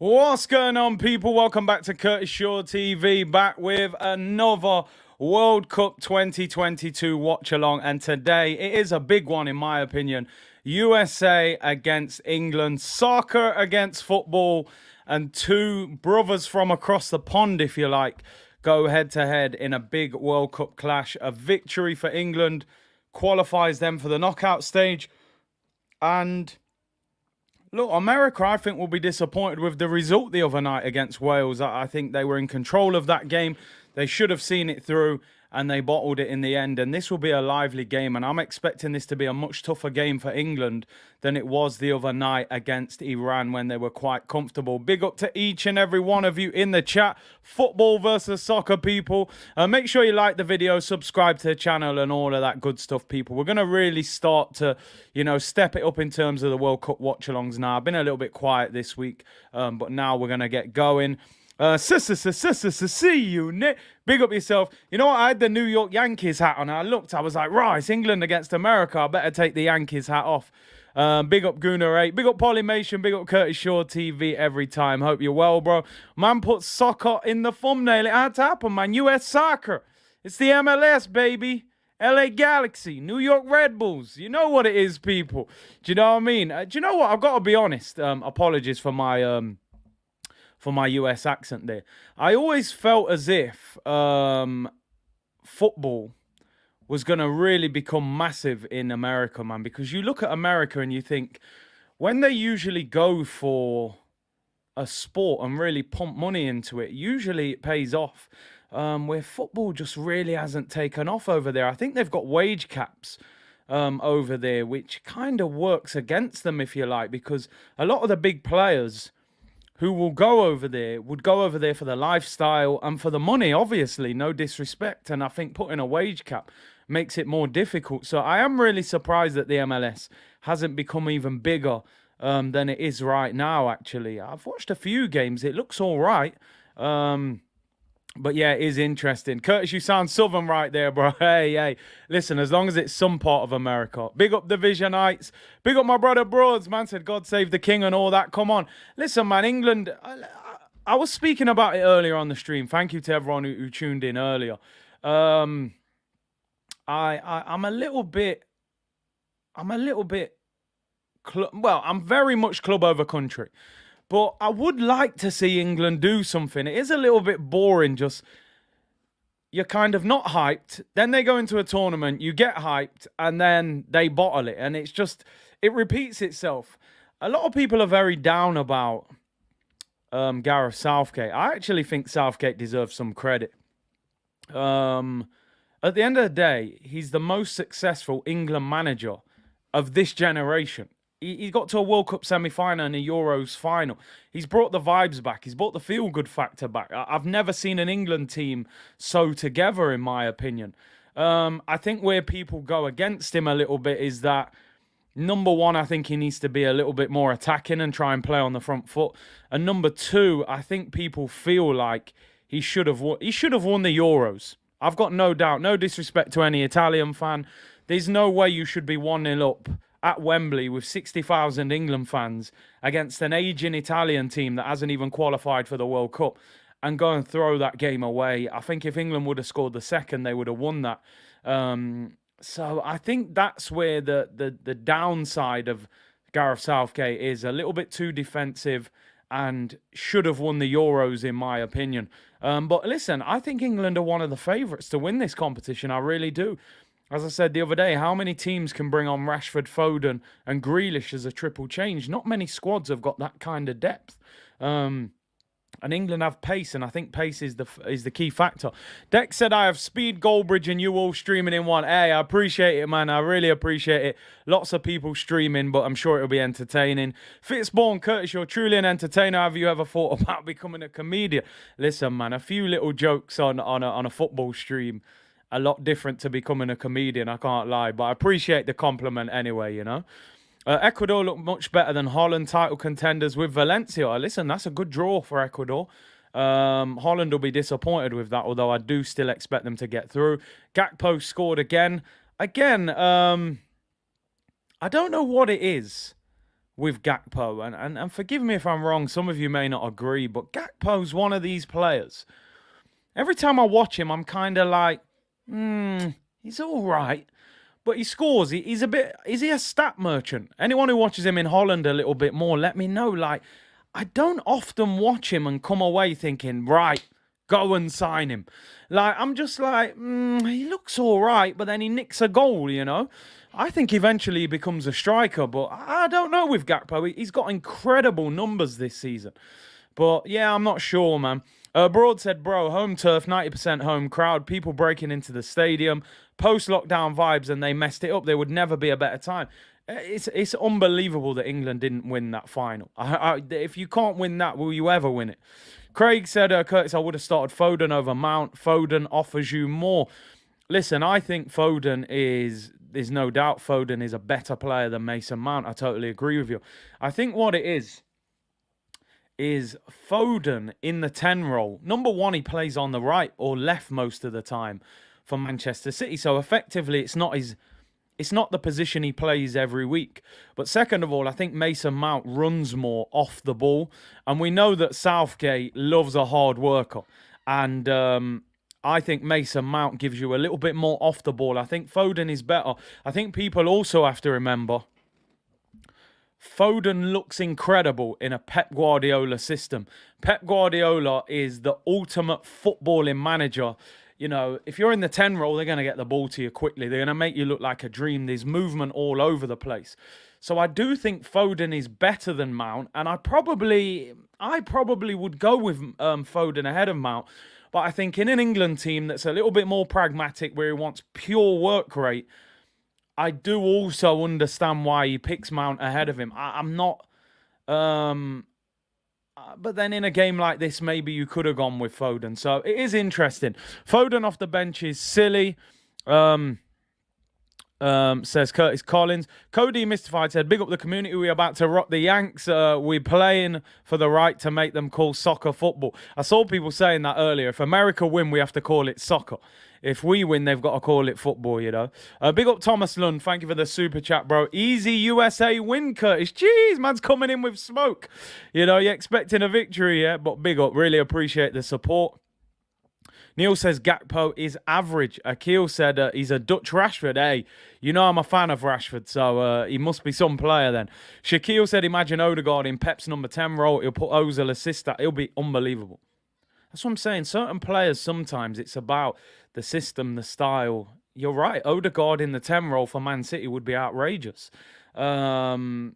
What's going on, people? Welcome back to Curtis Shaw TV, back with another World Cup 2022 watch along. And today it is a big one, in my opinion. USA against England, soccer against football, and two brothers from across the pond, if you like, go head to head in a big World Cup clash. A victory for England qualifies them for the knockout stage. And look, America, I think, will be disappointed with the result the other night against Wales. I think they were in control of that game. They should have seen it through, and they bottled it in the end. And this will be a lively game, and I'm expecting this to be a much tougher game for England than it was the other night against Iran when they were quite comfortable. Big up to each and every one of you in the chat. Football versus soccer, people. Make sure you like the video, subscribe to the channel, and all of that good stuff, people. We're going to really start to, step it up in terms of the World Cup watch-alongs now. I've been a little bit quiet this week, but now we're going to get going. See you, Nick. Big up yourself. You know what? I had the New York Yankees hat on. I looked, I was like, right, it's England against America. I better take the Yankees hat off. Big up Gooner8. Big up Polymation. Big up Curtis Shaw TV every time. Hope you're well, bro. Man put soccer in the thumbnail. It had to happen, man. US soccer. It's the MLS, baby. LA Galaxy, New York Red Bulls. You know what it is, people. Do you know what I mean? Do you know what? I've got to be honest. Apologies for my US accent there. I always felt as if football was going to really become massive in America, man. Because you look at America and you think, when they usually go for a sport and really pump money into it, usually it pays off. Where football just really hasn't taken off over there. I think they've got wage caps over there, which kind of works against them, if you like, because a lot of the big players who will go over there would go over there for the lifestyle and for the money, obviously, no disrespect. And I think putting a wage cap makes it more difficult. So I am really surprised that the MLS hasn't become even bigger than it is right now, actually. I've watched a few games. It looks all right. But yeah, it is interesting. Curtis, you sound southern right there, bro. Hey. Listen, as long as it's some part of America. Big up the Visionites. Big up my brother Broads. Man said, God save the king and all that. Come on. Listen, man, England... I was speaking about it earlier on the stream. Thank you to everyone who tuned in earlier. I'm a little bit... Well, I'm very much club over country. But I would like to see England do something. It is a little bit boring, just you're kind of not hyped. Then they go into a tournament, you get hyped, and then they bottle it. And it's just, it repeats itself. A lot of people are very down about Gareth Southgate. I actually think Southgate deserves some credit. At the end of the day, he's the most successful England manager of this generation. He got to a World Cup semi-final and a Euros final. He's brought the vibes back. He's brought the feel-good factor back. I've never seen an England team so together, in my opinion. I think where people go against him a little bit is that, number one, I think he needs to be a little bit more attacking and try and play on the front foot. And number two, I think people feel like he should have won the Euros. I've got no doubt. No disrespect to any Italian fan. There's no way you should be 1-0 up at Wembley with 60,000 England fans against an aging Italian team that hasn't even qualified for the World Cup and go and throw that game away. I think if England would have scored the second, they would have won that. So I think that's where the downside of Gareth Southgate is. A little bit too defensive and should have won the Euros, in my opinion. But listen, I think England are one of the favourites to win this competition. I really do. As I said the other day, how many teams can bring on Rashford, Foden and Grealish as a triple change? Not many squads have got that kind of depth. And England have pace, and I think pace is the key factor. Dex said, I have Speed, Goldbridge, and you all streaming in one. Hey, I appreciate it, man. I really appreciate it. Lots of people streaming, but I'm sure it'll be entertaining. Fitzborn, Curtis, you're truly an entertainer. Have you ever thought about becoming a comedian? Listen, man, a few little jokes on a football stream. A lot different to becoming a comedian, I can't lie. But I appreciate the compliment anyway, you know. Ecuador look much better than Holland, title contenders with Valencia. Listen, that's a good draw for Ecuador. Holland will be disappointed with that, although I do still expect them to get through. Gakpo scored again. I don't know what it is with Gakpo. And forgive me if I'm wrong, some of you may not agree, but Gakpo's one of these players. Every time I watch him, I'm kind of like, he's all right. But he scores. He's a bit... Is he a stat merchant? Anyone who watches him in Holland a little bit more, let me know. Like, I don't often watch him and come away thinking, right, go and sign him. Like, I'm just like, he looks all right, but then he nicks a goal, you know? I think eventually he becomes a striker, but I don't know with Gakpo. He's got incredible numbers this season. But, yeah, I'm not sure, man. Broad said, bro, home turf, 90% home crowd, people breaking into the stadium, post-lockdown vibes, and they messed it up. There would never be a better time. It's unbelievable that England didn't win that final. If you can't win that, will you ever win it? Craig said, Curtis, I would have started Foden over Mount. Foden offers you more. Listen, I think Foden is... There's no doubt Foden is a better player than Mason Mount. I totally agree with you. I think what it is Foden in the 10 role. Number one, he plays on the right or left most of the time for Manchester City. So effectively, it's not the position he plays every week. But second of all, I think Mason Mount runs more off the ball. And we know that Southgate loves a hard worker. And I think Mason Mount gives you a little bit more off the ball. I think Foden is better. I think people also have to remember Foden looks incredible in a Pep Guardiola system. Pep Guardiola is the ultimate footballing manager. You know, if you're in the 10 role, they're going to get the ball to you quickly. They're going to make you look like a dream. There's movement all over the place. So I do think Foden is better than Mount. And I probably would go with Foden ahead of Mount. But I think in an England team that's a little bit more pragmatic, where he wants pure work rate, I do also understand why he picks Mount ahead of him. I'm not... but then in a game like this, maybe you could have gone with Foden. So it is interesting. Foden off the bench is silly. Says Curtis Collins. Cody Mystified said, big up the community. We're about to rock the Yanks. We're playing for the right to make them call soccer football. I saw people saying that earlier. If America win, we have to call it soccer. If we win, they've got to call it football, you know. Big up Thomas Lund. Thank you for the super chat, bro. Easy USA win, Curtis. Jeez, man's coming in with smoke. You know, you're expecting a victory, yeah? But big up. Really appreciate the support. Neil says Gakpo is average. Akil said he's a Dutch Rashford. Hey, you know I'm a fan of Rashford, so he must be some player then. Shaquille said, imagine Odegaard in Pep's number 10 role. He'll put Ozil assist that. It'll be unbelievable. That's what I'm saying. Certain players, sometimes it's about the system, the style. You're right. Odegaard in the 10 role for Man City would be outrageous. And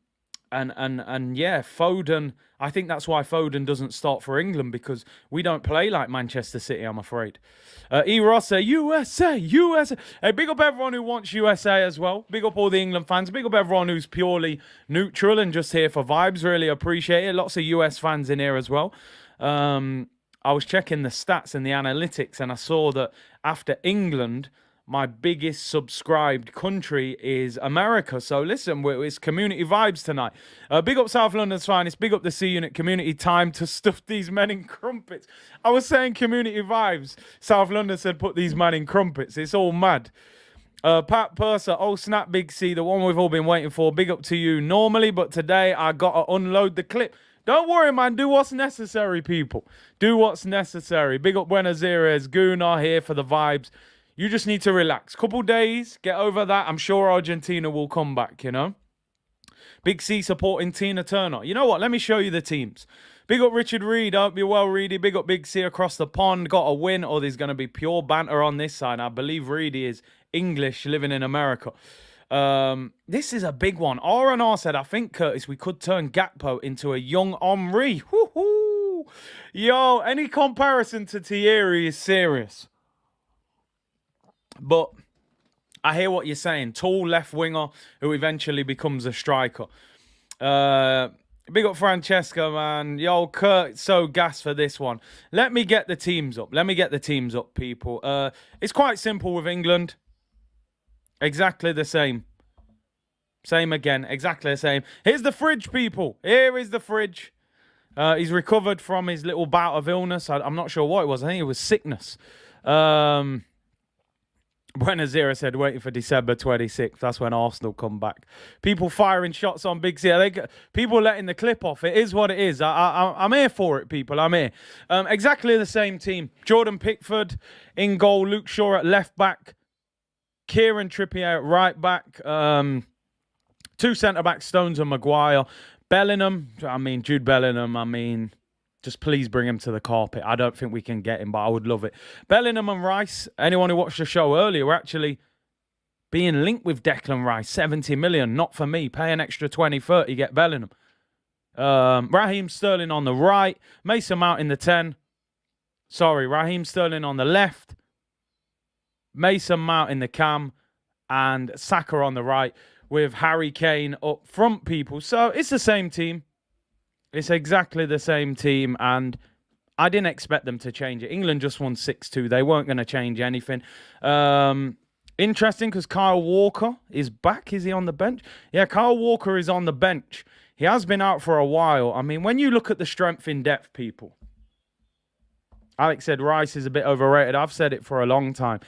yeah, Foden, I think that's why Foden doesn't start for England, because we don't play like Manchester City, I'm afraid. E. Ross say, USA. Hey, big up everyone who wants USA as well. Big up all the England fans. Big up everyone who's purely neutral and just here for vibes. Really appreciate it. Lots of US fans in here as well. I was checking the stats and the analytics, and I saw that after England, my biggest subscribed country is America. So listen, it's community vibes tonight. Big up South London's finest. Big up the C Unit community. Time to stuff these men in crumpets. I was saying community vibes. South London said put these men in crumpets. It's all mad. Pat Purser, oh snap, Big C, the one we've all been waiting for. Big up to you normally, but today I got to unload the clip. Don't worry, man. Do what's necessary, people. Do what's necessary. Big up Buenos Aires. Gunnar here for the vibes. You just need to relax. Couple days, get over that. I'm sure Argentina will come back, you know. Big C supporting Tina Turner. You know what? Let me show you the teams. Big up Richard Reed. I hope you're well, Reedy. Big up Big C across the pond. Got a win, or there's going to be pure banter on this side. I believe Reedy is English, living in America. This is a big one. R&R said, I think, Curtis, we could turn Gakpo into a young Henry. Woohoo! Yo, any comparison to Thierry is serious. But I hear what you're saying. Tall left winger who eventually becomes a striker. Big up Francesca, man. Yo, Kurt, so gas for this one. Let me get the teams up. People. It's quite simple with England. Exactly the same. Same again. Exactly the same. Here's the fridge, people. Here is the fridge. He's recovered from his little bout of illness. I'm not sure what it was. I think it was sickness. Buenos Aires said waiting for December 26th. That's when Arsenal come back. People firing shots on Big C. People letting the clip off. It is what it is. I'm here for it, people. I'm here. Exactly the same team. Jordan Pickford in goal. Luke Shaw at left back. Kieran Trippier at right back. Two centre-backs, Stones and Maguire. Bellingham. Jude Bellingham. Just please bring him to the carpet. I don't think we can get him, but I would love it. Bellingham and Rice, anyone who watched the show earlier, were actually being linked with Declan Rice. 70 million, not for me. Pay an extra 20, 30, get Bellingham. Raheem Sterling on the right. Mason Mount in the 10. Sorry, Raheem Sterling on the left. Mason Mount in the cam. And Saka on the right with Harry Kane up front, people. So it's the same team. It's exactly the same team, and I didn't expect them to change it. England just won 6-2. They weren't going to change anything. Interesting, because Kyle Walker is back. Is he on the bench? Yeah, Kyle Walker is on the bench. He has been out for a while. When you look at the strength in depth, people, Alex said Rice is a bit overrated. I've said it for a long time.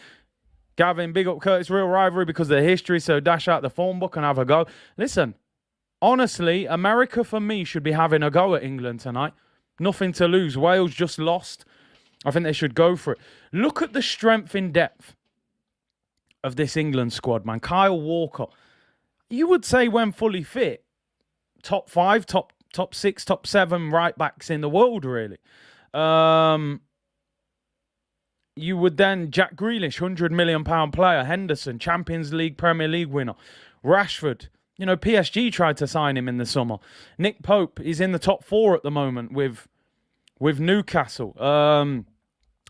Gavin, big up Curtis. Real rivalry because of the history, so dash out the form book and have a go. Listen. Honestly, America, for me, should be having a go at England tonight. Nothing to lose. Wales just lost. I think they should go for it. Look at the strength in depth of this England squad, man. Kyle Walker. You would say when fully fit, top 5, top 6, top 7 right backs in the world, really. You would then, Jack Grealish, £100 million player. Henderson, Champions League, Premier League winner. Rashford. PSG tried to sign him in the summer. Nick Pope is in the top 4 at the moment with Newcastle.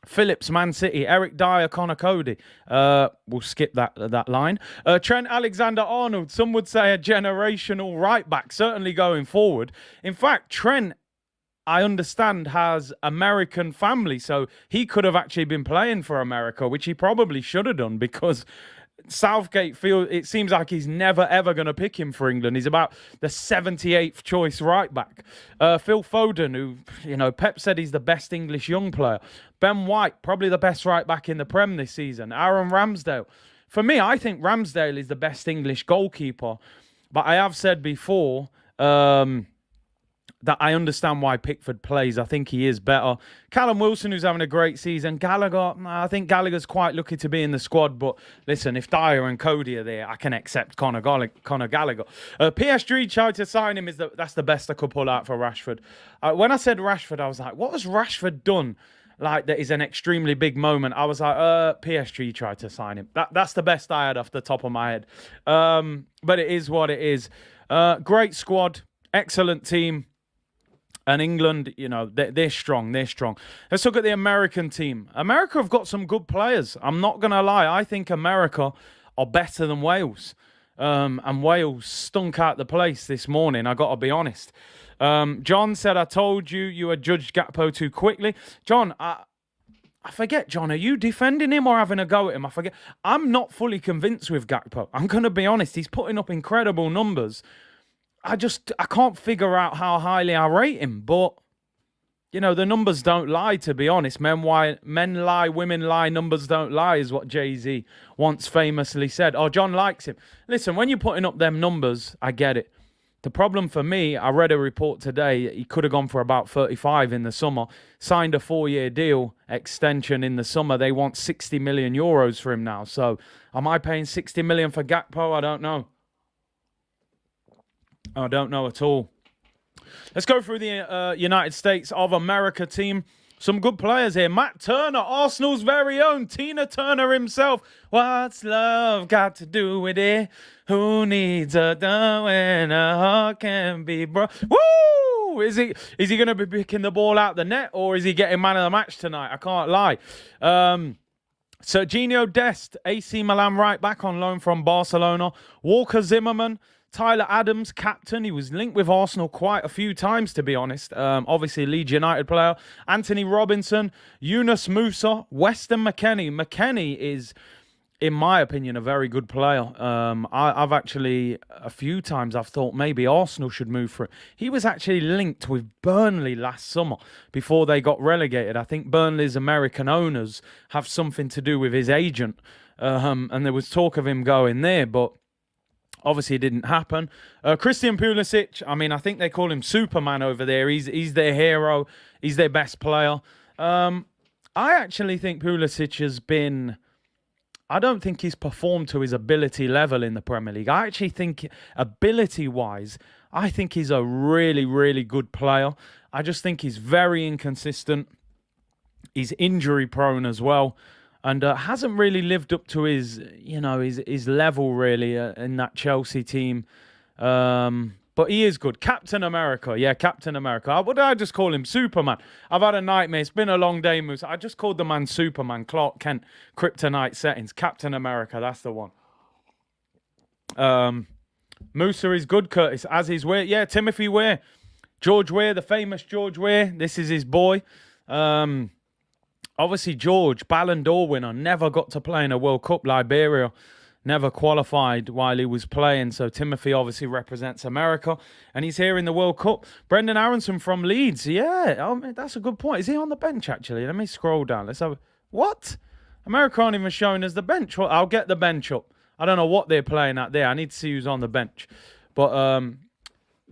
Phillips, Man City. Eric Dyer, Connor Cody. We'll skip that line. Trent Alexander-Arnold. Some would say a generational right back, certainly going forward. In fact, Trent, I understand, has American family, so he could have actually been playing for America, which he probably should have done, because Southgate it seems like he's never, ever going to pick him for England. He's about the 78th choice right back. Phil Foden, who, Pep said he's the best English young player. Ben White, probably the best right back in the Prem this season. Aaron Ramsdale. For me, I think Ramsdale is the best English goalkeeper. But I have said before that I understand why Pickford plays. I think he is better. Callum Wilson, who's having a great season. Gallagher, I think Gallagher's quite lucky to be in the squad. But listen, if Dyer and Cody are there, I can accept Conor Gallagher. PSG tried to sign him. That's the best I could pull out for Rashford. When I said Rashford, I was like, what has Rashford done? Like, that is an extremely big moment. I was like, PSG tried to sign him. That's the best I had off the top of my head. But it is what it is. Great squad. Excellent team. And England, they're strong. They're strong. Let's look at the American team. America have got some good players. I'm not going to lie. I think America are better than Wales. And Wales stunk out the place this morning. I got to be honest. John said, I told you had judged Gakpo too quickly. John, I forget, John, are you defending him or having a go at him? I forget. I'm not fully convinced with Gakpo. I'm going to be honest. He's putting up incredible numbers. I can't figure out how highly I rate him, but, the numbers don't lie, to be honest. Men lie, women lie, numbers don't lie, is what Jay-Z once famously said. Oh, John likes him. Listen, when you're putting up them numbers, I get it. The problem for me, I read a report today, he could have gone for about 35 in the summer, signed a 4-year deal extension in the summer. They want 60 million euros for him now. So, am I paying 60 million for Gakpo? I don't know. I don't know at all. Let's go through the United States of America team. Some good players here. Matt Turner, Arsenal's very own. Tina Turner himself. What's love got to do with it? Who needs a done when a heart can be broke? Woo! Is he going to be picking the ball out the net, or is he getting man of the match tonight? I can't lie. Serginho Dest, AC Milan right back on loan from Barcelona. Walker Zimmerman. Tyler Adams, captain. He was linked with Arsenal quite a few times, to be honest. Obviously, Leeds United player. Anthony Robinson, Yunus Musa, Weston McKennie. McKennie is, in my opinion, a very good player. I've actually, a few times, I've thought maybe Arsenal should move for it. He was actually linked with Burnley last summer before they got relegated. I think Burnley's American owners have something to do with his agent. and there was talk of him going there, but obviously it didn't happen. Christian Pulisic, I mean, I think they call him Superman over there. He's their hero. He's their best player. I actually think Pulisic has been... I don't think he's performed to his ability level in the Premier League. I actually think, ability-wise, I think he's a really, really good player. I just think he's very inconsistent. He's injury-prone as well, and hasn't really lived up to his level really in that Chelsea team. But he is good. Captain America. Yeah, Captain America. Would I just call him Superman? I've had a nightmare. It's been a long day, Moose. I just called the man Superman. Clark Kent, Kryptonite settings. Captain America. That's the one. Musa is good, Curtis. As is Weir. Yeah, Timothy Weir. George Weir, the famous George Weir. This is his boy. Obviously, George, Ballon d'Or winner, never got to play in a World Cup. Liberia never qualified while he was playing. So Timothy obviously represents America, and he's here in the World Cup. Brendan Aronson from Leeds. Yeah, that's a good point. Is he on the bench, actually? Let me scroll down. Let's have... What? America aren't even showing us the bench. Well, I'll get the bench up. I don't know what they're playing at there. I need to see who's on the bench. But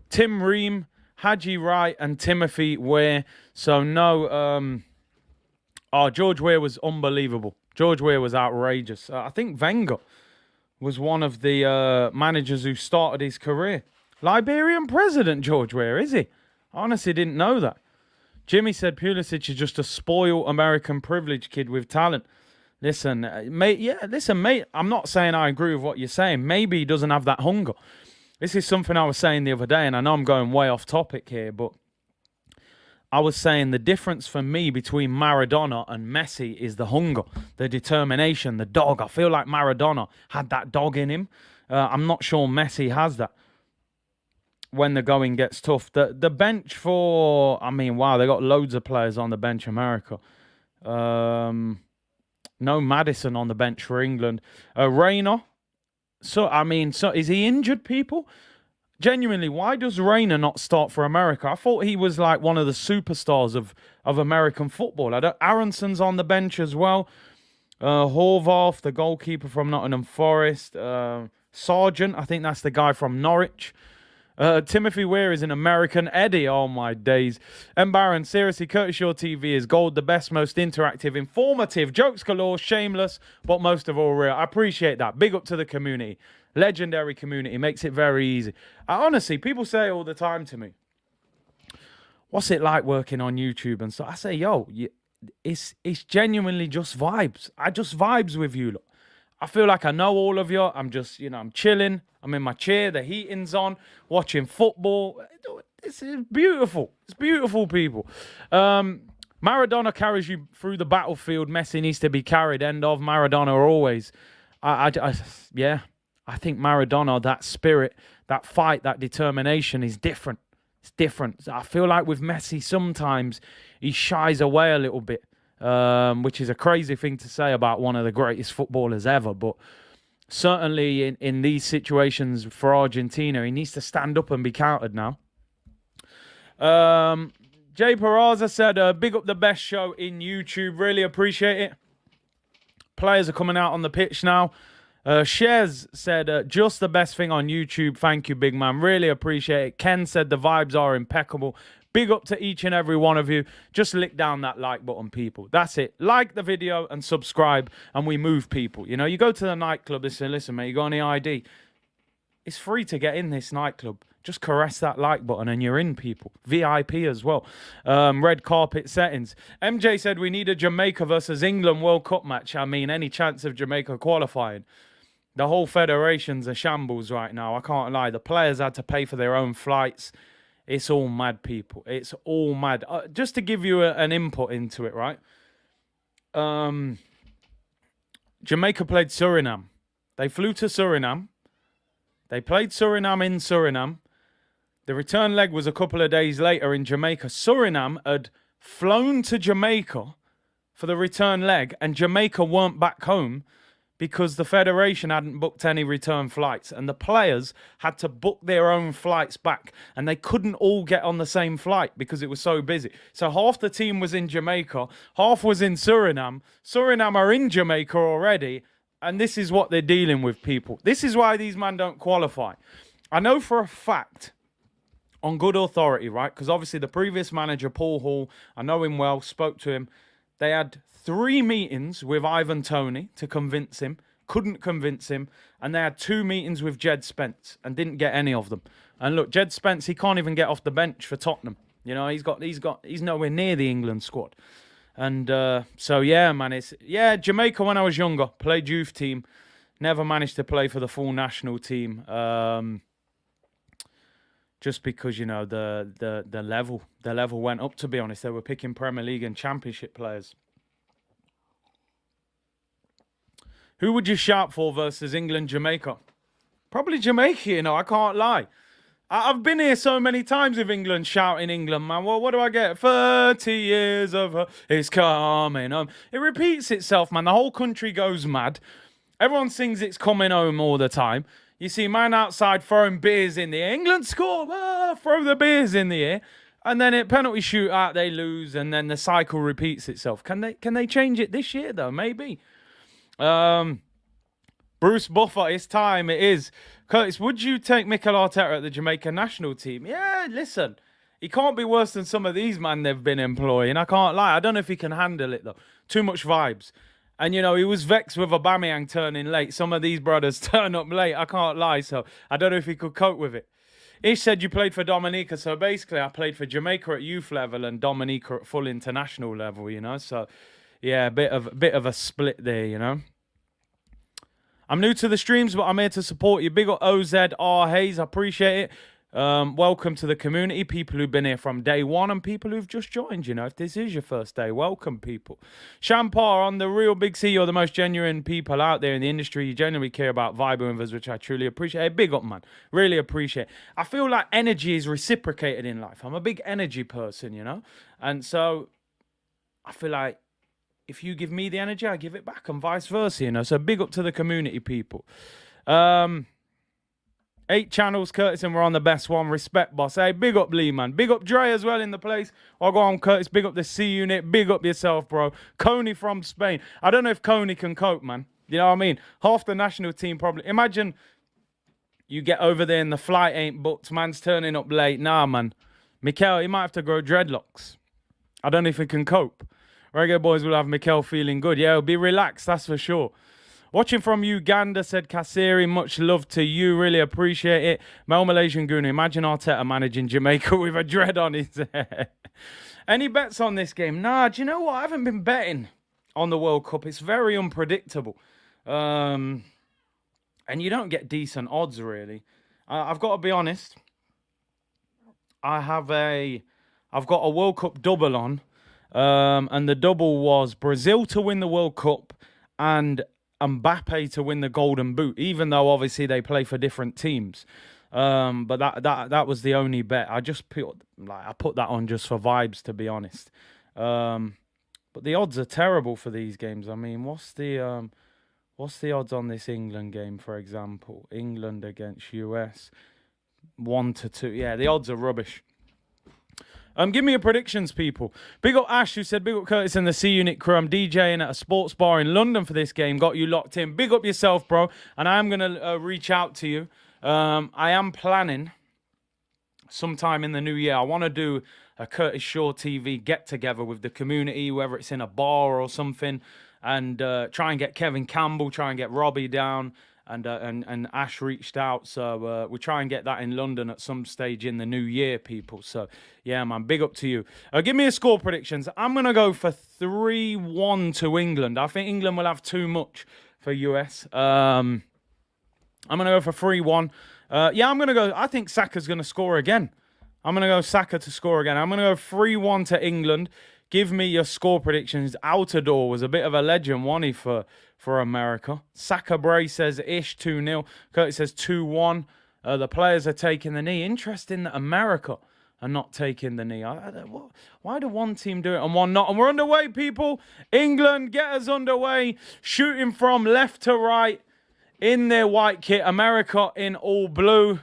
Tim Ream, Haji Wright, and Timothy Weir. So no... George Weir was unbelievable. George Weir was outrageous. I think Wenger was one of the managers who started his career. Liberian president, George Weir, is he? I honestly didn't know that. Jimmy said Pulisic is just a spoiled American privileged kid with talent. Listen, mate, I'm not saying I agree with what you're saying. Maybe he doesn't have that hunger. This is something I was saying the other day, and I know I'm going way off topic here, but I was saying the difference for me between Maradona and Messi is the hunger, the determination, the dog. I feel like Maradona had that dog in him. I'm not sure Messi has that when the going gets tough. The bench for... I mean, wow, they got loads of players on the bench, America. No Maddison on the bench for England. Reina. So is he injured, people? Genuinely, why does Reina not start for America? I thought he was like one of the superstars of American football. Aronson's on the bench as well. Horvath, the goalkeeper from Nottingham Forest. Sargent, I think that's the guy from Norwich. Timothy Weir is an American. Eddie, oh my days. M. Barron, seriously, Curtis Shaw TV is gold, the best, most interactive, informative, jokes galore, shameless, but most of all real. I appreciate that. Big up to the community. Legendary community. Makes it very easy. Honestly, people say all the time to me, what's it like working on YouTube and stuff? I say, yo, it's genuinely just vibes. I just vibes with you. Look. I feel like I know all of you. I'm just, I'm chilling. I'm in my chair. The heating's on. Watching football. It's beautiful. It's beautiful, people. Maradona carries you through the battlefield. Messi needs to be carried. End of. Maradona always. Yeah. I think Maradona, that spirit, that fight, that determination is different. It's different. I feel like with Messi, sometimes he shies away a little bit, which is a crazy thing to say about one of the greatest footballers ever. But certainly in these situations for Argentina, he needs to stand up and be counted now. Jay Peraza said, big up the best show in YouTube. Really appreciate it. Players are coming out on the pitch now. Shez said, just the best thing on YouTube. Thank you, big man. Really appreciate it. Ken said the vibes are impeccable. Big up to each and every one of you. Just lick down that like button, people. That's it. Like the video and subscribe, and we move, people. You go to the nightclub, they say, listen, mate, you got any ID? It's free to get in this nightclub. Just caress that like button and you're in, people. VIP as well. Red carpet settings. MJ said we need a Jamaica versus England World Cup match. I mean, any chance of Jamaica qualifying? The whole federation's a shambles right now. I can't lie. The players had to pay for their own flights. It's all mad, people. It's all mad. Just to give you an input into it, right? Jamaica played Suriname. They flew to Suriname. They played Suriname in Suriname. The return leg was a couple of days later in Jamaica. Suriname had flown to Jamaica for the return leg, and Jamaica weren't back home because the federation hadn't booked any return flights, and the players had to book their own flights back, and they couldn't all get on the same flight because it was so busy. So half the team was in Jamaica, half was in Suriname. Suriname are in Jamaica already, and this is what they're dealing with, people. This is why these men don't qualify. I know for a fact, on good authority, right? Because obviously the previous manager, Paul Hall, I know him well, spoke to him. They had 3 meetings with Ivan Toney to convince him, couldn't convince him, and they had 2 meetings with Jed Spence and didn't get any of them. And look, Jed Spence, he can't even get off the bench for Tottenham. You know, he's nowhere near the England squad. And so yeah, man, Jamaica when I was younger, played youth team, never managed to play for the full national team. Just because, you know, the level went up, to be honest. They were picking Premier League and Championship players. Who would you shout for versus England, Jamaica? Probably Jamaica, you know, I can't lie. I've been here so many times with England, shouting England, man. Well, what do I get? 30 years of her is coming home. It repeats itself, man. The whole country goes mad. Everyone sings It's Coming Home all the time. You see man outside throwing beers in the air. England score, throw the beers in the air. And then at penalty shootout, they lose, and then the cycle repeats itself. Can they change it this year, though? Maybe. Bruce Buffer, it's time. It is. Curtis, would you take Mikel Arteta at the Jamaica national team? Yeah, listen. He can't be worse than some of these men they've been employing. I can't lie. I don't know if he can handle it, though. Too much vibes. And, you know, he was vexed with Aubameyang turning late. Some of these brothers turn up late. I can't lie. So I don't know if he could cope with it. Ish said you played for Dominica. So basically, I played for Jamaica at youth level and Dominica at full international level, you know. So, yeah, a bit of a split there, you know. I'm new to the streams, but I'm here to support you. Big up OZR Hayes. I appreciate it. Welcome to the community. People who've been here from day one and people who've just joined, you know. If this is your first day, welcome, people. Shampar, on the real Big C, you're the most genuine people out there in the industry. You genuinely care about vibing with us, which I truly appreciate. Hey, big up, man. Really appreciate it. I feel like energy is reciprocated in life. I'm a big energy person, you know. And so I feel like if you give me the energy, I give it back and vice versa, you know. So big up to the community, people. 8 channels, Curtis, and we're on the best one. Respect, boss. Hey, big up Lee, man. Big up Dre as well in the place. I'll go on, Curtis. Big up the C unit. Big up yourself, bro. Coney from Spain. I don't know if Coney can cope, man. You know what I mean? Half the national team probably. Imagine you get over there and the flight ain't booked. Man's turning up late. Nah, man. Mikel, he might have to grow dreadlocks. I don't know if he can cope. Reggae boys will have Mikel feeling good. Yeah, he'll be relaxed, that's for sure. Watching from Uganda, said Kassiri. Much love to you. Really appreciate it. Mel Malaysian Gunu. Imagine Arteta managing Jamaica with a dread on his head. Any bets on this game? Nah, do you know what? I haven't been betting on the World Cup. It's very unpredictable. And you don't get decent odds, really. I've got to be honest. I've got a World Cup double on. And the double was Brazil to win the World Cup and Mbappe to win the Golden Boot, even though obviously they play for different teams. But that was the only bet. I put that on just for vibes, to be honest. But the odds are terrible for these games. I mean, what's the odds on this England game, for example? England against US, 1-2. Yeah, the odds are rubbish. Give me your predictions, people. Big up Ash, who said, big up Curtis and the C-Unit crew. I'm DJing at a sports bar in London for this game. Got you locked in. Big up yourself, bro. And I am going to reach out to you. I am planning sometime in the new year. I want to do a Curtis Shaw TV get-together with the community, whether it's in a bar or something, and try and get Kevin Campbell, try and get Robbie down. And Ash reached out, so we try and get that in London at some stage in the new year, people. So, yeah, man, big up to you. Give me a score predictions. I'm going to go for 3-1 to England. I think England will have too much for US. I'm going to go for 3-1. Yeah, I'm going to go. I think Saka's going to score again. I'm going to go Saka to score again. I'm going to go 3-1 to England. Give me your score predictions. Altidore was a bit of a legend, wasn't he, for America. Saka Bray says ish 2-0. Curtis says 2-1. The players are taking the knee. Interesting that America are not taking the knee. Why do one team do it and one not? And we're underway, people. England, get us underway. Shooting from left to right in their white kit. America in all blue.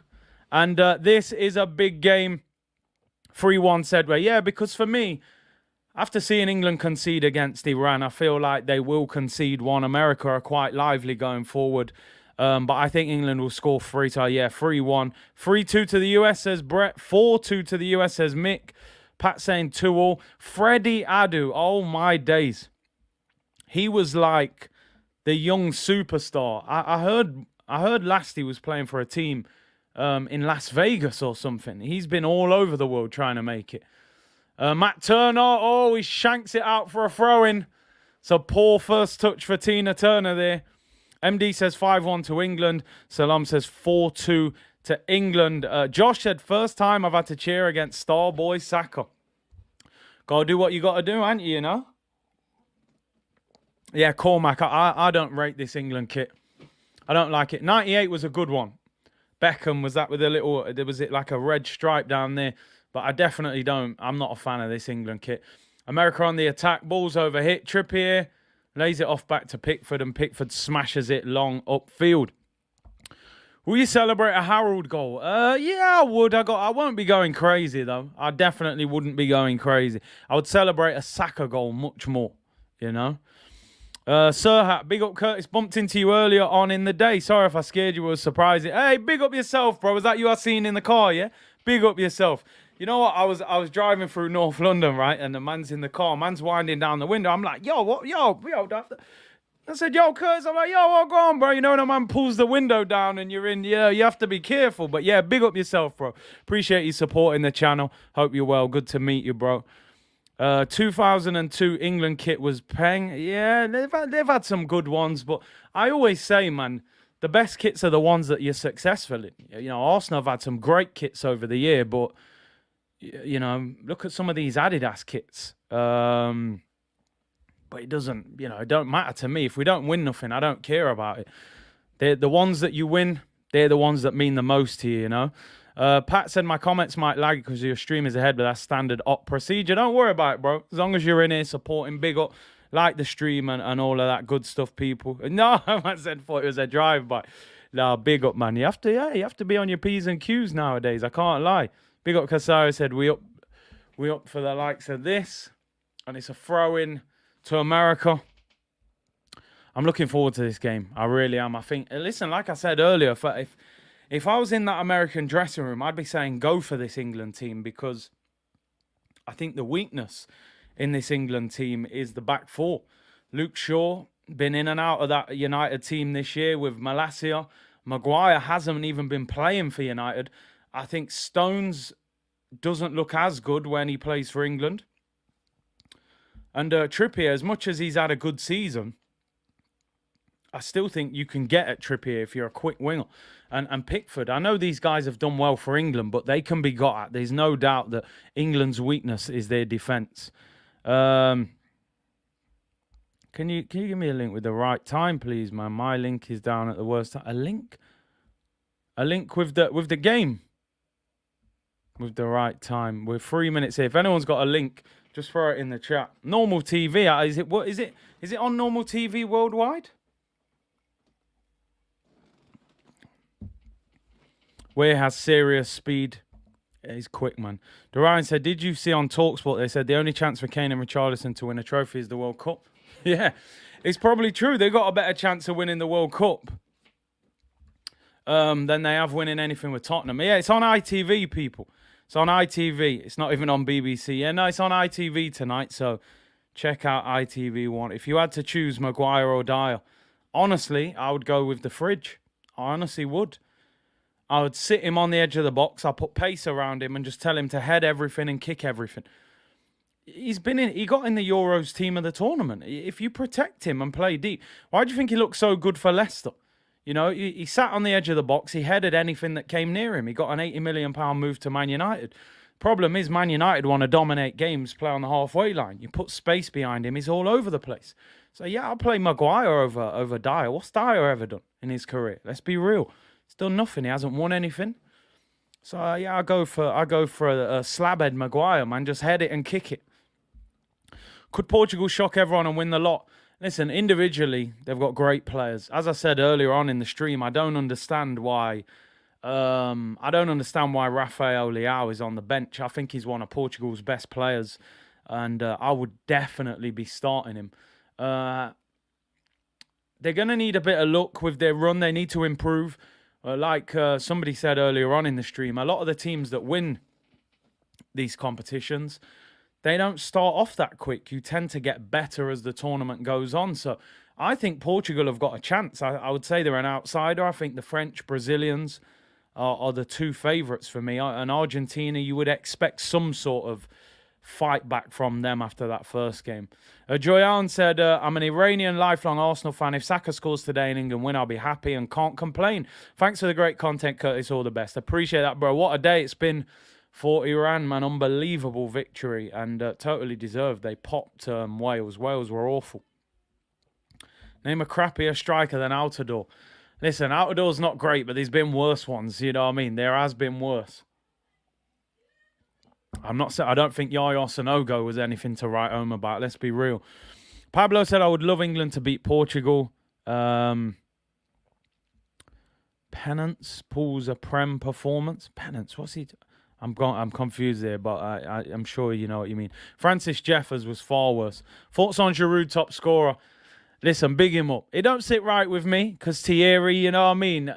And this is a big game. 3-1 Sedway. Yeah, because for me, after seeing England concede against Iran, I feel like they will concede one. America are quite lively going forward. But I think England will score 3. So, yeah, 3-1. 3-2 to the US, says Brett. 4-2 to the US, says Mick. Pat saying 2-all. Freddie Adu. Oh, my days. He was like the young superstar. I heard last he was playing for a team in Las Vegas or something. He's been all over the world trying to make it. Matt Turner. Oh, he shanks it out for a throw-in. So, poor first touch for Tina Turner there. MD says 5-1 to England. Salam says 4-2 to England. Josh said, first time I've had to cheer against star boy Saka. Gotta do what you gotta do, ain't you, you know? Yeah, Cormac, I don't rate this England kit. I don't like it. 98 was a good one. Beckham, was that with a little, was it like a red stripe down there? But I definitely don't. I'm not a fan of this England kit. America on the attack. Balls over hit. Trippier lays it off back to Pickford, and Pickford smashes it long upfield. Will you celebrate a Harold goal? Yeah, I would. I won't be going crazy, though. I definitely wouldn't be going crazy. I would celebrate a Saka goal much more, you know. Sirhat, big up Curtis. Bumped into you earlier on in the day. Sorry if I scared you. It was surprising. Hey, big up yourself, bro. Was that you I seen in the car, yeah? Big up yourself. You know what? I was driving through North London, right? And the man's in the car. Man's winding down the window. I'm like, yo, what? Yo. I said, yo, Curtis. I'm like, yo, what, go on, bro? You know when a man pulls the window down and you're in, yeah, you have to be careful. But yeah, big up yourself, bro. Appreciate you supporting the channel. Hope you're well. Good to meet you, bro. 2002 England kit was Peng. Yeah, they've had some good ones. But I always say, man, the best kits are the ones that you're successful in. You know, Arsenal have had some great kits over the year, but you know, look at some of these Adidas kits. But it doesn't, you know, it don't matter to me. If we don't win nothing, I don't care about it. They're the ones that you win. They're the ones that mean the most to you, you know. Pat said my comments might lag because your stream is ahead, but that's standard op procedure. Don't worry about it, bro. As long as you're in here supporting, big up, like the stream and all of that good stuff, people. No, I said thought it was a drive-by. No, big up, man. You have to be on your P's and Q's nowadays. I can't lie. Big up Casaro said we up for the likes of this. And it's a throw-in to America. I'm looking forward to this game. I really am. I think, listen, like I said earlier, if I was in that American dressing room, I'd be saying go for this England team, because I think the weakness in this England team is the back four. Luke Shaw, been in and out of that United team this year with Malacia. Maguire hasn't even been playing for United. I think Stones doesn't look as good when he plays for England. And Trippier, as much as he's had a good season, I still think you can get at Trippier if you're a quick winger. And Pickford, I know these guys have done well for England, but they can be got at. There's no doubt that England's weakness is their defence. Can you give me a link with the right time, please, man? My link is down at the worst time. A link with the game. With the right time. We're 3 minutes here. If anyone's got a link, just throw it in the chat. Normal TV. Is it on normal TV worldwide? Where has serious speed? Yeah, he's quick, man. Dorian said, did you see on TalkSport, they said the only chance for Kane and Richarlison to win a trophy is the World Cup? Yeah, it's probably true. They've got a better chance of winning the World Cup than they have winning anything with Tottenham. Yeah, it's on ITV, people. It's on ITV. It's not even on BBC. Yeah, no, it's on ITV tonight, so check out ITV1. If you had to choose Maguire or Dyer, honestly, I would go with the fridge. I honestly would. I would sit him on the edge of the box. I'll put pace around him and just tell him to head everything and kick everything. He got in the Euros team of the tournament. If you protect him and play deep, why do you think he looked so good for Leicester? You know, he sat on the edge of the box. He headed anything that came near him. He got an £80 million move to Man United. Problem is, Man United want to dominate games, play on the halfway line. You put space behind him, he's all over the place. So, yeah, I'll play Maguire over Dyer. What's Dyer ever done in his career? Let's be real. He's done nothing. He hasn't won anything. So, yeah, I go for a slabhead Maguire, man. Just head it and kick it. Could Portugal shock everyone and win the lot? Listen, individually, they've got great players. As I said earlier on in the stream, I don't understand why Rafael Leao is on the bench. I think he's one of Portugal's best players. and I would definitely be starting him. They're going to need a bit of luck with their run. They need to improve. Like somebody said earlier on in the stream, a lot of the teams that win these competitions, they don't start off that quick. You tend to get better as the tournament goes on. So I think Portugal have got a chance. I would say they're an outsider. I think the French, Brazilians are the two favourites for me. And Argentina, you would expect some sort of fight back from them after that first game. Joyan said, I'm an Iranian lifelong Arsenal fan. If Saka scores today and England win, I'll be happy and can't complain. Thanks for the great content, Curtis. All the best. Appreciate that, bro. What a day it's been for Iran, man. Unbelievable victory and totally deserved. They popped Wales. Wales were awful. Name a crappier striker than Altidore. Listen, Altidore's not great, but there's been worse ones. You know what I mean? There has been worse. I'm not saying I don't think Yaya Sanogo was anything to write home about. Let's be real. Pablo said I would love England to beat Portugal. Penance pulls a Prem performance. Penance, what's he? I'm confused there, but I'm sure you know what you mean. Francis Jeffers was far worse. Thoughts on Giroud top scorer? Listen, big him up. It don't sit right with me because Thierry, you know what I mean?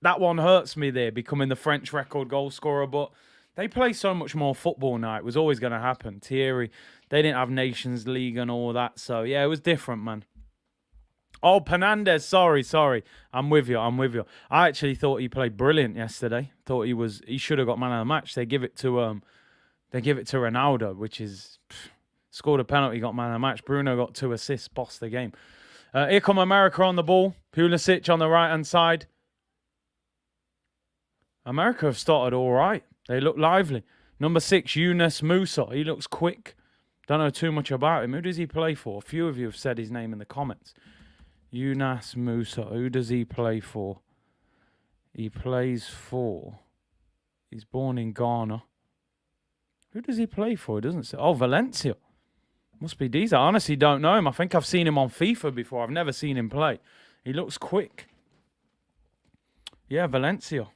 That one hurts me there, becoming the French record goal scorer. But they play so much more football now. It was always going to happen. Thierry, they didn't have Nations League and all that. So, yeah, it was different, man. Oh, Penandez, sorry. I'm with you. I actually thought he played brilliant yesterday. Thought he should have got man of the match. They give it to Ronaldo, which is scored a penalty, got man of the match. Bruno got 2 assists, bossed the game. Here come America on the ball. Pulisic on the right-hand side. America have started all right. They look lively. Number 6, Yunus Musa. He looks quick. Don't know too much about him. Who does he play for? A few of you have said his name in the comments. Yunus Musa. Who does he play for? He plays for... He's born in Ghana. Who does he play for? It doesn't say. Oh, Valencia. Must be these. I honestly don't know him. I think I've seen him on FIFA before. I've never seen him play. He looks quick. Yeah, Valencia.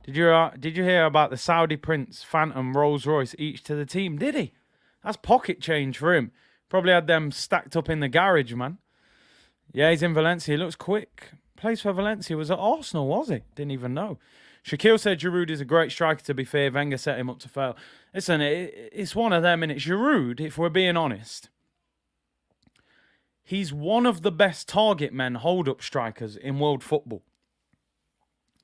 Did you hear about the Saudi Prince Phantom Rolls Royce each to the team? Did he? That's pocket change for him. Probably had them stacked up in the garage, man. Yeah, he's in Valencia. He looks quick. Plays for Valencia. Was at Arsenal, was he? Didn't even know. Shaquille said Giroud is a great striker, to be fair. Wenger set him up to fail. Listen, it's one of them, and it's Giroud, if we're being honest. He's one of the best target men, hold-up strikers in world football.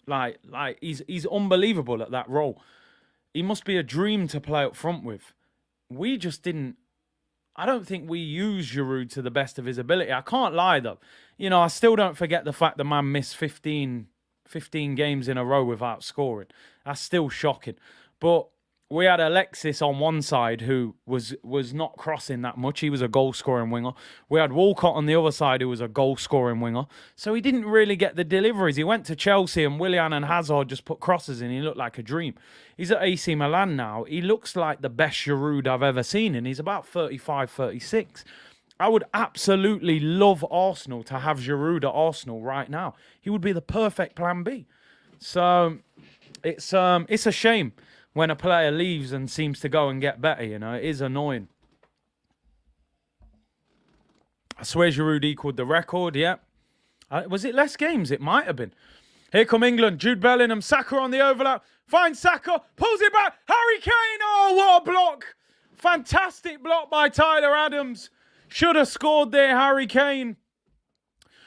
Like he's unbelievable at that role. He must be a dream to play up front with. We just didn't. I don't think we use Giroud to the best of his ability. I can't lie, though. You know, I still don't forget the fact the man missed 15 games in a row without scoring. That's still shocking. But we had Alexis on one side who was not crossing that much. He was a goal-scoring winger. We had Walcott on the other side who was a goal-scoring winger. So he didn't really get the deliveries. He went to Chelsea and Willian and Hazard just put crosses in. He looked like a dream. He's at AC Milan now. He looks like the best Giroud I've ever seen, and he's about 35, 36. I would absolutely love Arsenal to have Giroud at Arsenal right now. He would be the perfect plan B. So it's a shame when a player leaves and seems to go and get better, you know. It is annoying. I swear Giroud equaled the record, yeah. Was it less games? It might have been. Here come England. Jude Bellingham. Saka on the overlap. Finds Saka. Pulls it back. Harry Kane. Oh, what a block. Fantastic block by Tyler Adams. Should have scored there, Harry Kane.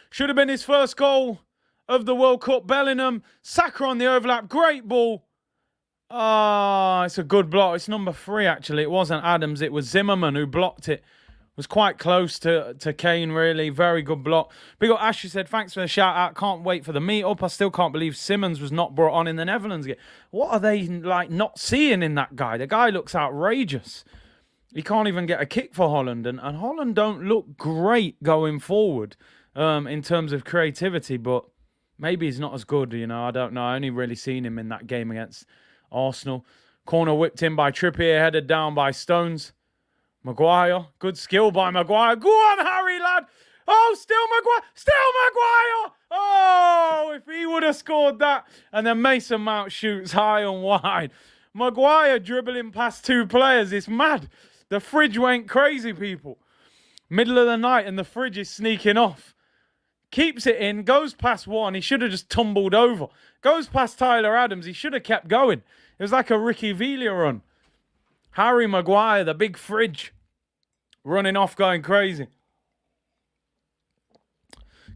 Should have been his first goal of the World Cup. Bellingham. Saka on the overlap. Great ball. It's a good block. It's number 3, actually. It wasn't Adams. It was Zimmerman who blocked it. Was quite close to Kane, really. Very good block. Big up Ashley said, thanks for the shout out. Can't wait for the meet-up. I still can't believe Simmons was not brought on in the Netherlands game. What are they, like, not seeing in that guy? The guy looks outrageous. He can't even get a kick for Holland. And Holland don't look great going forward in terms of creativity. But maybe he's not as good, you know. I don't know. I only really seen him in that game against Arsenal. Corner whipped in by Trippier, headed down by Stones. Maguire, good skill by Maguire. Go on, Harry, lad. Oh, still Maguire. Oh, if he would have scored that. And then Mason Mount shoots high and wide. Maguire dribbling past 2 players. It's mad. The fridge went crazy, people. Middle of the night and the fridge is sneaking off. Keeps it in, goes past one. He should have just tumbled over. Goes past Tyler Adams. He should have kept going. It was like a Ricky Villa run. Harry Maguire, the big fridge, running off, going crazy.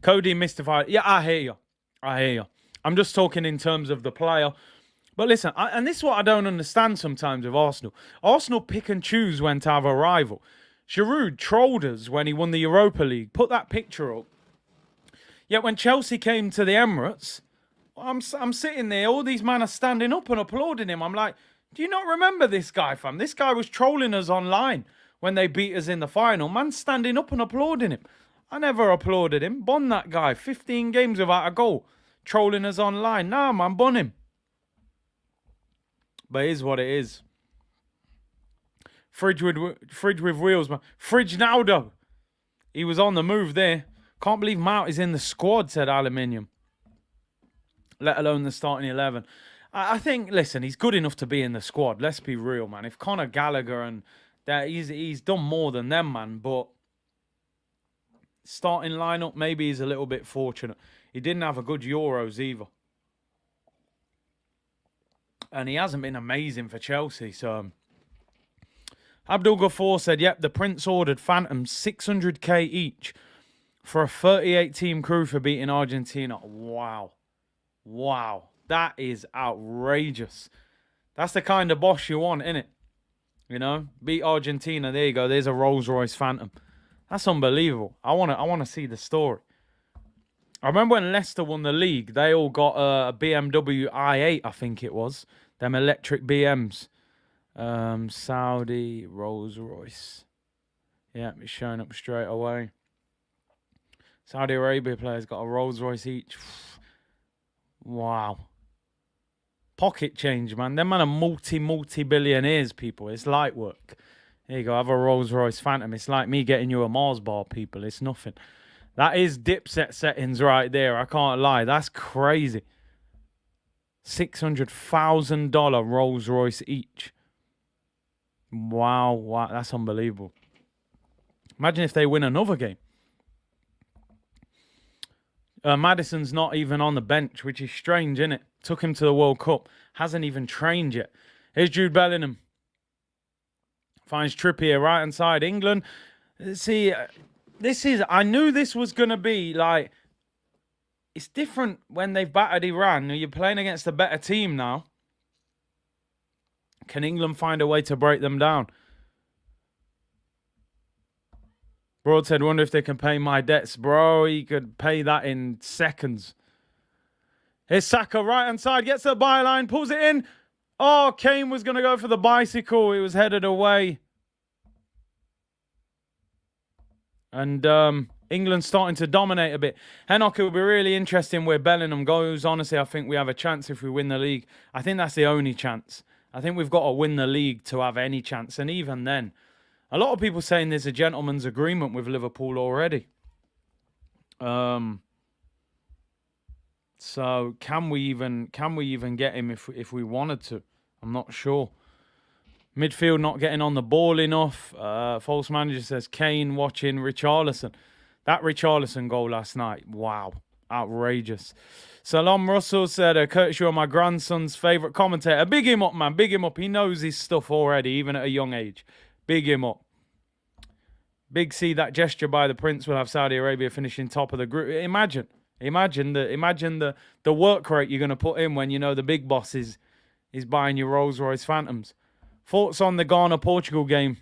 Cody mystified. Yeah, I hear you. I'm just talking in terms of the player. But listen, and this is what I don't understand sometimes with Arsenal. Arsenal pick and choose when to have a rival. Giroud trolled us when he won the Europa League. Put that picture up. Yet when Chelsea came to the Emirates, I'm sitting there, all these men are standing up and applauding him. I'm like, do you not remember this guy, fam? This guy was trolling us online when they beat us in the final. Man standing up and applauding him. I never applauded him. Bun that guy. 15 games without a goal. Trolling us online. Nah, man, bun him. But it is what it is. Fridge with wheels, man. Fridge Naldo. He was on the move there. Can't believe Mount is in the squad, said Aluminium. Let alone the starting 11. I think, listen, he's good enough to be in the squad. Let's be real, man. If Conor Gallagher and that, he's done more than them, man. But starting lineup, maybe he's a little bit fortunate. He didn't have a good Euros either. And he hasn't been amazing for Chelsea, so... Abdul Ghaffar said, yep, the Prince ordered Phantoms 600k each for a 38-team crew for beating Argentina. Wow. That is outrageous. That's the kind of boss you want, innit? You know? Beat Argentina. There you go. There's a Rolls-Royce Phantom. That's unbelievable. I want to see the story. I remember when Leicester won the league, they all got a BMW i8, I think it was. Them electric BMs. Saudi Rolls-Royce. Yeah, it's showing up straight away. Saudi Arabia players got a Rolls-Royce each. Wow. Pocket change, man. Them man are multi-billionaires, people. It's light work. There you go. Have a Rolls-Royce Phantom. It's like me getting you a Mars bar, people. It's nothing. That is Dipset settings right there. I can't lie. That's crazy. $600,000 Rolls-Royce each. Wow. That's unbelievable. Imagine if they win another game. Maddison's not even on the bench, which is strange, isn't it? Took him to the World Cup. Hasn't even trained yet. Here's Jude Bellingham. Finds Trippier right hand side. England. See, I knew this was going to be like... It's different when they've battered Iran. You're playing against a better team now. Can England find a way to break them down? Broadshead, wonder if they can pay my debts. Bro, he could pay that in seconds. Here's Saka, right-hand side. Gets the byline, pulls it in. Oh, Kane was going to go for the bicycle. It was headed away. And England starting to dominate a bit. Henok, it will be really interesting where Bellingham goes. Honestly, I think we have a chance if we win the league. I think that's the only chance. I think we've got to win the league to have any chance. And even then, a lot of people saying there's a gentleman's agreement with Liverpool already. So can we even get him if we wanted to? I'm not sure. Midfield not getting on the ball enough. False manager says Kane watching Richarlison. That Richarlison goal last night. Wow. Outrageous. Salam Russell said, Curtis, you're my grandson's favourite commentator. Big him up, man. Big him up. He knows his stuff already, even at a young age. Big him up. Big C, that gesture by the Prince will have Saudi Arabia finishing top of the group. Imagine the work rate you're going to put in when you know the big boss is buying your Rolls-Royce Phantoms. Thoughts on the Ghana-Portugal game?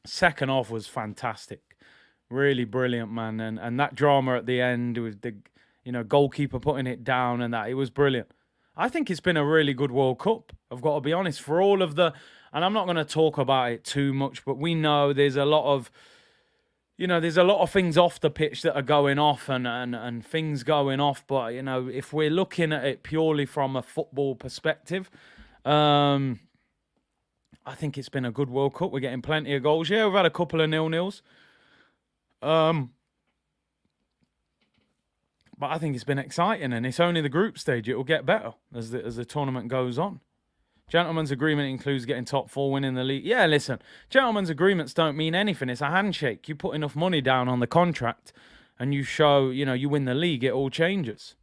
Second half was fantastic. Really brilliant, man. And that drama at the end with the goalkeeper putting it down and that, it was brilliant. I think it's been a really good World Cup. I've got to be honest. For all of the... And I'm not going to talk about it too much, but we know there's a lot of... there's a lot of things off the pitch that are going off and things going off. But, if we're looking at it purely from a football perspective, I think it's been a good World Cup. We're getting plenty of goals. Yeah, we've had a couple of 0-0s. But I think it's been exciting, and it's only the group stage. It will get better as the tournament goes on. Gentleman's agreement includes getting top 4, winning the league. Yeah, listen, gentleman's agreements don't mean anything. It's a handshake. You put enough money down on the contract and you show, you win the league, it all changes.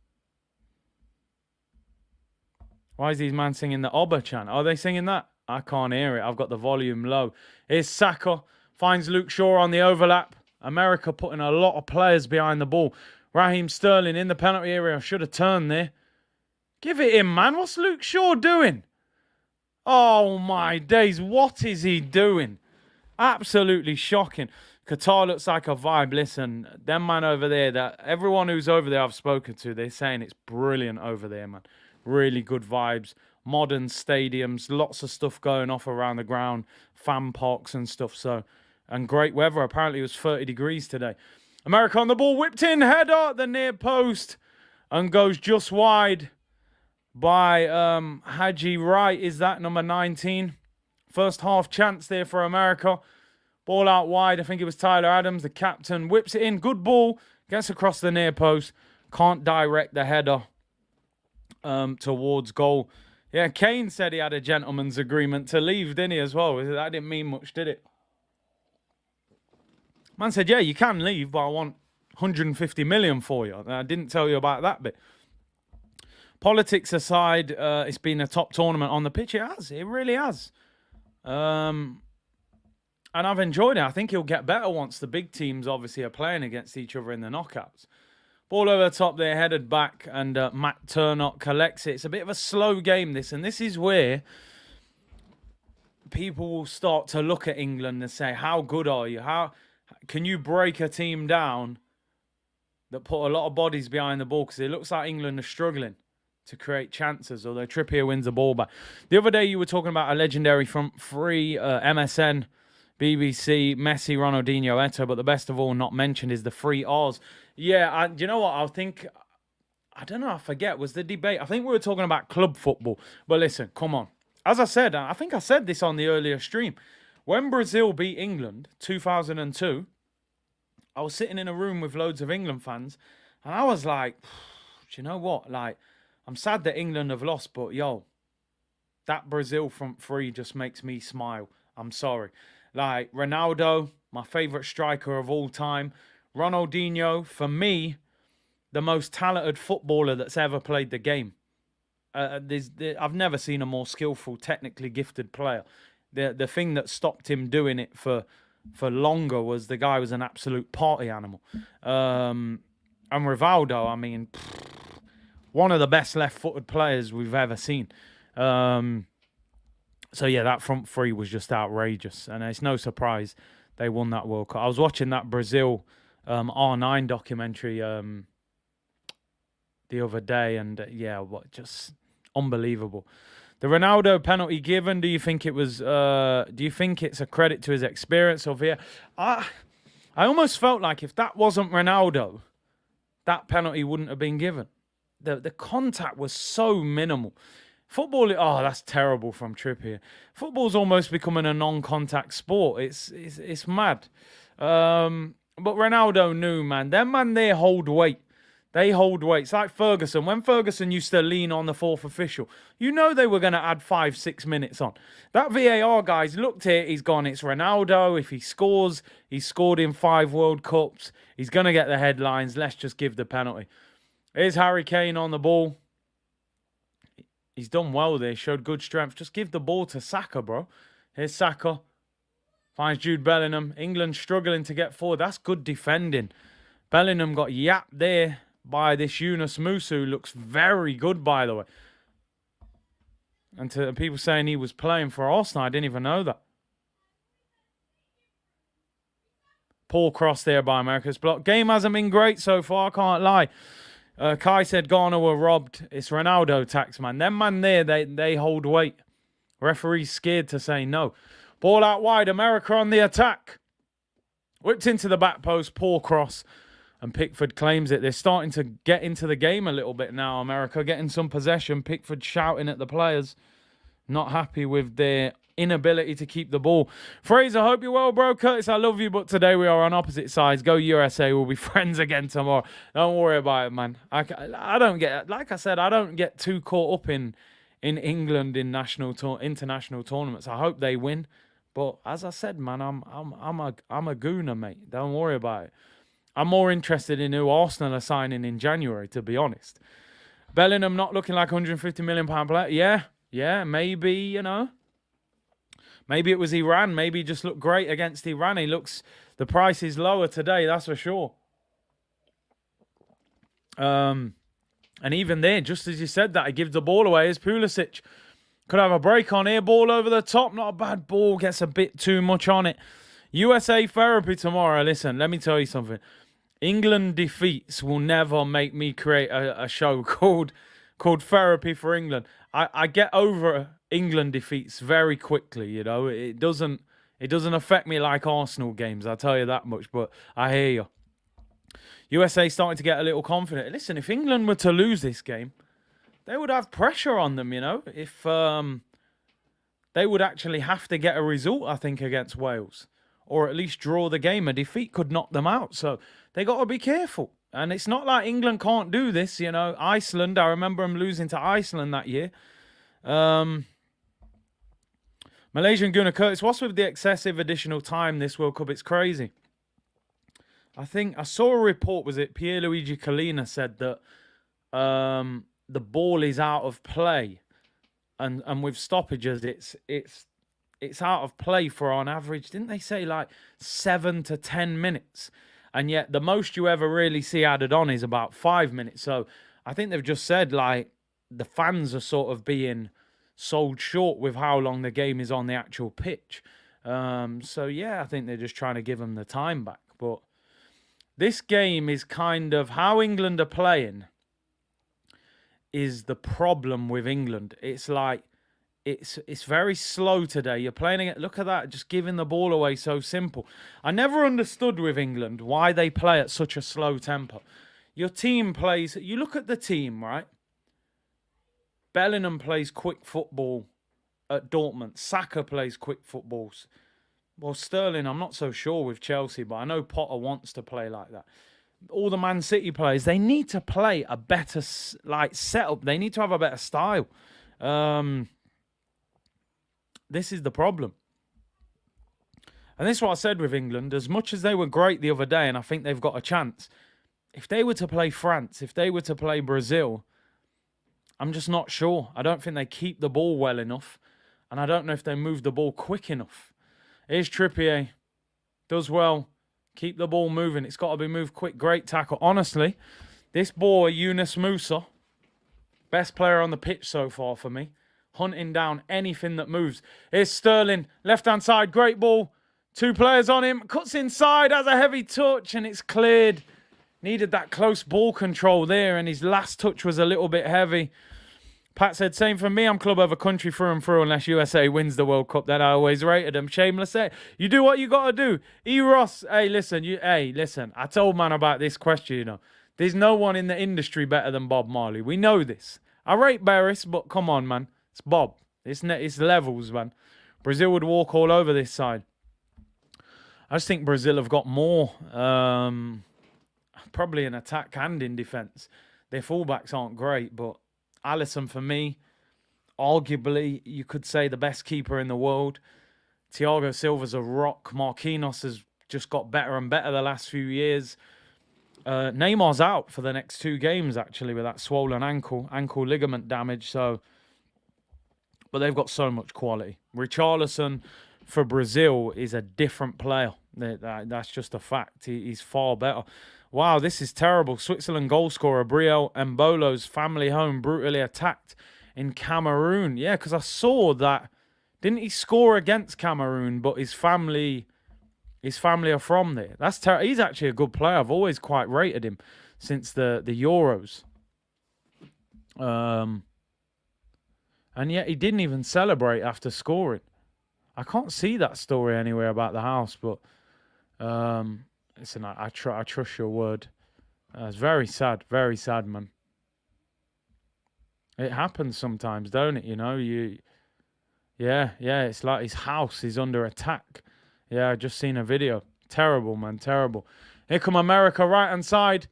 Why is these man singing the Oba chant? Are they singing that? I can't hear it. I've got the volume low. Here's Saka. Finds Luke Shaw on the overlap. America putting a lot of players behind the ball. Raheem Sterling in the penalty area. Should have turned there. Give it in, man. What's Luke Shaw doing? Oh, my days. What is he doing? Absolutely shocking. Qatar looks like a vibe. Listen, them man over there, that everyone who's over there I've spoken to, they're saying it's brilliant over there, man. Really good vibes. Modern stadiums. Lots of stuff going off around the ground. Fan parks and stuff. And great weather. Apparently it was 30 degrees today. America on the ball. Whipped in. Header at the near post. And goes just wide by Haji Wright. Is that number 19? First half chance there for America. Ball out wide. I think it was Tyler Adams, the captain. Whips it in. Good ball. Gets across the near post. Can't direct the header towards goal. Yeah, Kane said he had a gentleman's agreement to leave, didn't he, as well? That didn't mean much, did it? Man said, yeah, you can leave, but I want 150 million for you. I didn't tell you about that bit. Politics aside, it's been a top tournament on the pitch. It has. It really has. And I've enjoyed it. I think it'll get better once the big teams obviously are playing against each other in the knockouts. Ball over the top there, headed back, and Matt Turnock collects it. It's a bit of a slow game, this, and this is where people will start to look at England and say, how good are you? How can you break a team down that put a lot of bodies behind the ball? Because it looks like England are struggling to create chances, although Trippier wins the ball back. The other day you were talking about a legendary front three, MSN, BBC, Messi, Ronaldinho, Eto'o, but the best of all not mentioned is the 3 R's. Yeah, do you know what? I don't know, I forget, was the debate. I think we were talking about club football. But listen, come on. As I said, I think I said this on the earlier stream. When Brazil beat England, 2002, I was sitting in a room with loads of England fans, and I was like, do you know what? Like, I'm sad that England have lost, but yo, that Brazil front three just makes me smile. I'm sorry. Like, Ronaldo, my favourite striker of all time. Ronaldinho, for me, the most talented footballer that's ever played the game. I've never seen a more skillful, technically gifted player. The thing that stopped him doing it for longer was the guy was an absolute party animal. And Rivaldo, I mean, one of the best left-footed players we've ever seen. So, yeah, that front three was just outrageous. And it's no surprise they won that World Cup. I was watching that Brazil R9 documentary the other day. And, just unbelievable. The Ronaldo penalty given, do you think it was? Do you think it's a credit to his experience of here? I almost felt like if that wasn't Ronaldo, that penalty wouldn't have been given. The contact was so minimal. Football, that's terrible from Trippier. Football's almost becoming a non-contact sport. It's mad. But Ronaldo knew, man. Them man, they hold weight. They hold weight. It's like Ferguson. When Ferguson used to lean on the fourth official, you know they were going to add 5-6 minutes on. That VAR guy's looked here. He's gone, it's Ronaldo. If he scores, he's scored in 5 World Cups. He's going to get the headlines. Let's just give the penalty. Here's Harry Kane on the ball. He's done well there. Showed good strength. Just give the ball to Saka, bro. Here's Saka. Finds Jude Bellingham. England struggling to get forward. That's good defending. Bellingham got yapped there by this Yunus Musa, who looks very good, by the way. And to people saying he was playing for Arsenal, I didn't even know that. Poor cross there by America's block. Game hasn't been great so far, I can't lie. Kai said Ghana were robbed. It's Ronaldo tax, man. Them man there, they hold weight. Referee's scared to say no. Ball out wide. America on the attack. Whipped into the back post. Poor cross. And Pickford claims it. They're starting to get into the game a little bit now, America. Getting some possession. Pickford shouting at the players. Not happy with their inability to keep the ball. Fraser, hope you're well, bro. Curtis, I love you, but today we are on opposite sides. Go USA. We'll be friends again tomorrow. Don't worry about it, man. I don't get, like I said, I don't get too caught up in in England in international tournaments. I hope they win. But as I said, man, I'm a gooner, mate. Don't worry about it. I'm more interested in who Arsenal are signing in January, to be honest. Bellingham not looking like £150 million player. Yeah, maybe, you know. Maybe it was Iran. Maybe he just looked great against Iran. The price is lower today, that's for sure. And even there, just as you said that, he gives the ball away. Is Pulisic. Could have a break on here. Ball over the top. Not a bad ball. Gets a bit too much on it. USA therapy tomorrow. Listen, let me tell you something. England defeats will never make me create a show called Therapy for England. I get over England defeats very quickly, you know. It doesn't affect me like Arsenal games, I'll tell you that much, but I hear you. USA starting to get a little confident. Listen, if England were to lose this game, they would have pressure on them, you know. If they would actually have to get a result, I think, against Wales. Or at least draw the game. A defeat could knock them out. So they got to be careful. And it's not like England can't do this, you know. Iceland, I remember them losing to Iceland that year. Malaysian Gunnar Curtis, what's with the excessive additional time this World Cup? It's crazy. I think I saw a report, was it Pierluigi Collina said that the ball is out of play. And with stoppages, it's out of play for on average, didn't they say like 7 to 10 minutes? And yet the most you ever really see added on is about 5 minutes. So I think they've just said like the fans are sort of being sold short with how long the game is on the actual pitch. So yeah, I think they're just trying to give them the time back. But this game is kind of how England are playing is the problem with England. It's like, it's very slow today. You're playing it. Look at that, just giving the ball away so simple. I never understood with England why they play at such a slow tempo. Your team plays, you look at the team, right? Bellingham plays quick football at Dortmund. Saka plays quick footballs. Well, Sterling, I'm not so sure with Chelsea, but I know Potter wants to play like that. All the Man City players, they need to play a better like setup. They need to have a better style. This is the problem. And this is what I said with England. As much as they were great the other day, and I think they've got a chance, if they were to play France, if they were to play Brazil, I'm just not sure. I don't think they keep the ball well enough. And I don't know if they move the ball quick enough. Here's Trippier. Does well. Keep the ball moving. It's got to be moved quick. Great tackle. Honestly, this boy, Yunus Musa, best player on the pitch so far for me. Hunting down anything that moves. Here's Sterling. Left-hand side. Great ball. 2 players on him. Cuts inside. Has a heavy touch. And it's cleared. Needed that close ball control there. And his last touch was a little bit heavy. Pat said, same for me. I'm club over country through and through unless USA wins the World Cup. That I always rated them. Shameless. You do what you got to do. E. Ross. Hey, listen. I told man about this question, you know. There's no one in the industry better than Bob Marley. We know this. I rate Barris, but come on, man. It's Bob. It's levels, man. Brazil would walk all over this side. I just think Brazil have got more, probably in attack and in defence. Their fullbacks aren't great, but Alisson, for me, arguably, you could say the best keeper in the world. Thiago Silva's a rock. Marquinhos has just got better and better the last few years. Neymar's out for the next 2 games, actually, with that swollen ankle ligament damage. So, but they've got so much quality. Richarlison for Brazil is a different player. That's just a fact. He's far better. Wow, this is terrible. Switzerland goal scorer Brielle Mbolo's family home brutally attacked in Cameroon. Yeah, because I saw that. Didn't he score against Cameroon, but his family are from there. That's terrible. He's actually a good player. I've always quite rated him since the Euros. And yet he didn't even celebrate after scoring. I can't see that story anywhere about the house, but listen, I trust your word. It's very sad, man. It happens sometimes, don't it? You know, yeah. It's like his house is under attack. Yeah, I just seen a video. Terrible, man, terrible. Here come America, right hand side.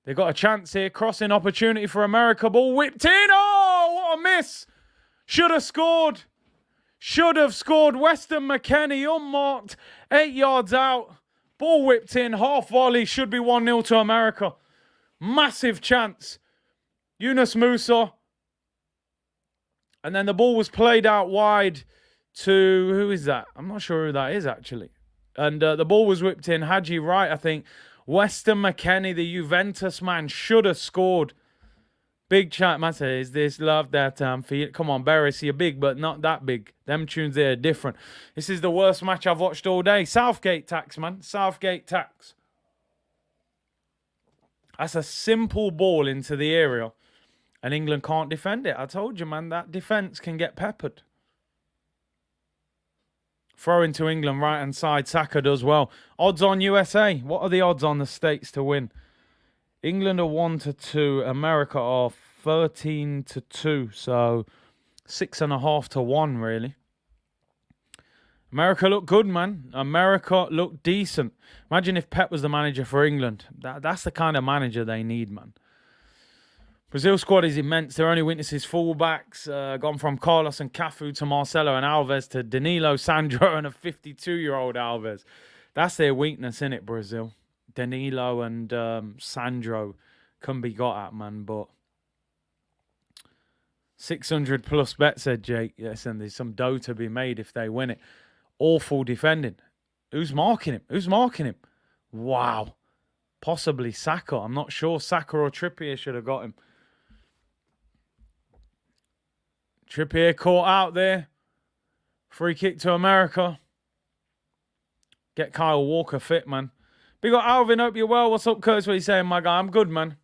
They got a chance here. Crossing opportunity for America. Ball whipped in. Oh, what a miss! Should have scored. Should have scored. Weston McKennie unmarked. 8 yards out. Ball whipped in. Half volley. Should be 1-0 to America. Massive chance. Yunus Musa. And then the ball was played out wide to... Who is that? I'm not sure who that is, actually. And the ball was whipped in. Haji Wright, I think. Weston McKennie, the Juventus man, should have scored. Big chat, man. Says, is this love that for you? Come on, Barris, you're big, but not that big. Them tunes there are different. This is the worst match I've watched all day. Southgate tax, man. Southgate tax. That's a simple ball into the area. And England can't defend it. I told you, man, that defence can get peppered. Throw into England, right-hand side. Saka does well. Odds on USA. What are the odds on the States to win? England are 1-2. America are 13-2. So 6.5-1, really. America look good, man. America look decent. Imagine if Pep was the manager for England. That's the kind of manager they need, man. Brazil squad is immense. Their only weaknesses, fullbacks, gone from Carlos and Cafu to Marcelo and Alves to Danilo, Sandro and a 52-year-old Alves. That's their weakness, innit, Brazil? Danilo and Sandro can be got at, man, but 600 plus bet, said Jake. Yes, and there's some dough to be made if they win it. Awful defending. Who's marking him? Who's marking him? Wow. Possibly Saka. I'm not sure. Saka or Trippier should have got him. Trippier caught out there. Free kick to America. Get Kyle Walker fit, man. Big up Alvin, hope you're well. What's up, Curtis? What are you saying, my guy? I'm good, man.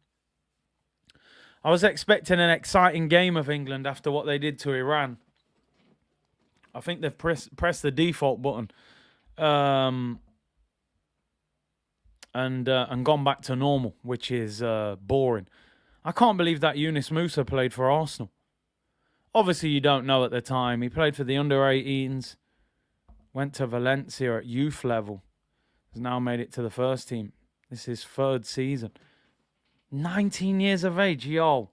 I was expecting an exciting game of England after what they did to Iran. I think they've pressed the default button. And gone back to normal, which is boring. I can't believe that Yunus Musa played for Arsenal. Obviously, you don't know at the time. He played for the under-18s, went to Valencia at youth level, has now made it to the first team. This is his 3rd season. 19 years of age, yo.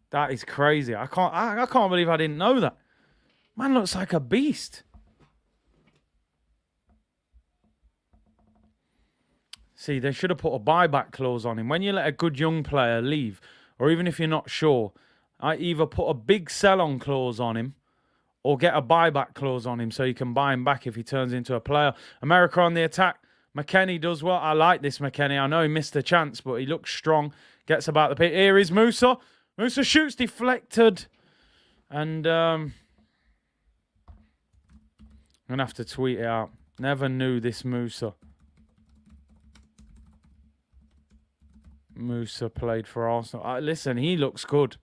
That is crazy. I can't believe I didn't know that. Man looks like a beast. See, they should have put a buyback clause on him. When you let a good young player leave, or even if you're not sure, I either put a big sell-on clause on him or get a buyback clause on him so you can buy him back if he turns into a player. America on the attack. McKennie does well. I like this McKennie. I know he missed a chance, but he looks strong. Gets about the pit. Here is Musa. Musa shoots deflected. And I'm going to have to tweet it out. Never knew this Musa. Musa played for Arsenal. Listen, he looks good.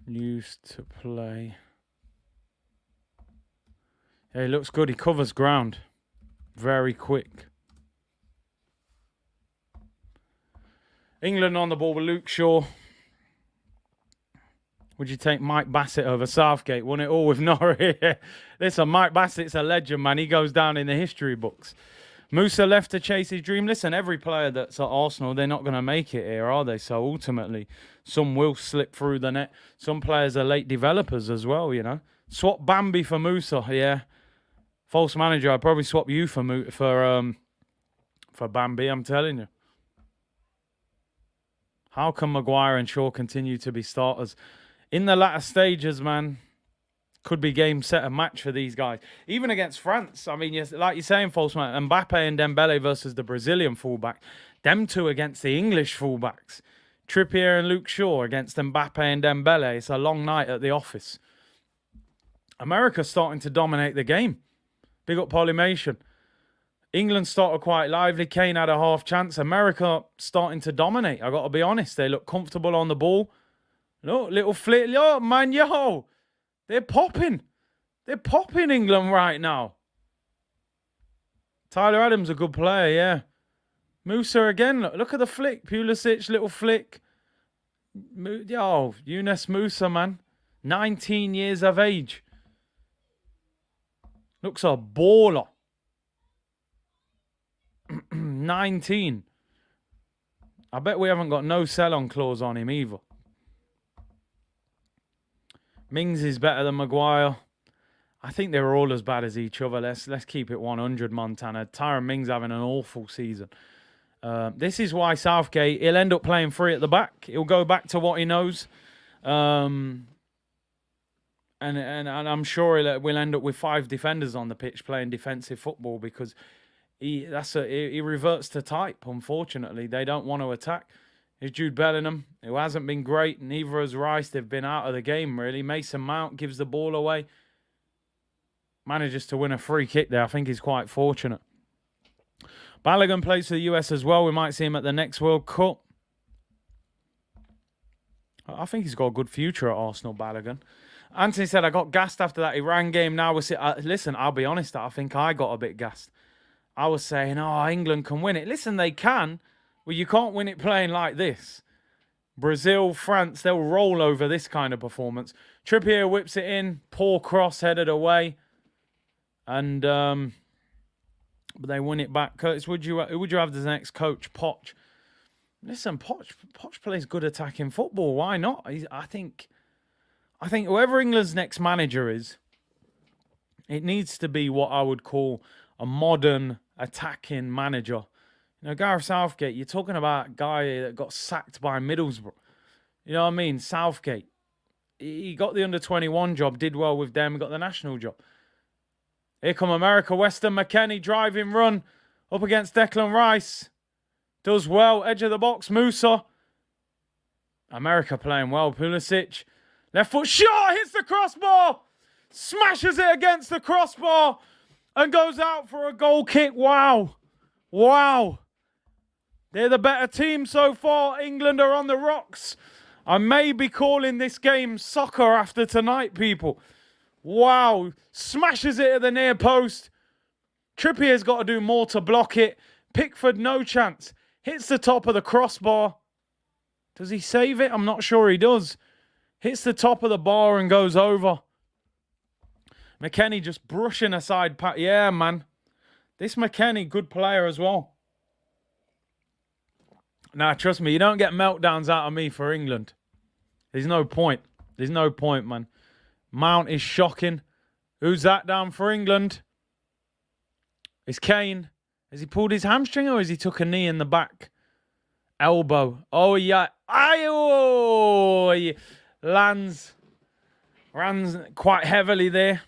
Used to play. Yeah, he looks good. He covers ground. Very quick. England on the ball with Luke Shaw. Would you take Mike Bassett over Southgate? Won it all with Norwich. Listen, Mike Bassett's a legend, man. He goes down in the history books. Musa left to chase his dream. Listen, every player that's at Arsenal, they're not going to make it here, are they? So ultimately, some will slip through the net. Some players are late developers as well, you know. Swap Bambi for Musa, yeah. False manager, I'd probably swap you for Bambi, I'm telling you. How can Maguire and Shaw continue to be starters? In the latter stages, man, could be game, set, and match for these guys. Even against France, I mean, like you're saying, false man, Mbappe and Dembele versus the Brazilian fullback. Them two against the English fullbacks. Trippier and Luke Shaw against Mbappe and Dembele. It's a long night at the office. America's starting to dominate the game. Big up Polymation. England started quite lively. Kane had a half chance. America starting to dominate. I got to be honest. They look comfortable on the ball. Look, little flick. Look, man, yo. They're popping. They're popping England right now. Tyler Adams, a good player, yeah. Musa again. Look at the flick. Pulisic, little flick. Yo, Yunus Musa, man. 19 years of age. Looks a baller. 19. I bet we haven't got no sell-on clause on him either. Mings is better than Maguire. I think they're all as bad as each other. Let's keep it 100, Montana. Tyron Mings having an awful season. This is why Southgate, he'll end up playing free at the back. He'll go back to what he knows. And I'm sure we'll end up with 5 defenders on the pitch playing defensive football because he reverts to type, unfortunately. They don't want to attack. It's Jude Bellingham, who hasn't been great. Neither has Rice. They've been out of the game, really. Mason Mount gives the ball away. Manages to win a free kick there. I think he's quite fortunate. Balogun plays for the US as well. We might see him at the next World Cup. I think he's got a good future at Arsenal, Balogun. Anthony said, I got gassed after that Iran game. Now listen, I'll be honest, I think I got a bit gassed. I was saying, oh, England can win it. Listen, they can. Well, you can't win it playing like this. Brazil, France, they'll roll over this kind of performance. Trippier whips it in. Poor cross headed away. And but they win it back. Curtis, who would you have as the next coach? Poch. Listen, Poch plays good attacking football. Why not? I think whoever England's next manager is, it needs to be what I would call a modern attacking manager. You know, Gareth Southgate, you're talking about a guy that got sacked by Middlesbrough. You know what I mean? Southgate. He got the under-21 job, did well with them, got the national job. Here come America. Weston McKennie, driving run up against Declan Rice. Does well. Edge of the box, Musa. America playing well. Pulisic. Left foot shot, hits the crossbar. Smashes it against the crossbar. And goes out for a goal kick. Wow. Wow. They're the better team so far. England are on the rocks. I may be calling this game soccer after tonight, people. Wow. Smashes it at the near post. Trippier's got to do more to block it. Pickford, no chance. Hits the top of the crossbar. Does he save it? I'm not sure he does. Hits the top of the bar and goes over. McKennie just brushing aside. Yeah, man. This McKennie, good player as well. Nah, trust me, you don't get meltdowns out of me for England. There's no point. There's no point, man. Mount is shocking. Who's that down for England? It's Kane. Has he pulled his hamstring or has he took a knee in the back? Elbow. Oh, yeah. Ayo! Lands quite heavily there.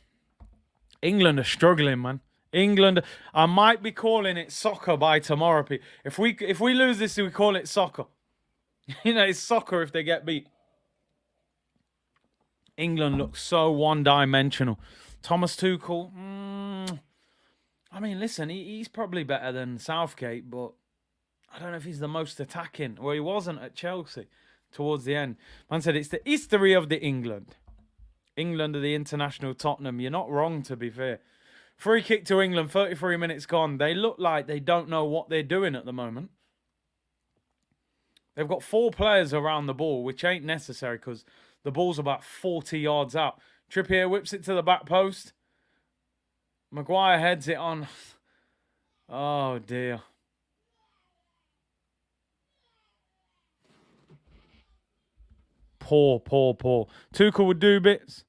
England are struggling, man. England, I might be calling it soccer by tomorrow. If we lose this, we call it soccer. You know, it's soccer if they get beat. England looks so one-dimensional. Thomas Tuchel, I mean, listen, he's probably better than Southgate, but I don't know if he's the most attacking. Well, he wasn't at Chelsea towards the end. Man said it's the history of the England. England are the international Tottenham. You're not wrong, to be fair. Free kick to England, 33 minutes gone. They look like they don't know what they're doing at the moment. They've got 4 players around the ball, which ain't necessary because the ball's about 40 yards out. Trippier whips it to the back post. Maguire heads it on. Oh, dear. Poor. Tuchel would do bits.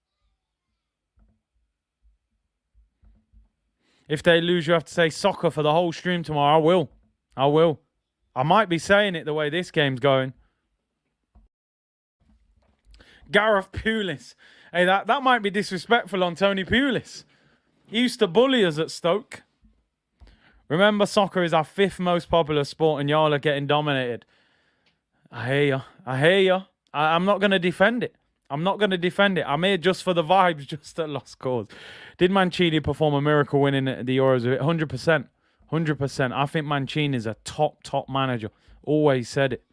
If they lose, you have to say soccer for the whole stream tomorrow. I will. I might be saying it the way this game's going. Gareth Pulis. Hey, that might be disrespectful on Tony Pulis. He used to bully us at Stoke. Remember, soccer is our 5th most popular sport and y'all are getting dominated. I hear you. I'm not going to defend it. I'm here just for the vibes, just at lost cause. Did Mancini perform a miracle winning the Euros? 100%. 100%. I think Mancini is a top manager. Always said it.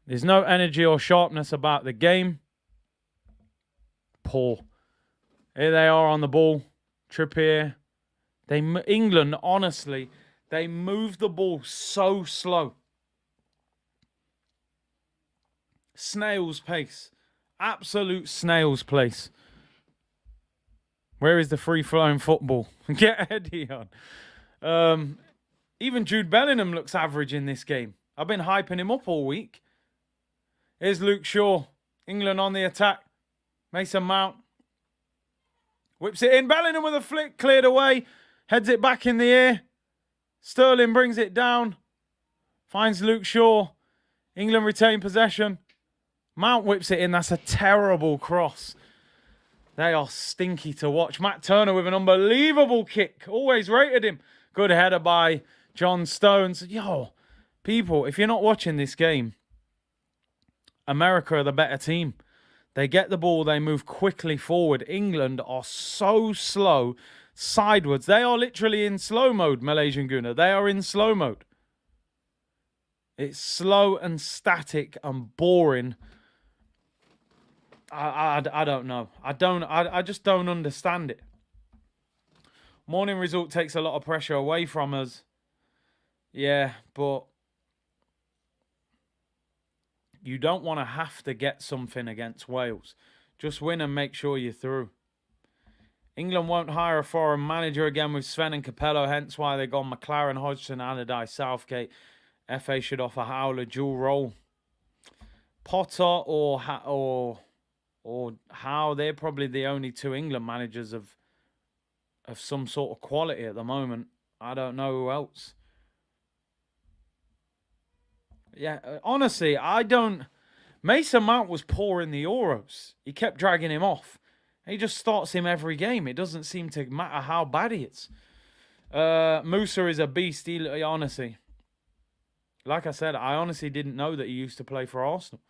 There's no energy or sharpness about the game. Poor. Here they are on the ball. Trippier. England, honestly, they move the ball so slow. Snail's pace. Absolute snail's place. Where is the free-flowing football? Get Eddie on. Even Jude Bellingham looks average in this game. I've been hyping him up all week. Here's Luke Shaw. England on the attack. Mason Mount. Whips it in. Bellingham with a flick. Cleared away. Heads it back in the air. Sterling brings it down. Finds Luke Shaw. England retain possession. Mount whips it in. That's a terrible cross. They are stinky to watch. Matt Turner with an unbelievable kick. Always rated him. Good header by John Stones. Yo, people, if you're not watching this game, America are the better team. They get the ball. They move quickly forward. England are so slow sideways. They are literally in slow mode, Malaysian Guna. They are in slow mode. It's slow and static and boring. I don't know. I just don't understand it. Morning result takes a lot of pressure away from us. Yeah, but you don't want to have to get something against Wales. Just win and make sure you're through. England won't hire a foreign manager again with Sven and Capello, hence why they gone McLaren, Hodgson, Allardyce, Southgate. FA should offer Howler dual role. Potter or Howe, they're probably the only two England managers of some sort of quality at the moment. I don't know who else. Yeah, honestly, I don't... Mason Mount was poor in the Euros. He kept dragging him off. He just starts him every game. It doesn't seem to matter how bad he is. Musa is a beast, honestly. Like I said, I honestly didn't know that he used to play for Arsenal.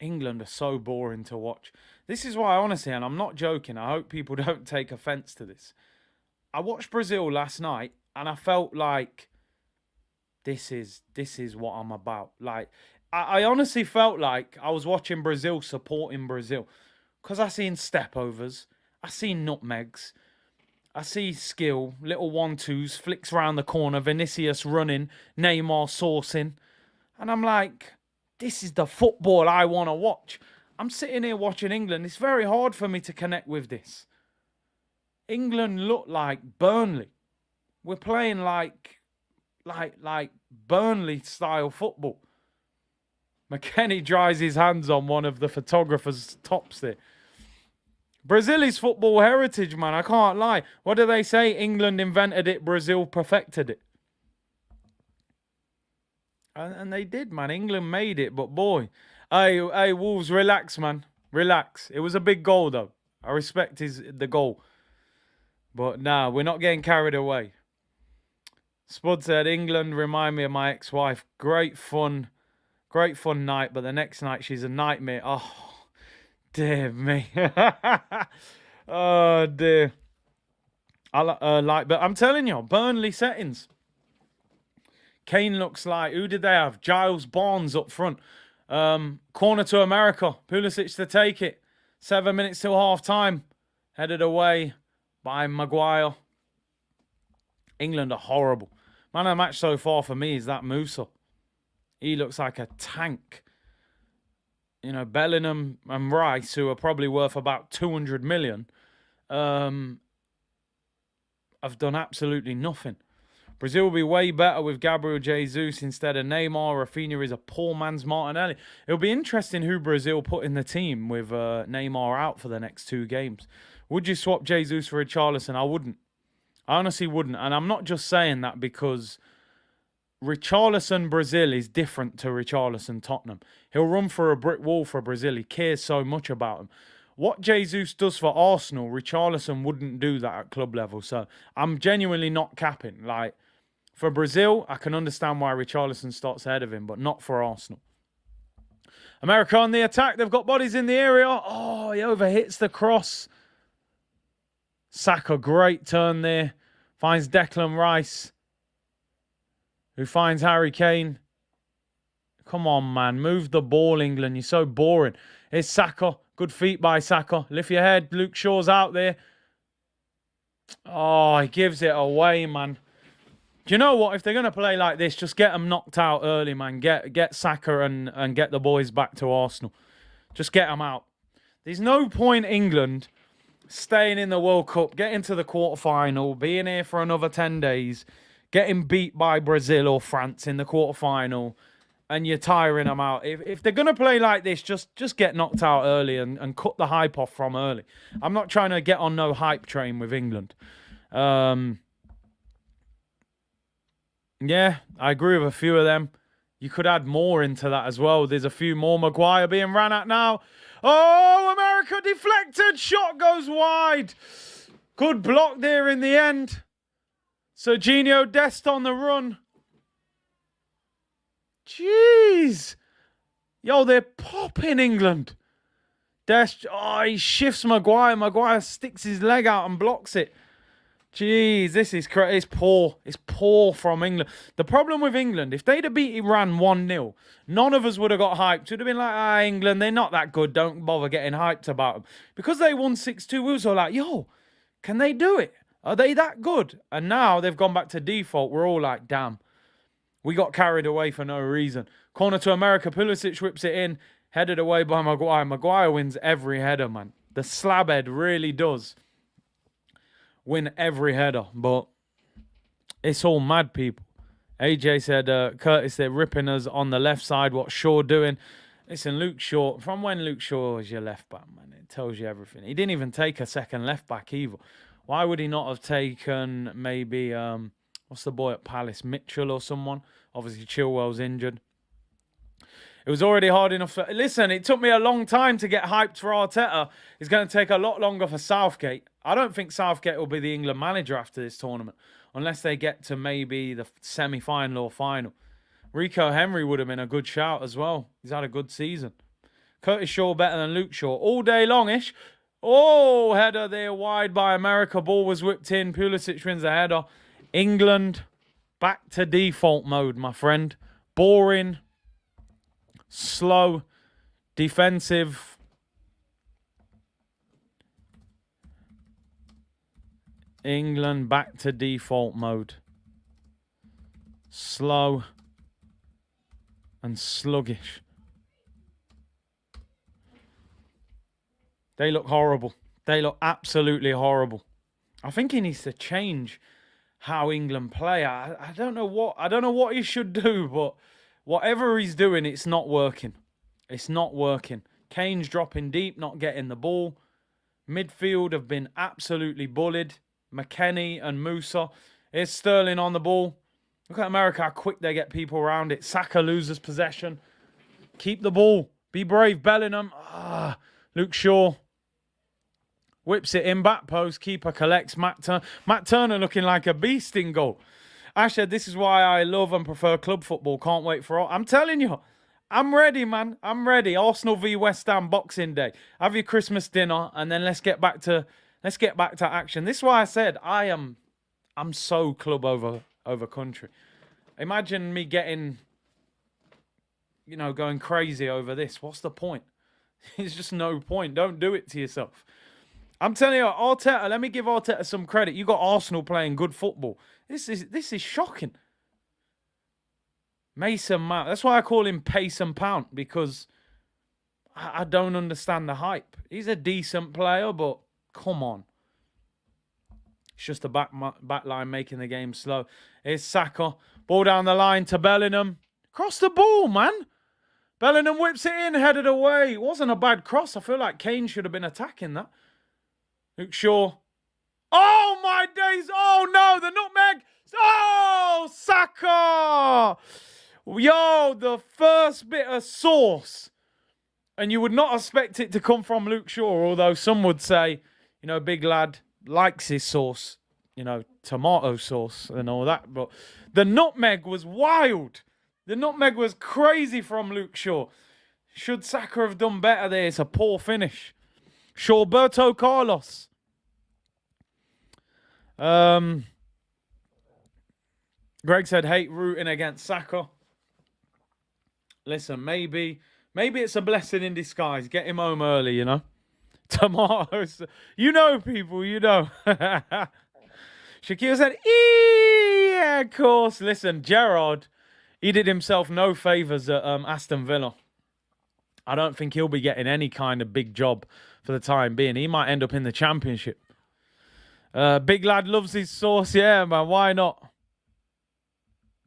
England are so boring to watch. This is why, honestly, and I'm not joking, I hope people don't take offence to this. I watched Brazil last night, and I felt like this is what I'm about. Like, I honestly felt like I was watching Brazil supporting Brazil. Because I seen step-overs, I seen nutmegs, I see skill, little 1-2s, flicks round the corner, Vinicius running, Neymar sourcing. And I'm like, this is the football I want to watch. I'm sitting here watching England. It's very hard for me to connect with this. England look like Burnley. We're playing like Burnley-style football. McKennie dries his hands on one of the photographer's tops there. Brazil is football heritage, man. I can't lie. What do they say? England invented it, Brazil perfected it. And they did, man. England made it, but boy. Hey, Wolves, relax, man. Relax. It was a big goal, though. I respect the goal. But nah, we're not getting carried away. Spud said, England remind me of my ex-wife. Great fun night, but the next night she's a nightmare. Oh, dear me. Oh, dear. But I'm telling you, Burnley settings. Kane looks like, who did they have? Giles Barnes up front. Corner to America. Pulisic to take it. 7 minutes till half time. Headed away by Maguire. England are horrible. Man of the match so far for me is that Musa. He looks like a tank. You know, Bellingham and Rice, who are probably worth about 200 million, have done absolutely nothing. Brazil will be way better with Gabriel Jesus instead of Neymar. Rafinha is a poor man's Martinelli. It'll be interesting who Brazil put in the team with Neymar out for the next 2 games. Would you swap Jesus for Richarlison? I wouldn't. I honestly wouldn't. And I'm not just saying that because Richarlison Brazil is different to Richarlison Tottenham. He'll run for a brick wall for Brazil. He cares so much about him. What Jesus does for Arsenal, Richarlison wouldn't do that at club level. So I'm genuinely not capping. Like, for Brazil, I can understand why Richarlison starts ahead of him, but not for Arsenal. America on the attack. They've got bodies in the area. Oh, he overhits the cross. Saka, great turn there. Finds Declan Rice, who finds Harry Kane. Come on, man. Move the ball, England. You're so boring. Here's Saka. Good feet by Saka. Lift your head. Luke Shaw's out there. Oh, he gives it away, man. Do you know what? If they're going to play like this, just get them knocked out early, man. Get Saka and get the boys back to Arsenal. Just get them out. There's no point England staying in the World Cup, getting to the quarterfinal, being here for another 10 days, getting beat by Brazil or France in the quarterfinal, and you're tiring them out. If they're going to play like this, just get knocked out early and cut the hype off from early. I'm not trying to get on no hype train with England. Yeah, I agree with a few of them. You could add more into that as well. There's a few more. Maguire being ran at now. Oh, America deflected. Shot goes wide. Good block there in the end. Serginho Dest on the run. Jeez. Yo, they're popping England. Dest, he shifts Maguire. Maguire sticks his leg out and blocks it. Jeez, this is crazy. It's poor. It's poor from England. The problem with England, if they'd have beat Iran 1-0, none of us would have got hyped. We'd have been like, England, they're not that good. Don't bother getting hyped about them. Because they won 6-2, we was all like, yo, can they do it? Are they that good? And now they've gone back to default. We're all like, damn. We got carried away for no reason. Corner to America. Pulisic whips it in. Headed away by Maguire. Maguire wins every header, man. The slab head really does win every header, but it's all mad, people. AJ said, Curtis, they're ripping us on the left side. What's Shaw doing? Listen, Luke Shaw, from when Luke Shaw was your left back, man, it tells you everything. He didn't even take a second left back either. Why would he not have taken maybe, what's the boy at Palace, Mitchell or someone? Obviously, Chilwell's injured. It was already hard enough. Listen, it took me a long time to get hyped for Arteta. It's going to take a lot longer for Southgate. I don't think Southgate will be the England manager after this tournament, unless they get to maybe the semi-final or final. Rico Henry would have been a good shout as well. He's had a good season. Curtis Shaw better than Luke Shaw. All day long-ish. Oh, header there wide by America. Ball was whipped in. Pulisic wins the header. England back to default mode, my friend. Boring. Slow, defensive. England back to default mode. Slow and sluggish. They look horrible. They look absolutely horrible. I think he needs to change how England play. I don't know what he should do, but whatever he's doing, it's not working. It's not working. Kane's dropping deep, not getting the ball. Midfield have been absolutely bullied. McKennie and Musa. Here's Sterling on the ball. Look at America, how quick they get people around it. Saka loses possession. Keep the ball. Be brave, Bellingham. Luke Shaw. Whips it in, back post. Keeper collects. Matt Turner looking like a beast in goal. Asher, this is why I love and prefer club football. Can't wait for all. I'm telling you, I'm ready, man. I'm ready. Arsenal v West Ham Boxing Day. Have your Christmas dinner, and then let's get back to action. This is why I said I'm so club over country. Imagine me getting, going crazy over this. What's the point? There's just no point. Don't do it to yourself. I'm telling you, Arteta, let me give Arteta some credit. You got Arsenal playing good football. This is shocking. Mason Mount. That's why I call him Pace and Pound, because I don't understand the hype. He's a decent player, but come on. It's just the back line making the game slow. Here's Saka. Ball down the line to Bellingham. Cross the ball, man. Bellingham whips it in, headed away. It wasn't a bad cross. I feel like Kane should have been attacking that. Luke Shaw. Oh, my days. Oh, no. The nutmeg. Oh, Saka. Yo, the first bit of sauce. And you would not expect it to come from Luke Shaw, although some would say, big lad likes his sauce, tomato sauce and all that. But the nutmeg was wild. The nutmeg was crazy from Luke Shaw. Should Saka have done better there? It's a poor finish. Shawberto Carlos. Greg said, hate rooting against Saka. Listen, maybe it's a blessing in disguise. Get him home early, Tomatoes. People, Shaquille said, Yeah, of course. Listen, Gerrard, he did himself no favours at Aston Villa. I don't think he'll be getting any kind of big job for the time being. He might end up in the Championship. Big lad loves his sauce. Yeah, man. Why not?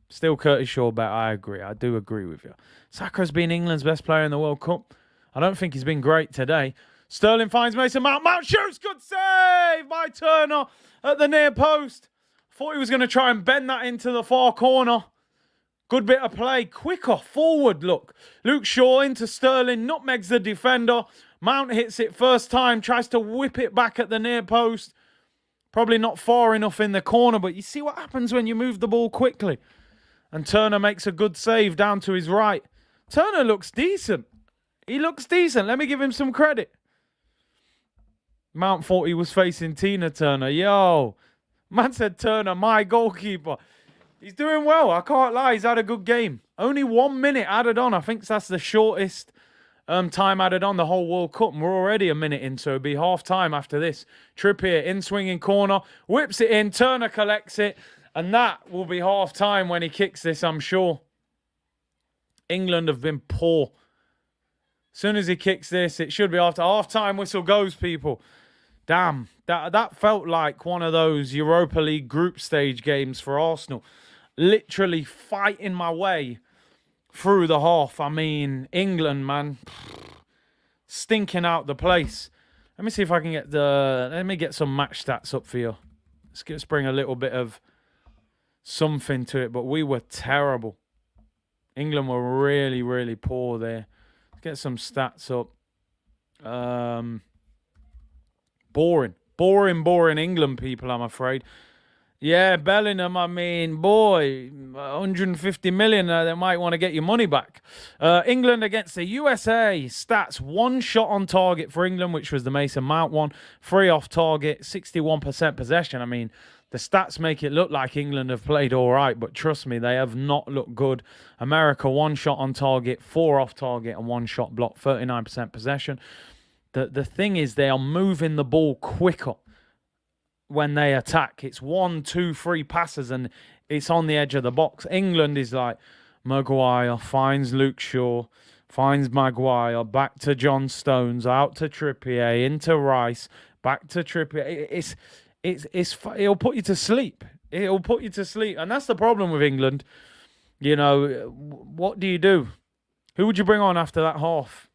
Still Curtis Shaw bet. I agree. I do agree with you. Saka's been England's best player in the World Cup. I don't think he's been great today. Sterling finds Mason Mount. Mount shoots. Good save by Turner at the near post. Thought he was going to try and bend that into the far corner. Good bit of play. Quick off forward, look. Luke Shaw into Sterling. Nutmegs the defender. Mount hits it first time. Tries to whip it back at the near post. Probably not far enough in the corner, but you see what happens when you move the ball quickly. And Turner makes a good save down to his right. Turner looks decent. He looks decent. Let me give him some credit. Mount thought he was facing Tina Turner. Yo, man said Turner, my goalkeeper. He's doing well. I can't lie. He's had a good game. Only 1 minute added on. I think that's the shortest time added on the whole World Cup. And we're already a minute in, so it'll be half time after this. Trippier in swinging corner. Whips it in. Turner collects it. And that will be half time when he kicks this, I'm sure. England have been poor. As soon as he kicks this, it should be after half time. Whistle goes, people. Damn, that felt like one of those Europa League group stage games for Arsenal. Literally fighting my way through the half. I mean, England, man, stinking out the place. Let me see if I can get let me get some match stats up for you. Let's bring a little bit of something to it, but we were terrible. England were really, really poor there. Let's get some stats up. Boring England, people, I'm afraid. Yeah, Bellingham, I mean, boy, 150 million, they might want to get your money back. England against the USA. Stats, 1 shot on target for England, which was the Mason Mount one. 3 off target, 61% possession. I mean, the stats make it look like England have played all right, but trust me, they have not looked good. America, 1 shot on target, 4 off target, and 1 shot blocked, 39% possession. The thing is, they are moving the ball quicker when they attack. It's 1, 2, 3 passes, and it's on the edge of the box. England is like, Maguire finds Luke Shaw, finds Maguire, back to John Stones, out to Trippier, into Rice, back to Trippier. It'll put you to sleep. It'll put you to sleep. And that's the problem with England. You know, what do you do? Who would you bring on after that half?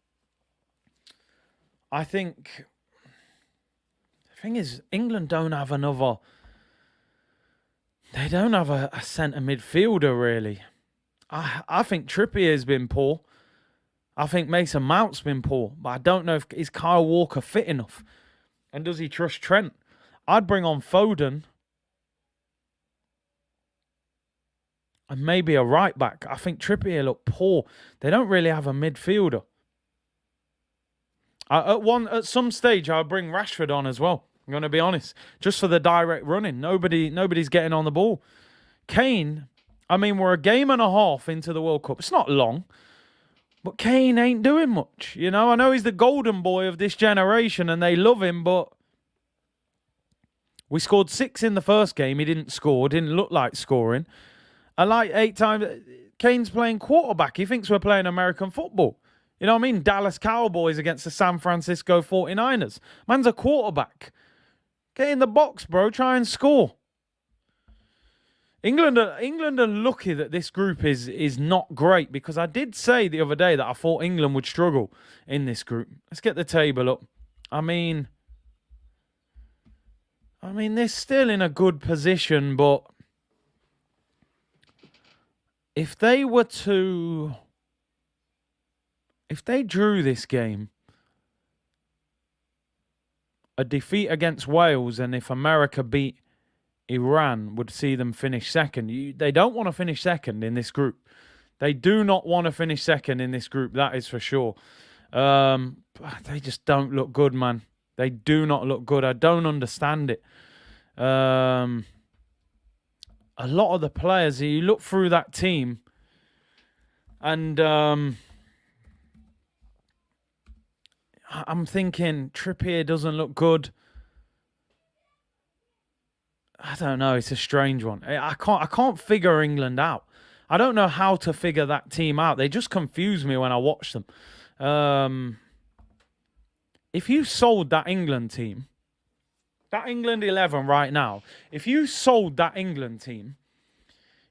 I think the thing is, England don't have another. They don't have a centre midfielder, really. I think Trippier's been poor. I think Mason Mount's been poor. But I don't know if is Kyle Walker fit enough. And does he trust Trent? I'd bring on Foden. And maybe a right back. I think Trippier looked poor. They don't really have a midfielder. At some stage, I'll bring Rashford on as well. I'm going to be honest. Just for the direct running. Nobody's getting on the ball. Kane, I mean, we're a game and a half into the World Cup. It's not long. But Kane ain't doing much. You know, I know he's the golden boy of this generation and they love him, but we scored 6 in the first game. He didn't score. Didn't look like scoring. And like 8 times, Kane's playing quarterback. He thinks we're playing American football. You know what I mean? Dallas Cowboys against the San Francisco 49ers. Man's a quarterback. Get in the box, bro. Try and score. England are lucky that this group is not great, because I did say the other day that I thought England would struggle in this group. Let's get the table up. I mean, they're still in a good position, but if they drew this game, a defeat against Wales, and if America beat Iran, would see them finish second. They don't want to finish second in this group. They do not want to finish second in this group, that is for sure. They just don't look good, man. They do not look good. I don't understand it. A lot of the players, you look through that team, and I'm thinking Trippier doesn't look good. I don't know. It's a strange one. I can't figure England out. I don't know how to figure that team out. They just confuse me when I watch them. If you sold that England team, that England 11 right now, if you sold that England team,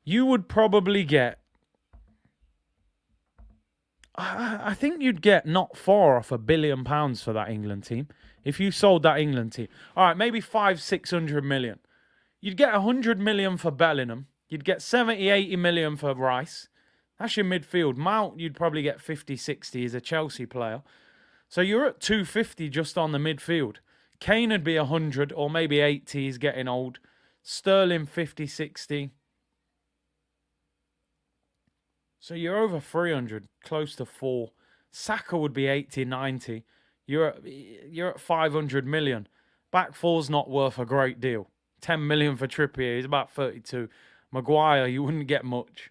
you would probably get, I think you'd get not far off £1 billion for that England team. If you sold that England team. All right, maybe 500-600 million. You'd get 100 million for Bellingham. You'd get 70-80 million for Rice. That's your midfield. Mount, you'd probably get 50-60. He's a Chelsea player. So you're at 250 just on the midfield. Kane would be 100 or maybe 80. He's getting old. Sterling 50-60. So you're over 300, close to 4. Saka would be 80-90. You're at 500 million. Back four's not worth a great deal. 10 million for Trippier. He's about 32. Maguire, you wouldn't get much.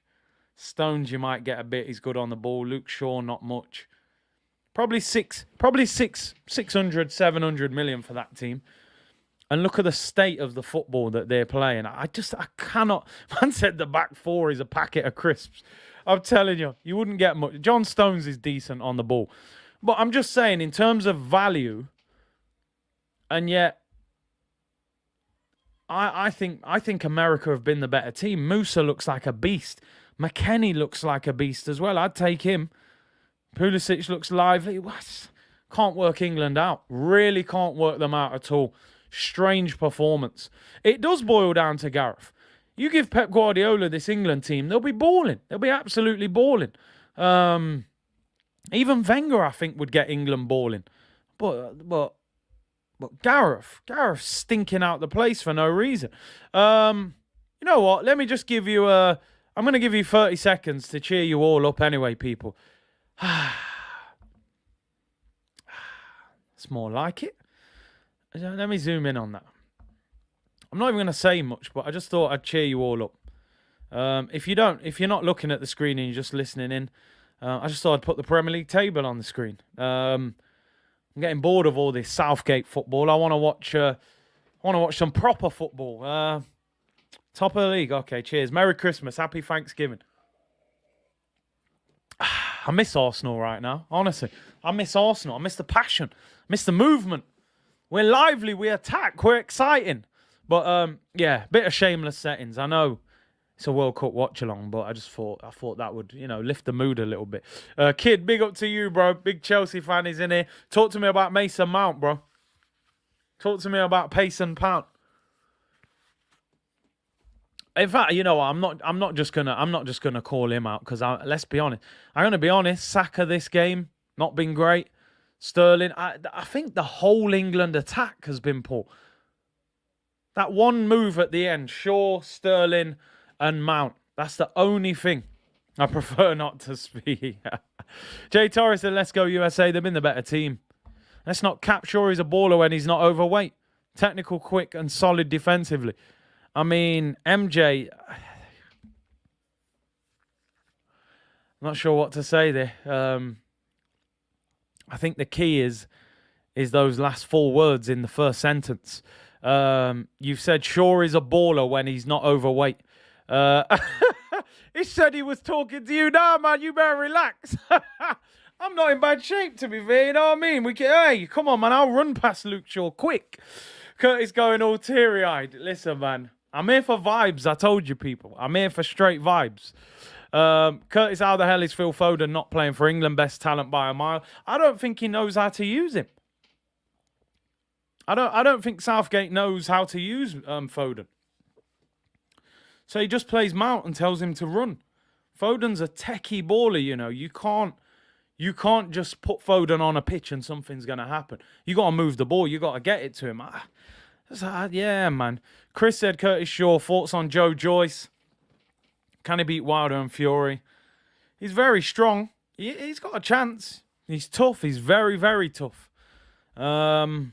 Stones, you might get a bit. He's good on the ball. Luke Shaw, not much. Probably 600, 700 million for that team. And look at the state of the football that they're playing. I cannot. Man said the back four is a packet of crisps. I'm telling you, you wouldn't get much. John Stones is decent on the ball. But I'm just saying, in terms of value, and yet, I think America have been the better team. Musa looks like a beast. McKennie looks like a beast as well. I'd take him. Pulisic looks lively. Can't work England out. Really can't work them out at all. Strange performance. It does boil down to Gareth. You give Pep Guardiola this England team, they'll be balling. They'll be absolutely balling. Even Wenger, I think, would get England balling. But Gareth's stinking out the place for no reason. You know what? Let me just give you I'm going to give you 30 seconds to cheer you all up anyway, people. It's more like it. Let me zoom in on that. I'm not even going to say much, but I just thought I'd cheer you all up. If you're not looking at the screen and you're just listening in, I just thought I'd put the Premier League table on the screen. I'm getting bored of all this Southgate football. I want to watch some proper football. Top of the league. Okay, cheers. Merry Christmas. Happy Thanksgiving. I miss Arsenal right now, honestly. I miss Arsenal. I miss the passion. I miss the movement. We're lively. We attack. We're exciting. But, yeah, bit of shameless settings. I know it's a World Cup watch-along, but I thought that would, lift the mood a little bit. Kid, big up to you, bro. Big Chelsea fan is in here. Talk to me about Mason Mount, bro. Talk to me about pace and pound. In fact, I'm not just gonna call him out because let's be honest. I'm gonna be honest. Saka this game not been great. Sterling. I think the whole England attack has been poor. That one move at the end, Shaw, Sterling, and Mount. That's the only thing. I prefer not to speak. Jay Torres said, "Let's go USA. They've been the better team. Let's not cap Shaw. He's a baller when he's not overweight. Technical, quick, and solid defensively." I mean, MJ, I'm not sure what to say there. I think the key is those last 4 words in the first sentence. You've said Shaw is a baller when he's not overweight. He said he was talking to you. Nah, man, you better relax. I'm not in bad shape, to be fair. You know what I mean? Hey, come on, man. I'll run past Luke Shaw quick. Curtis going all teary-eyed. Listen, man. I'm here for vibes, I told you, people. I'm here for straight vibes. Curtis, how the hell is Phil Foden not playing for England? Best talent by a mile. I don't think he knows how to use him. I don't think Southgate knows how to use Foden. So he just plays Mount and tells him to run. Foden's a techie baller, You can't just put Foden on a pitch and something's going to happen. You got to move the ball. You got to get it to him. Yeah, man. Chris said, Curtis Shaw, thoughts on Joe Joyce? Can he beat Wilder and Fury? He's very strong. He's got a chance. He's tough. He's very, very tough. I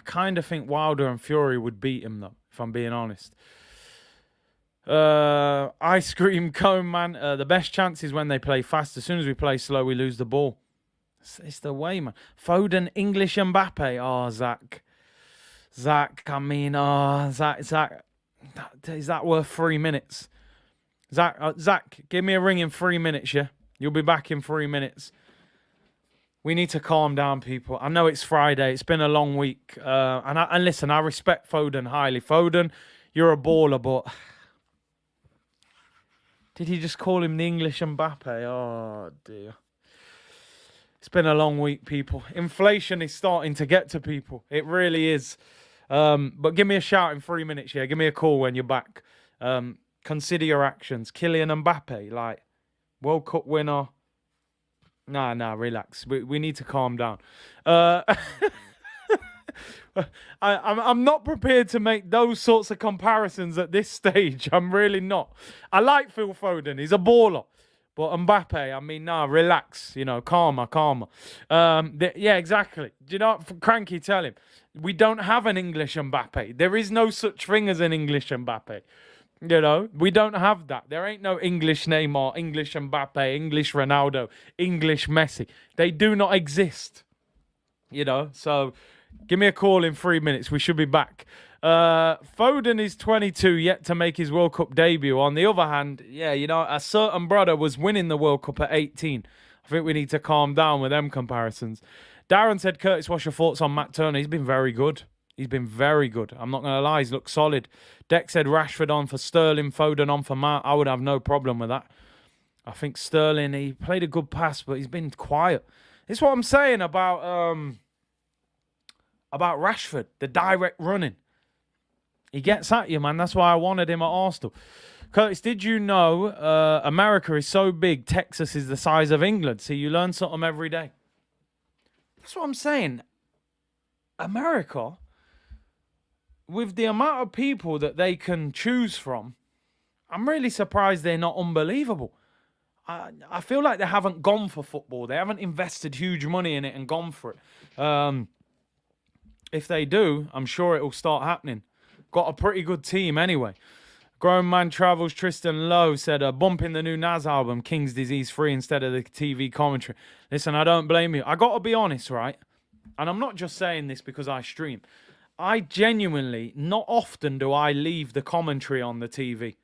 kind of think Wilder and Fury would beat him, though, if I'm being honest. Ice Cream Cone, man. The best chance is when they play fast. As soon as we play slow, we lose the ball. It's the way, man. Foden, English, Mbappe. Oh, Zach. Zach, I mean, Zach, is that worth 3 minutes? Zach, give me a ring in 3 minutes, yeah? You'll be back in 3 minutes. We need to calm down, people. I know it's Friday. It's been a long week. And listen, I respect Foden highly. Foden, you're a baller, but... Did he just call him the English Mbappe? Oh, dear. It's been a long week, people. Inflation is starting to get to people. It really is. But give me a shout in 3 minutes, yeah? Give me a call when you're back. Consider your actions. Kylian Mbappe, like, World Cup winner... Nah, relax. We need to calm down. I'm not prepared to make those sorts of comparisons at this stage. I'm really not. I like Phil Foden. He's a baller. But Mbappe, I mean, relax. You know, calmer. Yeah, exactly. Do you know what Cranky tell him? We don't have an English Mbappe. There is no such thing as an English Mbappe. You know, we don't have that. There ain't no English Neymar, English Mbappe, English Ronaldo, English Messi. They do not exist. You know, so give me a call in 3 minutes. We should be back. Foden is 22, yet to make his World Cup debut. On the other hand, yeah, you know, a certain brother was winning the World Cup at 18. I think we need to calm down with them comparisons. Darren said, Curtis, what's your thoughts on Matt Turner? He's been very good. He's been very good. I'm not going to lie. He's looked solid. Deck said Rashford on for Sterling, Foden on for Matt. I would have no problem with that. I think Sterling, he played a good pass, but he's been quiet. It's what I'm saying about Rashford, the direct running. He gets at you, man. That's why I wanted him at Arsenal. Curtis, did you know America is so big, Texas is the size of England? See, you learn something every day. That's what I'm saying. America... with the amount of people that they can choose from, I'm really surprised they're not unbelievable. I feel like they haven't gone for football. They haven't invested huge money in it and gone for it. If they do, I'm sure it will start happening. Got a pretty good team anyway. Grown Man Travels, Tristan Lowe said, bumping the new Nas album, King's Disease Free, instead of the TV commentary. Listen, I don't blame you. I got to be honest, right? And I'm not just saying this because I stream. I genuinely, not often do I leave the commentary on the TV.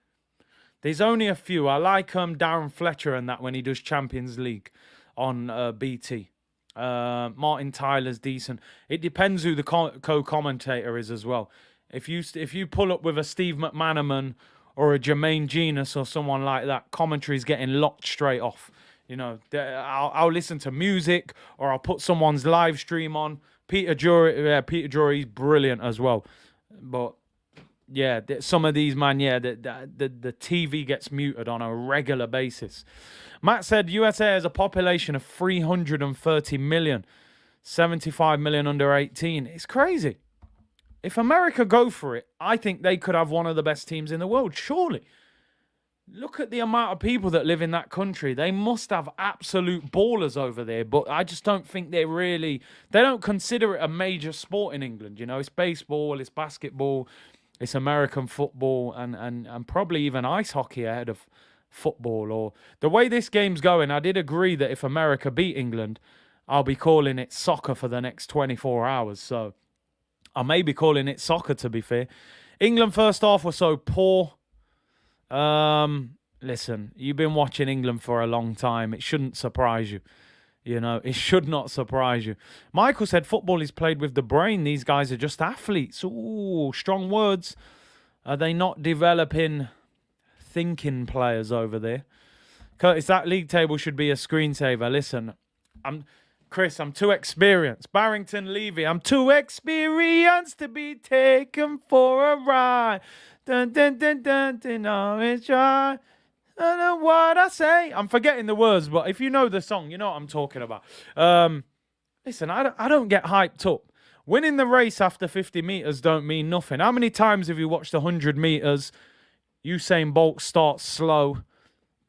There's only a few. I like Darren Fletcher and that when he does Champions League on BT. Martin Tyler's decent. It depends who the co-commentator is as well. If you pull up with a Steve McManaman or a Jermaine Genius or someone like that, commentary's getting locked straight off. You know, I'll listen to music or I'll put someone's live stream on. Peter Drury's brilliant as well. But, yeah, some of these, man, yeah, the TV gets muted on a regular basis. Matt said USA has a population of 330 million, 75 million under 18. It's crazy. If America go for it, I think they could have one of the best teams in the world, surely. Look at the amount of people that live in that country. They must have absolute ballers over there, but I just don't think they don't consider it a major sport in England. You know, it's baseball, it's basketball, it's American football, and probably even ice hockey ahead of football. Or the way this game's going, I did agree that if America beat England, I'll be calling it soccer for the next 24 hours. So I may be calling it soccer, to be fair. England first half was so poor. Listen, you've been watching England for a long time. It shouldn't surprise you. You know, it should not surprise you. Michael said football is played with the brain. These guys are just athletes. Ooh, strong words. Are they not developing thinking players over there? Curtis, that league table should be a screensaver. Listen, Chris, I'm too experienced. Barrington Levy, I'm too experienced to be taken for a ride. Dun, dun, dun, dun, dun, no, it's right. I don't know what I say. I'm forgetting the words, but if you know the song, you know what I'm talking about. Listen, I don't get hyped up. Winning the race after 50 meters don't mean nothing. How many times have you watched 100 meters? Usain Bolt starts slow.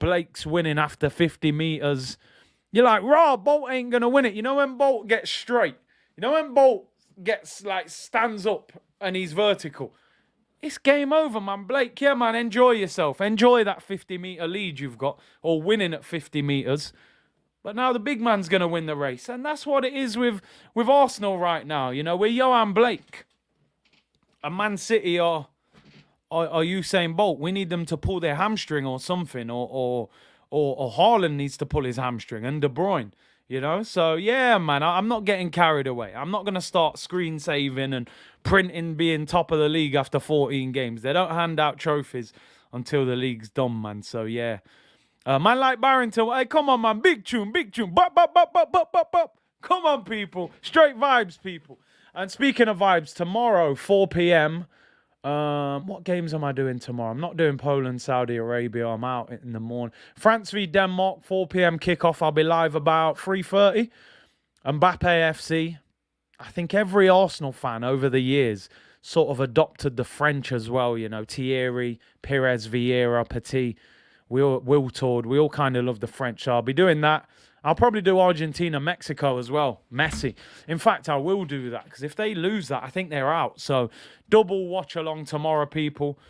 Blake's winning after 50 meters. You're like, raw, Bolt ain't going to win it. You know when Bolt gets straight? You know when Bolt gets, stands up and he's vertical? It's game over, man. Blake, yeah, man, enjoy yourself. Enjoy that 50-meter lead you've got, or winning at 50 meters. But now the big man's going to win the race. And that's what it is with Arsenal right now. You know, we're Johan Blake. A Man City are Usain Bolt. We need them to pull their hamstring or something, or Haaland needs to pull his hamstring, and De Bruyne. You know, so yeah, man, I'm not getting carried away. I'm not gonna start screen saving and printing being top of the league after 14 games. They don't hand out trophies until the league's done, man. So yeah, man, like Barrington. Hey, come on, man, big tune, bop, bop, bop, bop, bop, bop, bop. Come on, people, straight vibes, people. And speaking of vibes, tomorrow 4 p.m. What games am I doing tomorrow? I'm not doing Poland, Saudi Arabia. I'm out in the morning. France v Denmark, 4 p.m. kickoff. I'll be live about 3:30. Mbappe FC. I think every Arsenal fan over the years sort of adopted the French as well. You know, Thierry, Pires, Vieira, Petit, Wiltord. We all kind of love the French. So I'll be doing that. I'll probably do Argentina, Mexico as well. Messi. In fact, I will do that because if they lose that, I think they're out. So double watch along tomorrow, people.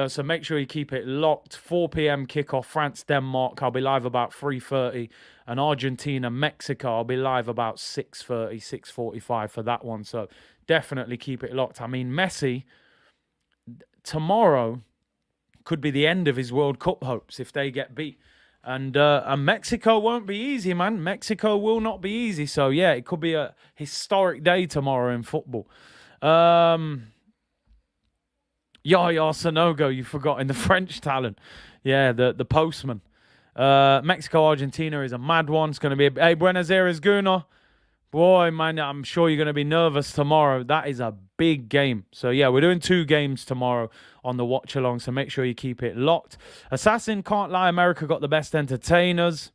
So make sure you keep it locked. 4 p.m. kickoff, France, Denmark. I'll be live about 3:30. And Argentina, Mexico, I'll be live about 6:30, 6:45 for that one. So definitely keep it locked. I mean, Messi, tomorrow could be the end of his World Cup hopes if they get beat. And Mexico won't be easy, man. Mexico will not be easy. So, yeah, it could be a historic day tomorrow in football. Yaya Sanogo, you forgot, in the French talent. Yeah, the postman. Mexico-Argentina is a mad one. It's going to be... Hey, Buenos Aires, Gunnar. Boy, man, I'm sure you're going to be nervous tomorrow. That is a big game. So, yeah, we're doing 2 games tomorrow on the watch-along, so make sure you keep it locked. Assassin, can't lie, America got the best entertainers.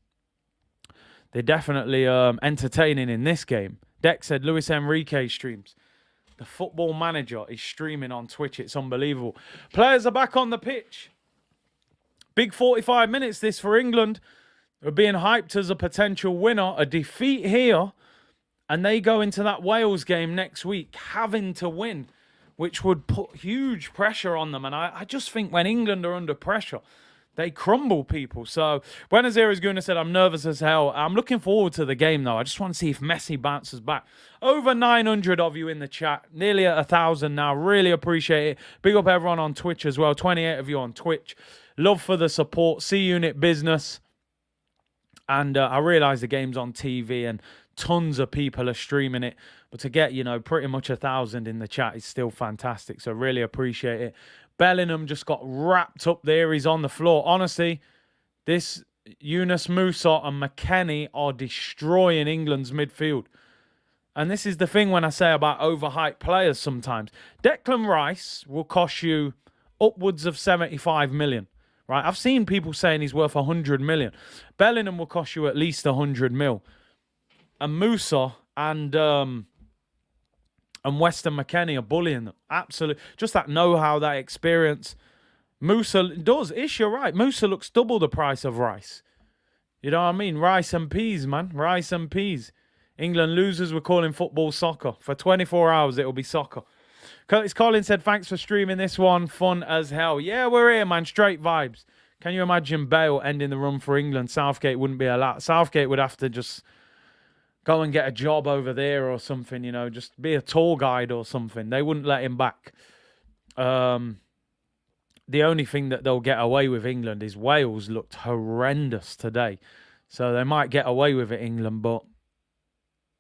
They're definitely entertaining in this game. Deck said Luis Enrique streams. The football manager is streaming on Twitch. It's unbelievable. Players are back on the pitch. Big 45 minutes this for England. They're being hyped as a potential winner. A defeat here. And they go into that Wales game next week having to win, which would put huge pressure on them. And I just think when England are under pressure, they crumble, people. So Buenos Aires Guna said, I'm nervous as hell. I'm looking forward to the game, though. I just want to see if Messi bounces back. Over 900 of you in the chat. Nearly at 1,000 now. Really appreciate it. Big up everyone on Twitch as well. 28 of you on Twitch. Love for the support. C-Unit Business. And I realise the game's on TV and tons of people are streaming it, but to get, you know, pretty much 1,000 in the chat is still fantastic. So really appreciate it. Bellingham just got wrapped up there. He's on the floor. Honestly, this Yunus Musa and McKennie are destroying England's midfield. And this is the thing when I say about overhyped players sometimes. Declan Rice will cost you upwards of 75 million. Right? I've seen people saying he's worth 100 million. Bellingham will cost you at least 100 mil. And Musa and Weston McKennie are bullying them. Absolutely. Just that know-how, that experience. Musa does. Ish, you're right. Musa looks double the price of Rice. You know what I mean? Rice and peas, man. Rice and peas. England losers, we're calling football soccer. For 24 hours, it'll be soccer. Curtis Collins said, thanks for streaming this one. Fun as hell. Yeah, we're here, man. Straight vibes. Can you imagine Bale ending the run for England? Southgate wouldn't be allowed. Southgate would have to just go and get a job over there or something, you know, just be a tour guide or something. They wouldn't let him back. The only thing that they'll get away with England is Wales looked horrendous today. So they might get away with it, England, but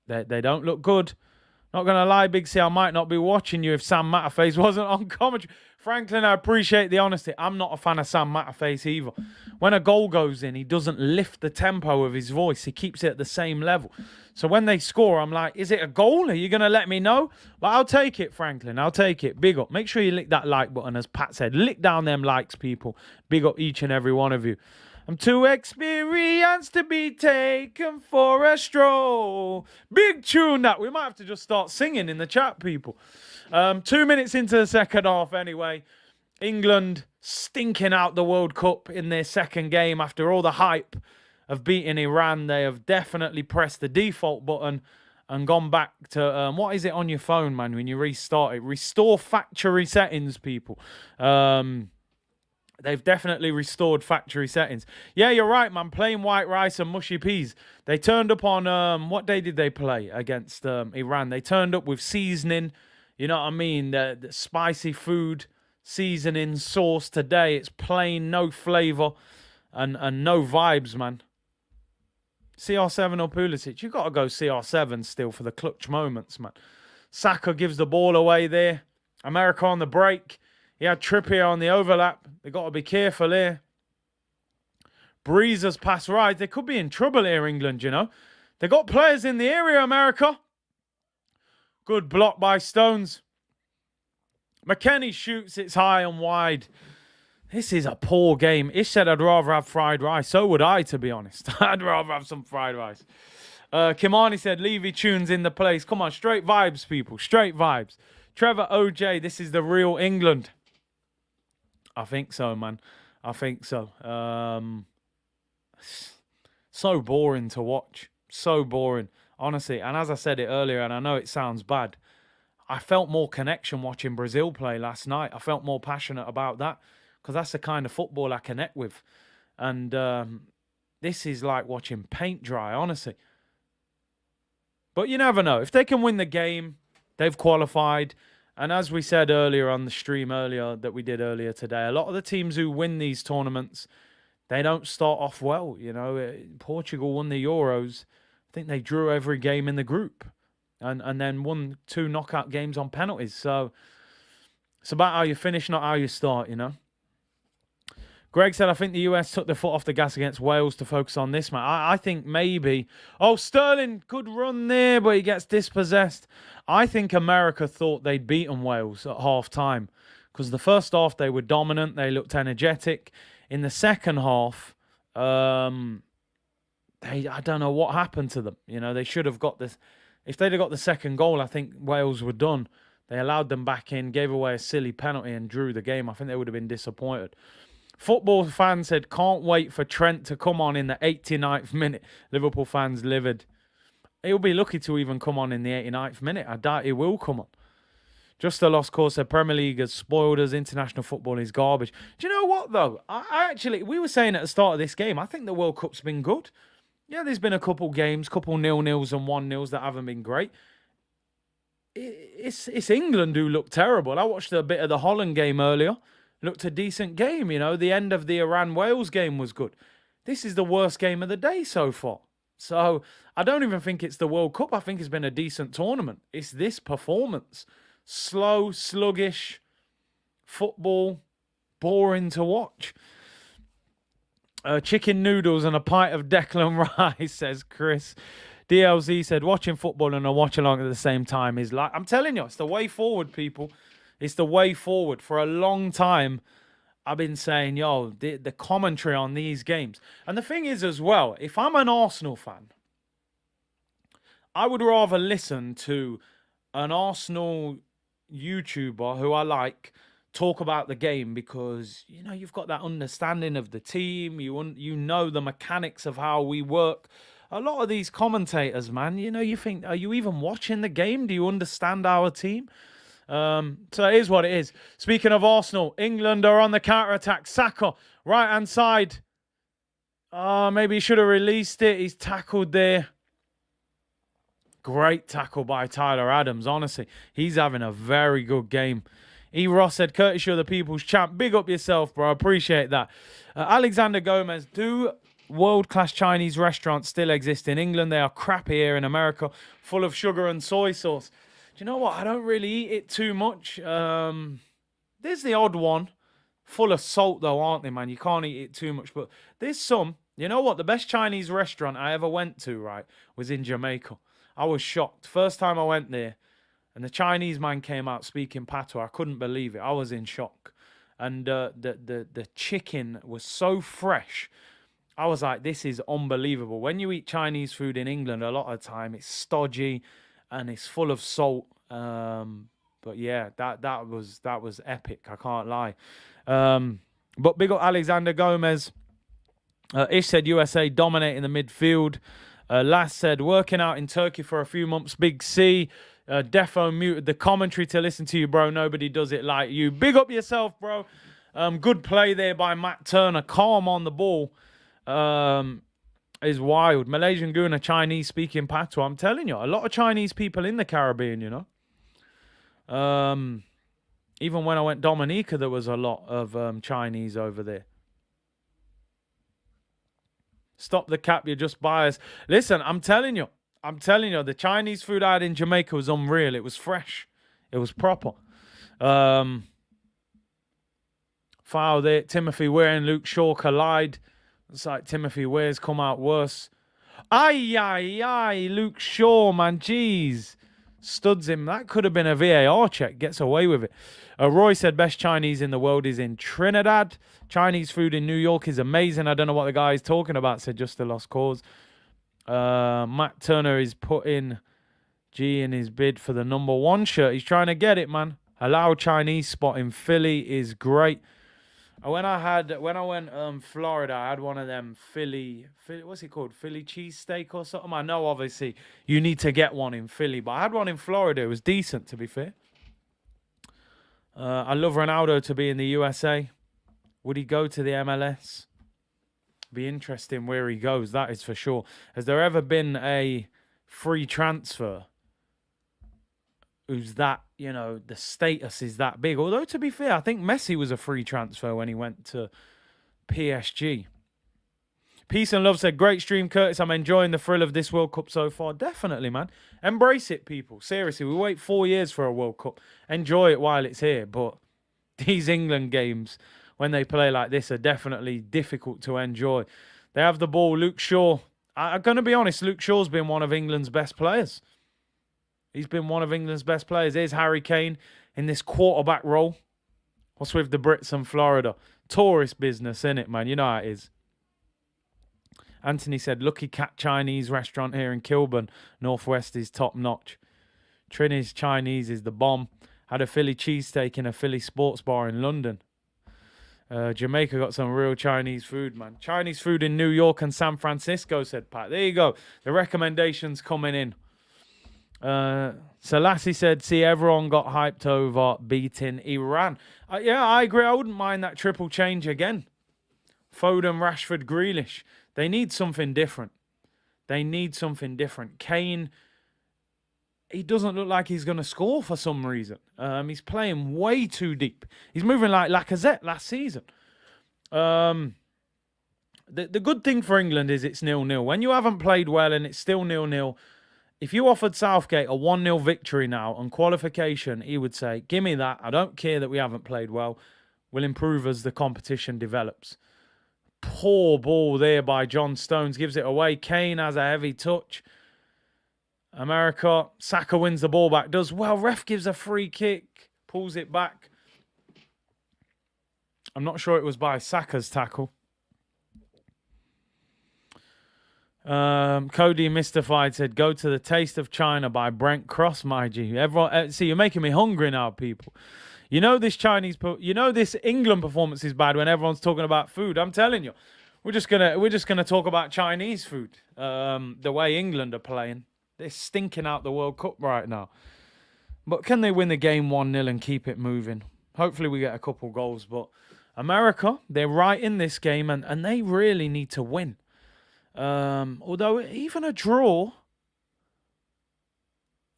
they don't look good. Not going to lie, Big C, I might not be watching you if Sam Matterface wasn't on commentary. Franklin, I appreciate the honesty. I'm not a fan of Sam Matterface either. When a goal goes in, he doesn't lift the tempo of his voice. He keeps it at the same level. So when they score, I'm like, is it a goal? Are you going to let me know? But I'll take it, Franklin. I'll take it. Big up. Make sure you lick that like button, as Pat said. Lick down them likes, people. Big up each and every one of you. I'm too experienced to be taken for a stroll. Big tune that. We might have to just start singing in the chat, people. 2 minutes into the second half anyway. England stinking out the World Cup in their second game after all the hype of beating Iran. They have definitely pressed the default button and gone back to... what is it on your phone, man, when you restart it? Restore factory settings, people. They've definitely restored factory settings. Yeah, you're right, man. Plain white rice and mushy peas. They turned up on... what day did they play against Iran? They turned up with seasoning, You know what I mean? The spicy food, seasoning, sauce today, it's plain, no flavour and no vibes, man. CR7 or Pulisic? You got to go CR7 still for the clutch moments, man. Saka gives the ball away there. America on the break. He had Trippier on the overlap. They got to be careful here. Breezer's pass right. They could be in trouble here, England, you know. They got players in the area, America. Good block by Stones. McKennie shoots. It's high and wide. This is a poor game. Ish said I'd rather have fried rice. So would I, to be honest. I'd rather have some fried rice. Kimani said Levy tunes in the place. Come on, straight vibes, people. Straight vibes. Trevor OJ, this is the real England. I think so, man. I think so. So boring to watch. So boring, honestly. And as I said it earlier, and I know it sounds bad, I felt more connection watching Brazil play last night. I felt more passionate about that because that's the kind of football I connect with. And this is like watching paint dry, honestly. But you never know. If they can win the game, they've qualified. And as we said earlier on the stream that we did earlier today, a lot of the teams who win these tournaments, they don't start off well. You know, Portugal won the Euros. I think they drew every game in the group and then won 2 knockout games on penalties. So it's about how you finish, not how you start, you know. Greg said, I think the US took their foot off the gas against Wales to focus on this match. I think maybe. Oh, Sterling, good run there, but he gets dispossessed. I think America thought they'd beaten Wales at half-time because the first half they were dominant. They looked energetic. In the second half, I don't know what happened to them. You know, they should have got this. If they'd have got the second goal, I think Wales were done. They allowed them back in, gave away a silly penalty and drew the game. I think they would have been disappointed. Football fan said, can't wait for Trent to come on in the 89th minute. Liverpool fans livid. He'll be lucky to even come on in the 89th minute. I doubt he will come on. Just a lost cause said, Premier League has spoiled us. International football is garbage. Do you know what, though? I actually, we were saying at the start of this game, I think the World Cup's been good. Yeah, there's been a couple games, couple 0-0s and 1-0s that haven't been great. It's England who look terrible. I watched a bit of the Holland game earlier. Looked a decent game, you know. The end of the Iran-Wales game was good. This is the worst game of the day so far. So I don't even think it's the World Cup. I think it's been a decent tournament. It's this performance. Slow, sluggish football, boring to watch. Chicken noodles and a pint of Declan Rice, says Chris. DLZ said, watching football and a watch-along at the same time is like... I'm telling you, it's the way forward, people. It's the way forward. For a long time, I've been saying, yo, the commentary on these games. And the thing is as well, if I'm an Arsenal fan, I would rather listen to an Arsenal YouTuber who I like talk about the game because, you know, you've got that understanding of the team. You know the mechanics of how we work. A lot of these commentators, man, you know, you think, are you even watching the game? Do you understand our team? So it is what it is. Speaking of Arsenal, England are on the counter-attack. Saka, right-hand side. Maybe he should have released it. He's tackled there. Great tackle by Tyler Adams, honestly. He's having a very good game. E. Ross said, courtesy of the people's champ. Big up yourself, bro. Appreciate that. Alexander Gomez, do world-class Chinese restaurants still exist in England? They are crappy here in America, full of sugar and soy sauce. Do you know what? I don't really eat it too much. There's the odd one. Full of salt, though, aren't they, man? You can't eat it too much. But there's some. You know what? The best Chinese restaurant I ever went to, right, was in Jamaica. I was shocked. First time I went there, and the Chinese man came out speaking patois. I couldn't believe it. I was in shock. And the chicken was so fresh. I was like, this is unbelievable. When you eat Chinese food in England, a lot of the time, it's stodgy and it's full of salt. But yeah, that was epic. I can't lie. But big up Alexander Gomez. Ish said USA dominating the midfield. Lass said working out in Turkey for a few months. Big C. Defo muted the commentary to listen to you, bro. Nobody does it like you. Big up yourself, bro. Good play there by Matt Turner. Calm on the ball. Is wild. Malaysian Guna, Chinese speaking patois. I'm telling you, a lot of Chinese people in the Caribbean, you know. Even when I went Dominica, there was a lot of Chinese over there. Stop the cap, you're just biased. Listen, I'm telling you, the Chinese food I had in Jamaica was unreal. It was fresh. It was proper. Foul there. Timothy Weah and Luke Shaw collide. It's like Timothy Weah's come out worse. Aye, Luke Shaw, man, jeez. Studs him. That could have been a VAR check. Gets away with it. Roy said best Chinese in the world is in Trinidad. Chinese food in New York is amazing. I don't know what the guy is talking about, said Just a Lost Cause. Matt Turner is putting G in his bid for the #1 shirt. He's trying to get it, man. Allow Chinese spot in Philly is great. When I went Florida, I had one of them Philly, what's it called? Philly cheesesteak or something. I know obviously you need to get one in Philly, but I had one in Florida. It was decent, to be fair. I love Ronaldo to be in the USA. Would he go to the MLS? Be interesting where he goes, that is for sure. Has there ever been a free transfer who's that, the status is that big? Although, to be fair, I think Messi was a free transfer when he went to PSG. Peace and Love said, great stream, Curtis. I'm enjoying the thrill of this World Cup so far. Definitely, man. Embrace it, people. Seriously, we wait 4 years for a World Cup. Enjoy it while it's here. But these England games, when they play like this, are definitely difficult to enjoy. They have the ball. Luke Shaw. I'm going to be honest, Luke Shaw's been one of England's best players. He's been one of England's best players. Here's Harry Kane in this quarterback role. What's with the Brits and Florida? Tourist business, innit, man? You know how it is. Anthony said, Lucky Cat Chinese restaurant here in Kilburn, Northwest, is top notch. Trini's Chinese is the bomb. Had a Philly cheesesteak in a Philly sports bar in London. Jamaica got some real Chinese food, man. Chinese food in New York and San Francisco, said Pat. There you go. The recommendations coming in. Selassie said, see, everyone got hyped over beating Iran. Yeah, I agree. I wouldn't mind that triple change again. Foden, Rashford, Grealish. They need something different. Kane, he doesn't look like he's going to score for some reason. He's playing way too deep. He's moving like Lacazette last season. The good thing for England is it's 0-0. When you haven't played well and it's still 0-0, if you offered Southgate a 1-0 victory now on qualification, he would say, give me that. I don't care that we haven't played well. We'll improve as the competition develops. Poor ball there by John Stones. Gives it away. Kane has a heavy touch. America. Saka wins the ball back. Does well. Ref gives a free kick. Pulls it back. I'm not sure it was by Saka's tackle. Cody Mystified said, go to the Taste of China by Brent Cross, my G. Everyone, see, you're making me hungry now, people. You know this England performance is bad when everyone's talking about food. I'm telling you, we're just gonna talk about Chinese food. The way England are playing, they're stinking out the World Cup right now. But can they win the game 1-0 and keep it moving? Hopefully we get a couple goals. But America, they're right in this game, and they really need to win. Although even a draw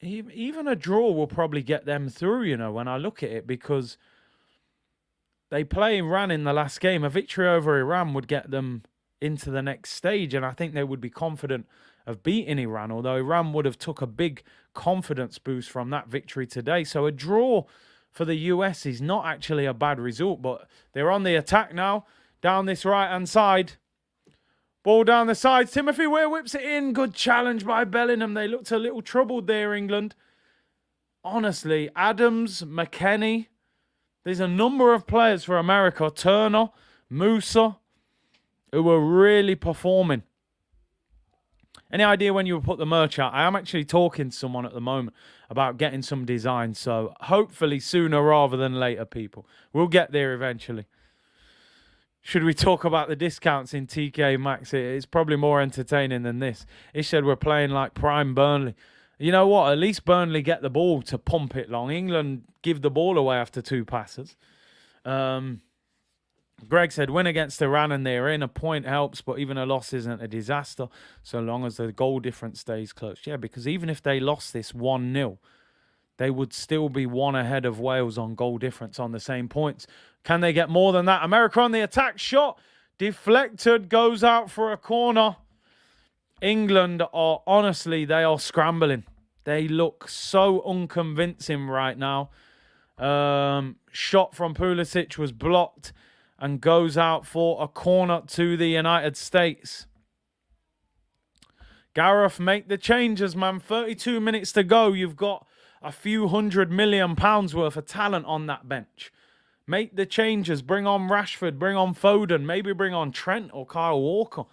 will probably get them through, when I look at it, because they play Iran in the last game. A victory over Iran would get them into the next stage, and I think they would be confident of beating Iran, although Iran would have took a big confidence boost from that victory today. So a draw for the US is not actually a bad result, but they're on the attack now, down this right-hand side. Ball down the sides. Timothy Weah whips it in. Good challenge by Bellingham. They looked a little troubled there, England. Honestly, Adams, McKennie. There's a number of players for America. Turner, Musa, who are really performing. Any idea when you will put the merch out? I am actually talking to someone at the moment about getting some designs. So hopefully sooner rather than later, people. We'll get there eventually. Should we talk about the discounts in TK Maxx? It's probably more entertaining than this. Ish said we're playing like prime Burnley. You know what? At least Burnley get the ball to pump it long. England give the ball away after 2 passes. Greg said win against Iran and they're in. A point helps, but even a loss isn't a disaster so long as the goal difference stays close. Yeah, because even if they lost this 1-0, they would still be one ahead of Wales on goal difference on the same points. Can they get more than that? America on the attack, shot deflected, goes out for a corner. England are, honestly, they are scrambling. They look so unconvincing right now. Shot from Pulisic was blocked and goes out for a corner to the United States. Gareth, make the changes, man. 32 minutes to go. You've got a few £100 million worth of talent on that bench. Make the changes. Bring on Rashford. Bring on Foden. Maybe bring on Trent or Kyle Walker.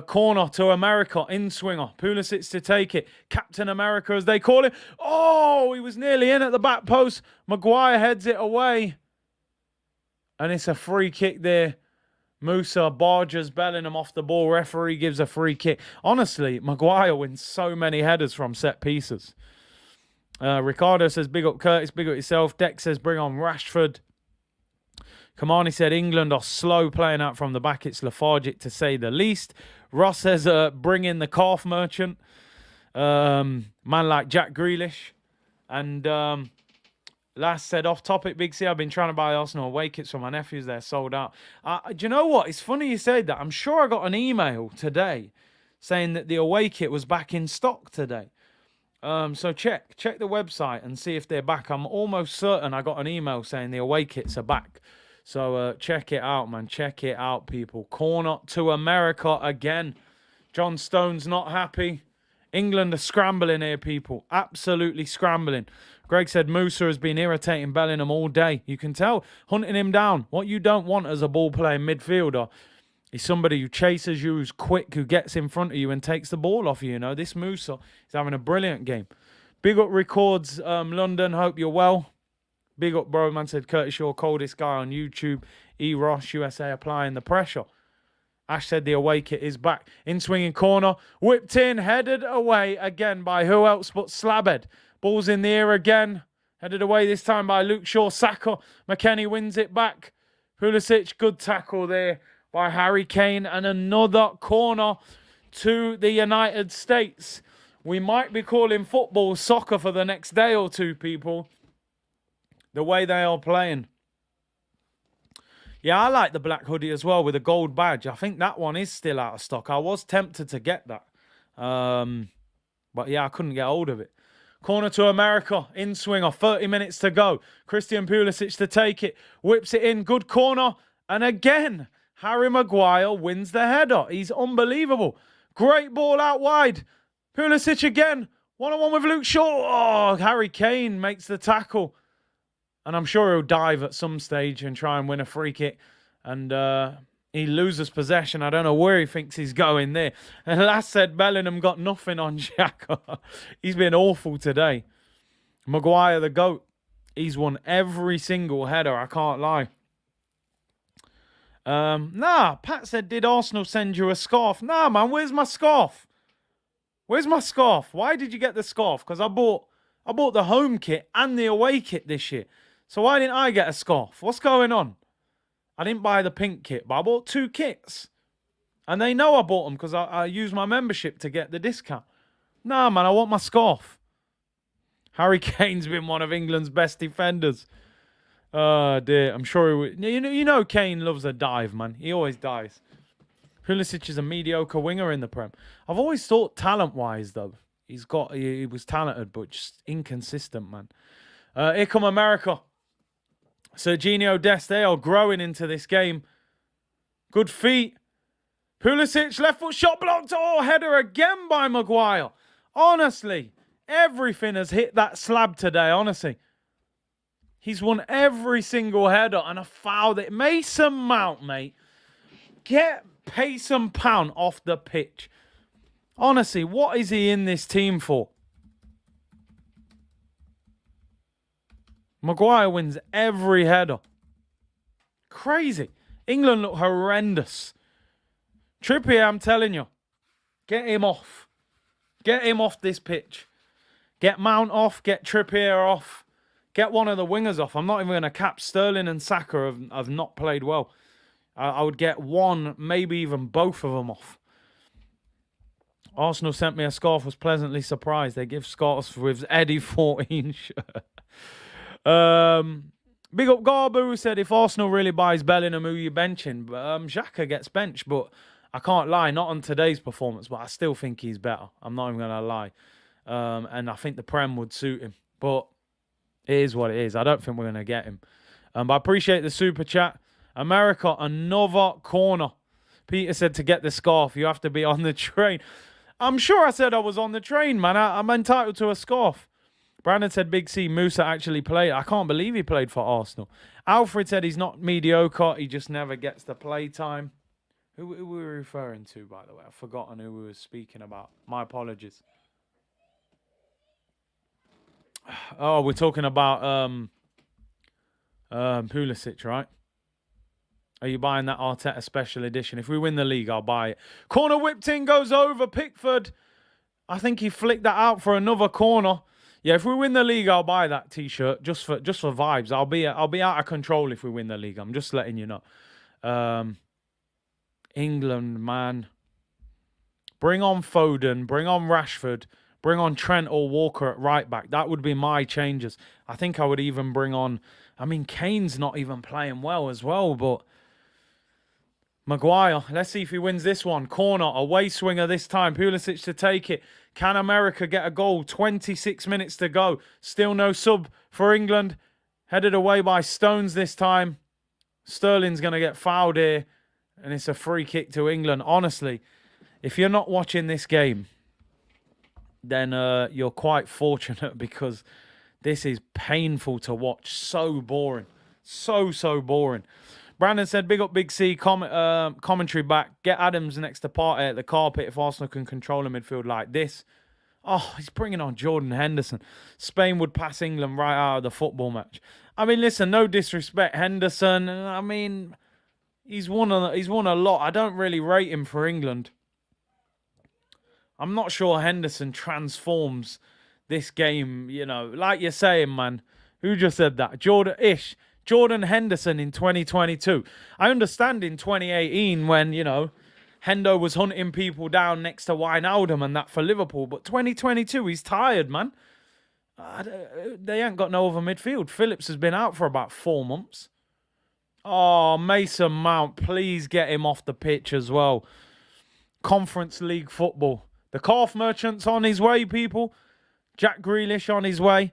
Corner to America. In-swinger. Pulisic to take it. Captain America, as they call it. Oh, he was nearly in at the back post. Maguire heads it away. And it's a free kick there. Musa barges Bellingham off the ball. Referee gives a free kick. Honestly, Maguire wins so many headers from set pieces. Ricardo says, big up Curtis, big up yourself. Dex says, bring on Rashford. Kamani said, England are slow playing out from the back. It's lethargic to say the least. Ross says, bring in the calf merchant. Man like Jack Grealish. And Last said, off topic, Big C, I've been trying to buy Arsenal away kits for my nephews. They're sold out. Do you know what? It's funny you said that. I'm sure I got an email today saying that the away kit was back in stock today. So check the website and see if they're back. I'm almost certain I got an email saying the away kits are back. So check it out, man. Check it out, people. Corner to America again. John Stone's not happy. England are scrambling here, people. Absolutely scrambling. Greg said Musa has been irritating Bellingham all day. You can tell, hunting him down. What you don't want as a ball-playing midfielder is somebody who chases you, who's quick, who gets in front of you and takes the ball off you. You know, this Musa is having a brilliant game. Big up Records London. Hope you're well. Big up, bro. Man said Curtis, your coldest guy on YouTube. E. Ross, USA applying the pressure. Ash said the away kit is back. In swinging corner. Whipped in. Headed away again by who else but Slabhead. Ball's in the air again. Headed away this time by Luke Shaw. Saka. McKennie wins it back. Pulisic. Good tackle there by Harry Kane. And another corner to the United States. We might be calling football soccer for the next day or two, people. The way they are playing. Yeah, I like the black hoodie as well with a gold badge. I think that one is still out of stock. I was tempted to get that. But yeah, I couldn't get hold of it. Corner to America. In swinger. 30 minutes to go. Christian Pulisic to take it. Whips it in. Good corner. And again, Harry Maguire wins the header. He's unbelievable. Great ball out wide. Pulisic again. One-on-one with Luke Shaw. Oh, Harry Kane makes the tackle. And I'm sure he'll dive at some stage and try and win a free kick. And he loses possession. I don't know where he thinks he's going there. And last said Bellingham got nothing on Xhaka. He's been awful today. Maguire, the GOAT. He's won every single header. I can't lie. Pat said, did Arsenal send you a scarf? Nah, man, where's my scarf? Where's my scarf? Why did you get the scarf? Because I bought the home kit and the away kit this year. So why didn't I get a scarf? What's going on? I didn't buy the pink kit, but I bought 2 kits. And they know I bought them because I used my membership to get the discount. Nah, man, I want my scarf. Harry Kane's been one of England's best defenders. Oh, dear. I'm sure he would. You know Kane loves a dive, man. He always dives. Pulisic is a mediocre winger in the Prem. I've always thought talent-wise, though. He was talented, but just inconsistent, man. Here come America. Serginho Dest, they are growing into this game. Good feet. Pulisic, left foot shot blocked. Oh, header again by Maguire. Honestly, everything has hit that slab today, honestly. He's won every single header and a foul. That Mason Mount, mate. Get Payson Pound off the pitch. Honestly, what is he in this team for? Maguire wins every header. Crazy. England look horrendous. Trippier, I'm telling you. Get him off. Get him off this pitch. Get Mount off. Get Trippier off. Get one of the wingers off. I'm not even going to cap Sterling and Saka have not played well. I would get one, maybe even both of them off. Arsenal sent me a scarf, was pleasantly surprised. They give scarves with Eddie 14 shirt. Big up Garbu, who said, if Arsenal really buys Bellingham, who you benching? Xhaka gets benched, but I can't lie, not on today's performance, but I still think he's better. I'm not even going to lie. And I think the Prem would suit him. But it is what it is. I don't think we're going to get him. But I appreciate the super chat. America, another corner. Peter said to get the scarf, you have to be on the train. I'm sure I said I was on the train, man. I'm entitled to a scarf. Brandon said Big C, Musa actually played. I can't believe he played for Arsenal. Alfred said he's not mediocre. He just never gets the play time. Who were we referring to, by the way? I've forgotten who we were speaking about. My apologies. Oh, we're talking about Pulisic, right? Are you buying that Arteta special edition? If we win the league, I'll buy it. Corner whipped in, goes over. Pickford. I think he flicked that out for another corner. Yeah, if we win the league, I'll buy that T-shirt just for vibes. I'll be out of control if we win the league. I'm just letting you know. England, man. Bring on Foden. Bring on Rashford. Bring on Trent or Walker at right back. That would be my changes. I think I would even bring on... I mean, Kane's not even playing well as well, but... Maguire, let's see if he wins this one. Corner, away swinger this time. Pulisic to take it. Can America get a goal? 26 minutes to go. Still no sub for England. Headed away by Stones this time. Sterling's going to get fouled here. And it's a free kick to England. Honestly, if you're not watching this game, then you're quite fortunate because this is painful to watch. So boring. So boring. Brandon said, big up Big C, commentary back. Get Adams next to Partey at the carpet if Arsenal can control the midfield like this. Oh, he's bringing on Jordan Henderson. Spain would pass England right out of the football match. I mean, listen, no disrespect. Henderson, I mean, he's won a lot. I don't really rate him for England. I'm not sure Henderson transforms this game, you know. Like you're saying, man. Who just said that? Jordan Henderson in 2022. I understand in 2018 when, you know, Hendo was hunting people down next to Wijnaldum and that for Liverpool. But 2022, he's tired, man. They ain't got no other midfield. Phillips has been out for about 4 months. Oh, Mason Mount, please get him off the pitch as well. Conference League football. The calf merchant's on his way, people. Jack Grealish on his way.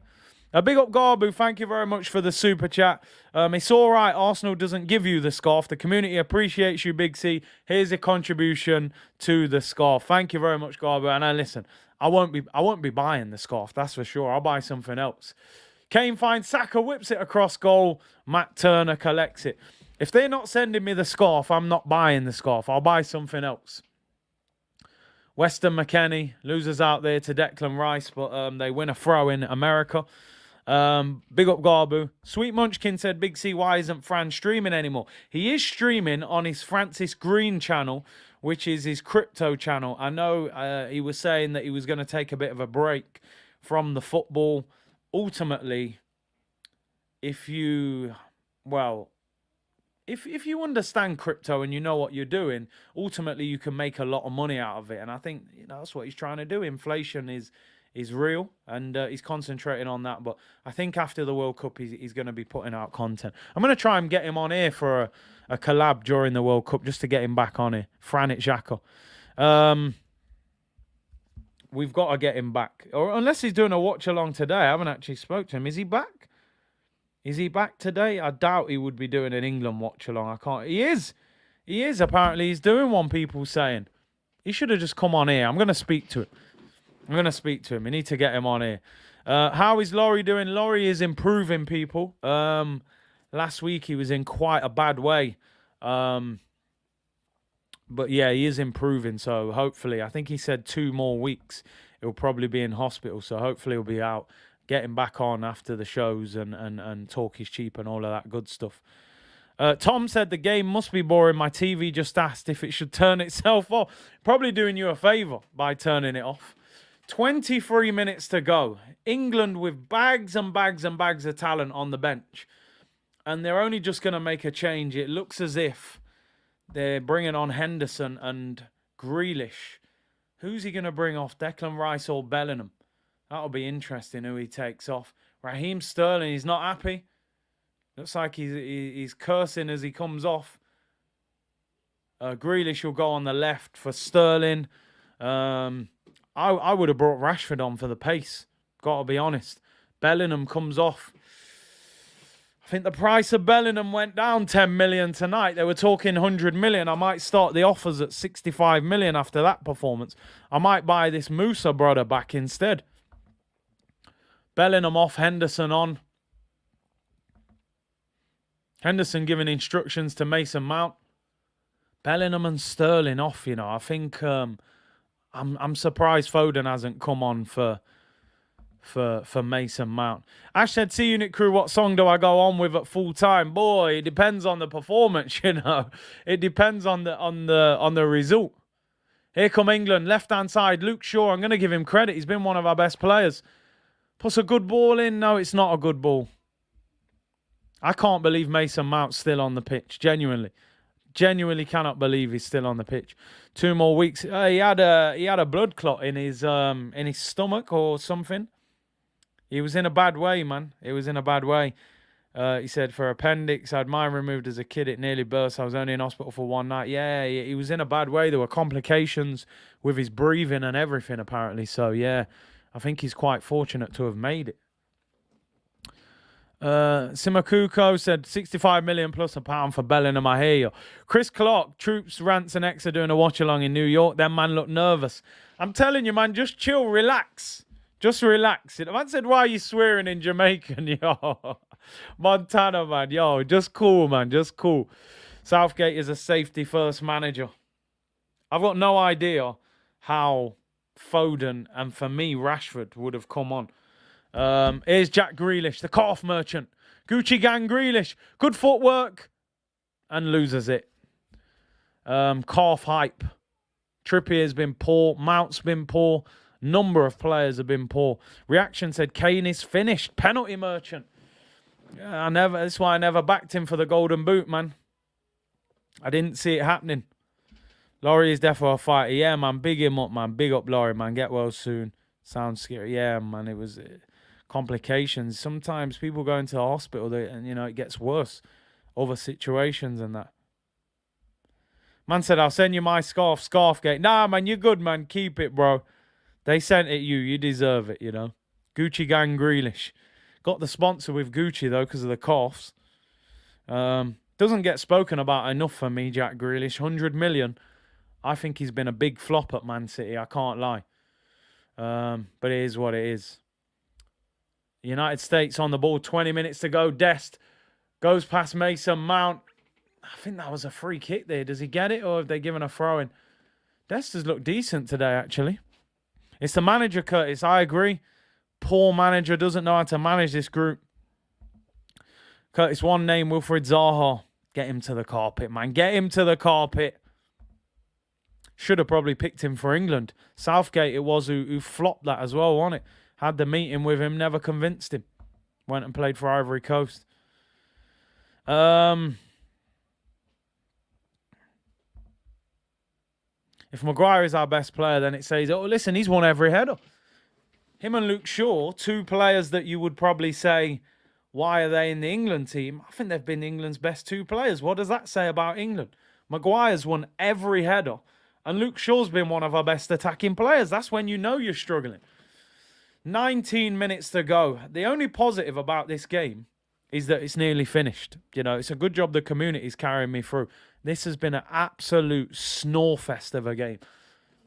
A big up Garbu, thank you very much for the super chat. It's all right, Arsenal doesn't give you the scarf. The community appreciates you, Big C. Here's a contribution to the scarf. Thank you very much, Garbu. And listen, I won't be buying the scarf, that's for sure. I'll buy something else. Kane finds Saka, whips it across goal. Matt Turner collects it. If they're not sending me the scarf, I'm not buying the scarf. I'll buy something else. Weston McKennie loses out there to Declan Rice, but they win a throw in America. Big up Garbu. Sweet Munchkin said, Big C, why isn't Fran streaming anymore? He is streaming on his Francis Green channel, which is his crypto channel. I know he was saying that he was going to take a bit of a break from the football. Ultimately, if you understand crypto and you know what you're doing, ultimately you can make a lot of money out of it. And I think, you know, that's what he's trying to do. Inflation is real, and he's concentrating on that. But I think after the World Cup, he's going to be putting out content. I'm going to try and get him on here for a collab during the World Cup, just to get him back on here. Franit Xhaka. We've got to get him back. Or unless he's doing a watch-along today. I haven't actually spoke to him. Is he back? Is he back today? I doubt he would be doing an England watch-along. I can't. He is. He is. Apparently, he's doing one, people saying. He should have just come on here. I'm going to speak to him. We need to get him on here. How is Laurie doing? Laurie is improving, people. Last week he was in quite a bad way. But yeah, he is improving. So hopefully, I think he said 2 more weeks he'll probably be in hospital. So hopefully he'll be out, getting back on after the shows and talk is cheap and all of that good stuff. Tom said the game must be boring. My TV just asked if it should turn itself off. Probably doing you a favour by turning it off. 23 minutes to go. England with bags and bags and bags of talent on the bench. And they're only just going to make a change. It looks as if they're bringing on Henderson and Grealish, Who's he going to bring off? Declan Rice or Bellingham? That'll be interesting who he takes off. Raheem Sterling, he's not happy. Looks like he's cursing as he comes off. Grealish will go on the left for Sterling. I would have brought Rashford on for the pace. Got to be honest. Bellingham comes off. I think the price of Bellingham went down 10 million tonight. They were talking 100 million. I might start the offers at 65 million after that performance. I might buy this Musa brother back instead. Bellingham off, Henderson on. Henderson giving instructions to Mason Mount. Bellingham and Sterling off, you know. I think I'm surprised Foden hasn't come on for Mason Mount. Ash said, "See Unit Crew, what song do I go on with at full time?" Boy, it depends on the performance, you know. It depends on the result. Here come England, left-hand side, Luke Shaw. I'm going to give him credit. He's been one of our best players. Puts a good ball in. No, it's not a good ball. I can't believe Mason Mount's still on the pitch. Genuinely cannot believe he's still on the pitch. 2 more weeks. He had a blood clot in his stomach or something. He was in a bad way, man. He was in a bad way. He said, for appendix, I had mine removed as a kid. It nearly burst. I was only in hospital for 1 night. Yeah, he was in a bad way. There were complications with his breathing and everything, apparently. So, yeah, I think he's quite fortunate to have made it. Simakuko said 65 million plus £1 for Bellingham. I hear you. Chris Clark, Troops, Rants and X are doing a watch along in New York. Them man look nervous. I'm telling you, man, just chill, relax. Just relax. The man said, why are you swearing in Jamaican? Yo, Montana, man. Yo, just cool, man. Just cool. Southgate is a safety first manager. I've got no idea how Foden and, for me, Rashford would have come on. Here's Jack Grealish, the calf merchant. Gucci Gang Grealish. Good footwork. And loses it. Calf hype. Trippier's been poor. Mount's been poor. Number of players have been poor. Reaction said Kane is finished. Penalty merchant. Yeah, that's why I never backed him for the golden boot, man. I didn't see it happening. Laurie is definitely a fighter. Yeah, man. Big him up, man. Big up Laurie, man. Get well soon. Sounds scary. Yeah, man. It was complications. Sometimes people go into the hospital and, you know, it gets worse. Other situations and that. Man said, I'll send you my Scarfgate. Nah, man, you're good, man. Keep it, bro. They sent it you. You deserve it, you know. Gucci Gang Grealish. Got the sponsor with Gucci, though, because of the coughs. Doesn't get spoken about enough for me, Jack Grealish. 100 million. I think he's been a big flop at Man City. I can't lie. But it is what it is. United States on the ball. 20 minutes to go. Dest goes past Mason Mount. I think that was a free kick there. Does he get it, or have they given a throw-in? Dest has looked decent today, actually. It's the manager, Curtis. I agree. Poor manager, doesn't know how to manage this group. Curtis, one name, Wilfried Zaha. Get him to the carpet, man. Get him to the carpet. Should have probably picked him for England. Southgate it was who flopped that as well, wasn't it? Had the meeting with him, never convinced him. Went and played for Ivory Coast. If Maguire is our best player, then it says, oh, listen, he's won every header. Him and Luke Shaw, 2 players that you would probably say, why are they in the England team? I think they've been England's best 2 players. What does that say about England? Maguire's won every header. And Luke Shaw's been one of our best attacking players. That's when you know you're struggling. 19 minutes to go. The only positive about this game is that it's nearly finished. You know, it's a good job the community's carrying me through. This has been an absolute snorefest of a game.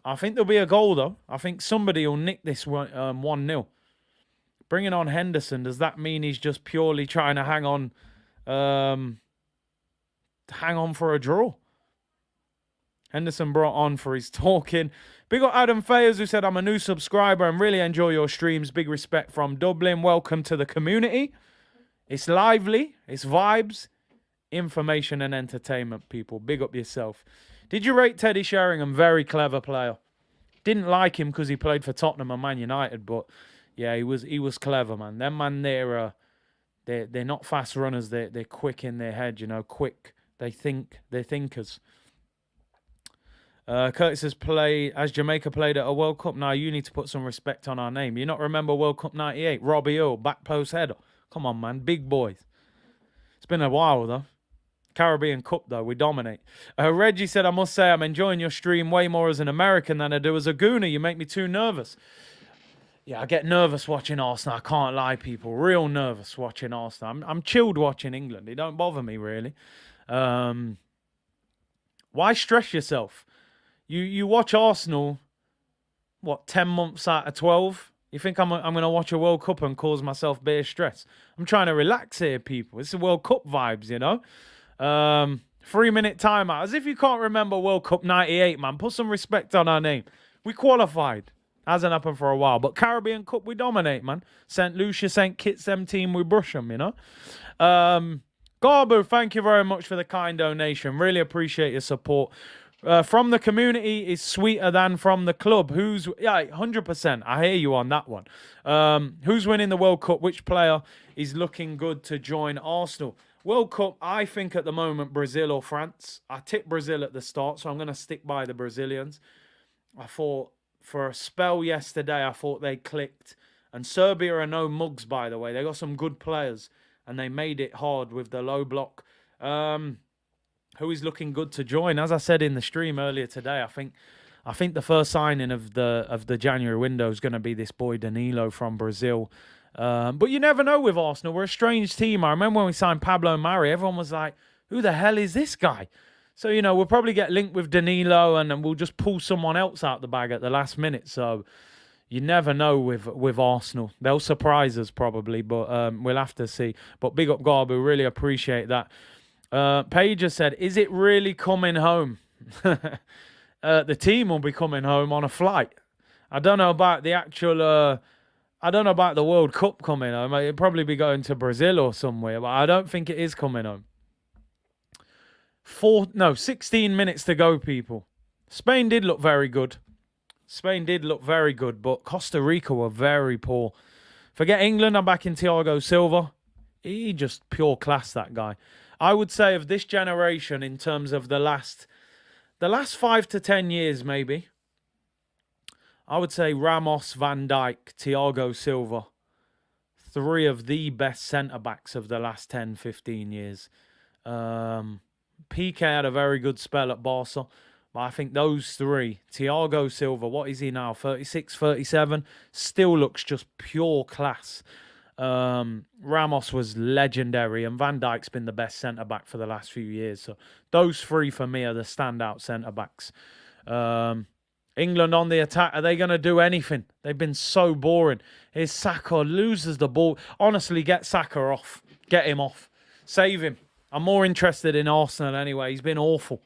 I think there'll be a goal, though. I think somebody will nick this 1-0. Bringing on Henderson, does that mean he's just purely trying to hang on for a draw? Henderson brought on for his talking. Big up Adam Fayers, who said, I'm a new subscriber and really enjoy your streams. Big respect from Dublin. Welcome to the community. It's lively. It's vibes. Information and entertainment, people. Big up yourself. Did you rate Teddy Sheringham? Very clever player. Didn't like him because he played for Tottenham and Man United, but yeah, he was clever, man. Them man, they're not fast runners. They're quick in their head, you know, quick. They're thinkers. Curtis has Jamaica played at a World Cup? Now you need to put some respect on our name. You not remember World Cup 98? Robbie Earl, back post header. Come on, man. Big boys. It's been a while, though. Caribbean Cup, though. We dominate. Reggie said, I must say I'm enjoying your stream way more as an American than I do as a Gooner. You make me too nervous. Yeah, I get nervous watching Arsenal. I can't lie, people. Real nervous watching Arsenal. I'm chilled watching England. It don't bother me, really. Why stress yourself? You watch Arsenal, what, 10 months out of 12? You think I'm going to watch a World Cup and cause myself bare stress? I'm trying to relax here, people. It's the World Cup vibes, you know? 3-minute timeout. As if you can't remember World Cup 98, man. Put some respect on our name. We qualified. Hasn't happened for a while. But Caribbean Cup, we dominate, man. St. Lucia, St. Kitts, them team, we brush them, you know? Garbu, thank you very much for the kind donation. Really appreciate your support. From the community is sweeter than from the club. Yeah, 100%. I hear you on that one. Who's winning the World Cup? Which player is looking good to join Arsenal? World Cup, I think at the moment, Brazil or France. I tipped Brazil at the start, so I'm going to stick by the Brazilians. I thought for a spell yesterday, I thought they clicked. And Serbia are no mugs, by the way. They got some good players, and they made it hard with the low block. Who is looking good to join? As I said in the stream earlier today, I think the first signing of the January window is going to be this boy Danilo from Brazil. But you never know with Arsenal. We're a strange team. I remember when we signed Pablo Mari, everyone was like, who the hell is this guy? So, you know, we'll probably get linked with Danilo and we'll just pull someone else out the bag at the last minute. So you never know with Arsenal. They'll surprise us probably, but we'll have to see. But big up Garbu, really appreciate that. Paige has said, is it really coming home? The team will be coming home on a flight. I don't know about the actual... I don't know about the World Cup coming home. It'll probably be going to Brazil or somewhere, but I don't think it is coming home. 16 minutes to go, people. Spain did look very good. But Costa Rica were very poor. Forget England, I'm back in Thiago Silva. He just pure class, that guy. I would say of this generation, in terms of the last 5 to 10 years, maybe, I would say Ramos, Van Dijk, Thiago Silva. 3 of the best centre-backs of the last 10, 15 years. Piqué had a very good spell at Barca. But I think those 3, Thiago Silva, what is he now, 36, 37? Still looks just pure class. Ramos was legendary, and Van Dijk's been the best centre-back for the last few years. So those 3 for me are the standout centre-backs. England on the attack. Are they going to do anything? They've been so boring. Here's Saka, loses the ball. Honestly, get Saka off. Get him off. Save him. I'm more interested in Arsenal anyway. He's been awful.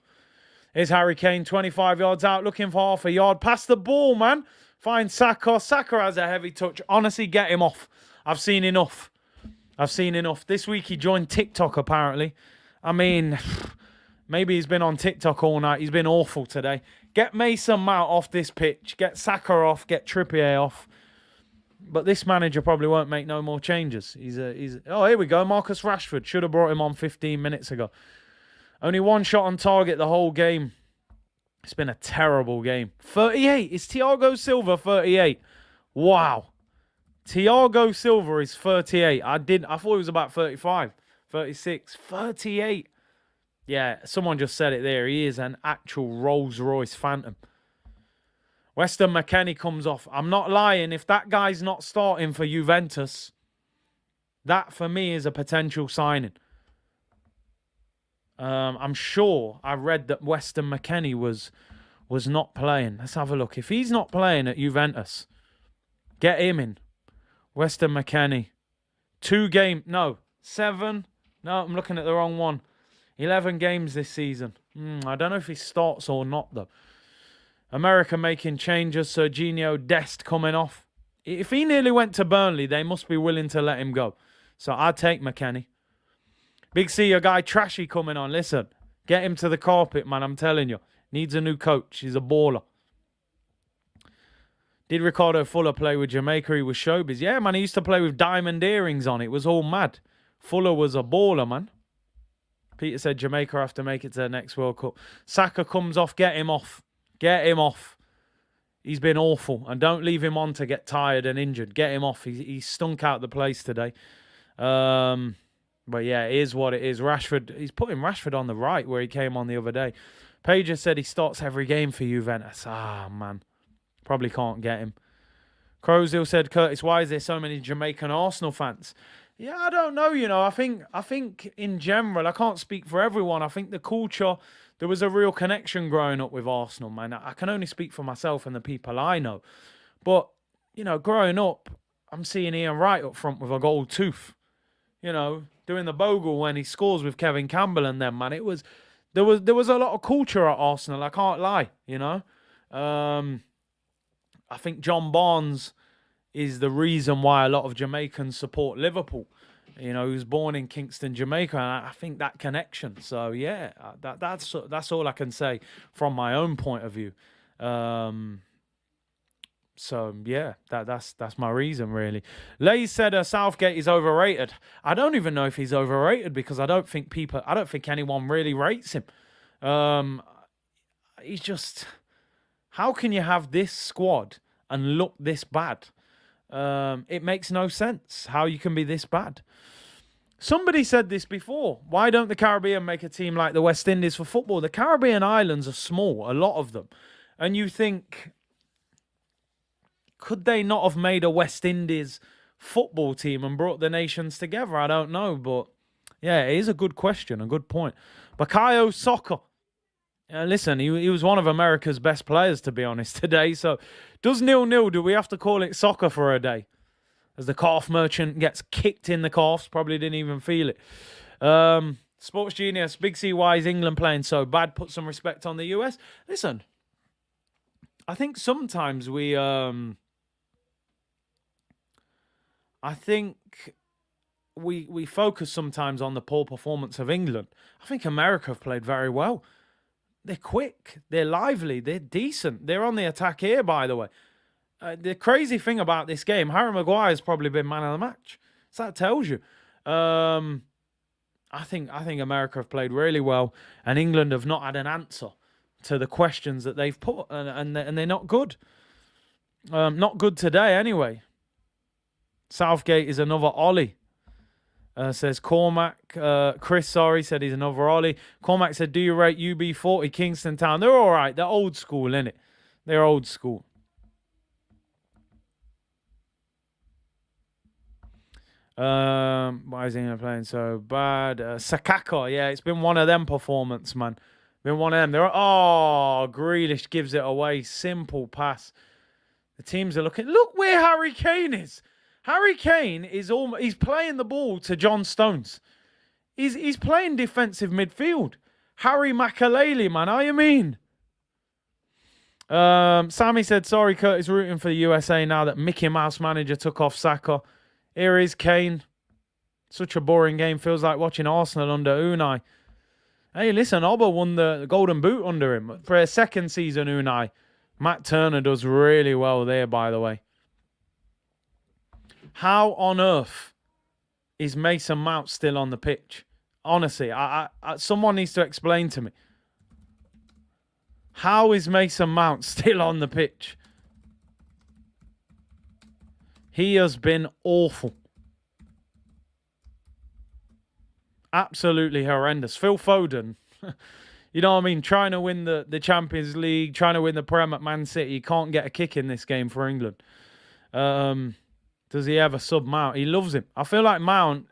Here's Harry Kane, 25 yards out, looking for half a yard. Pass the ball, man. Find Saka. Saka has a heavy touch. Honestly, get him off. I've seen enough. This week he joined TikTok, apparently. I mean, maybe he's been on TikTok all night. He's been awful today. Get Mason Mount off this pitch. Get Saka off. Get Trippier off. But this manager probably won't make no more changes. Oh, here we go. Marcus Rashford. Should have brought him on 15 minutes ago. Only 1 shot on target the whole game. It's been a terrible game. 38. Is Thiago Silva 38? Wow. Thiago Silva is 38. I thought he was about 35. 36. 38. Yeah, someone just said it there. He is an actual Rolls-Royce Phantom. Weston McKennie comes off. I'm not lying. If that guy's not starting for Juventus, that for me is a potential signing. I'm sure I read that Weston McKennie was not playing. Let's have a look. If he's not playing at Juventus, get him in. Weston McKennie. 7. No, I'm looking at the wrong one. 11 games this season. I don't know if he starts or not, though. America making changes. Serginho Dest coming off. If he nearly went to Burnley, they must be willing to let him go. So I'd take McKennie. Big C, your guy Trashy coming on. Listen, get him to the carpet, man. I'm telling you. Needs a new coach. He's a baller. Did Ricardo Fuller play with Jamaica? He was showbiz. Yeah, man. He used to play with diamond earrings on. It was all mad. Fuller was a baller, man. Peter said Jamaica have to make it to the next World Cup. Saka comes off. Get him off. Get him off. He's been awful. And don't leave him on to get tired and injured. Get him off. He's stunk out the place today. But yeah, it is what it is. Rashford, he's putting Rashford on the right where he came on the other day. Pager said he starts every game for Juventus. Ah, man. Probably can't get him. Crowshill said, Curtis, why is there so many Jamaican Arsenal fans? Yeah, I don't know, I think in general, I can't speak for everyone. I think the culture, there was a real connection growing up with Arsenal, man. I can only speak for myself and the people I know. But, growing up, I'm seeing Ian Wright up front with a gold tooth. Doing the bogle when he scores with Kevin Campbell and them, man. There was a lot of culture at Arsenal, I can't lie, I think John Barnes is the reason why a lot of Jamaicans support Liverpool. He was born in Kingston, Jamaica, and I think that connection. So yeah, that's all I can say from my own point of view. So yeah, that's my reason really. Lay said Southgate is overrated. I don't even know if he's overrated because I don't think anyone really rates him. He's just, how can you have this squad and look this bad? It makes no sense how you can be this bad. Somebody said this before. Why don't the Caribbean make a team like the West Indies for football? The Caribbean islands are small, a lot of them. And you think, could they not have made a West Indies football team and brought the nations together? I don't know. But yeah, it is a good question, a good point. Bakayo Soccer. Listen, he was one of America's best players, to be honest, today. So does 0-0, do we have to call it soccer for a day? As the calf merchant gets kicked in the calves, probably didn't even feel it. Sports Genius, Big C, why is England playing so bad? Put some respect on the US. Listen, I think sometimes we focus sometimes on the poor performance of England. I think America have played very well. They're quick, they're lively, they're decent. They're on the attack here, by the way. The crazy thing about this game, Harry Maguire's probably been man of the match. So that tells you. I think America have played really well, and England have not had an answer to the questions that they've put, and they're not good. Not good today, anyway. Southgate is another Ollie. Says Cormac. Chris, said he's another Ollie. Cormac said, do you rate UB40 Kingston Town? They're all right. They're old school, innit? They're old school. Why is England playing so bad? Sakaka, yeah, it's been one of them performances, man. Been one of them. Grealish gives it away. Simple pass. The teams are looking. Look where Harry Kane is. Harry Kane he's playing the ball to John Stones. He's playing defensive midfield. Harry Makalele, man, how you mean? Sammy said, sorry, Curtis, rooting for the USA now that Mickey Mouse manager took off Saka. Here is Kane. Such a boring game. Feels like watching Arsenal under Unai. Hey, listen, Oba won the Golden Boot under him. For a second season, Unai. Matt Turner does really well there, by the way. How on earth is Mason Mount still on the pitch? Honestly, someone needs to explain to me. How is Mason Mount still on the pitch? He has been awful. Absolutely horrendous. Phil Foden, you know what I mean? Trying to win the Champions League, trying to win the Prem at Man City. He can't get a kick in this game for England. Does he ever sub Mount? He loves him. I feel like Mount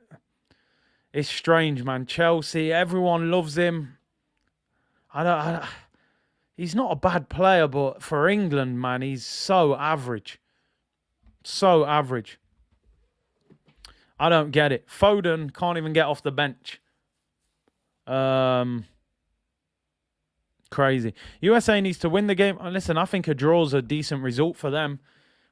is strange, man. Chelsea, everyone loves him. He's not a bad player, but for England, man, he's so average. So average. I don't get it. Foden can't even get off the bench. Crazy. USA needs to win the game. Listen, I think a draw's a decent result for them.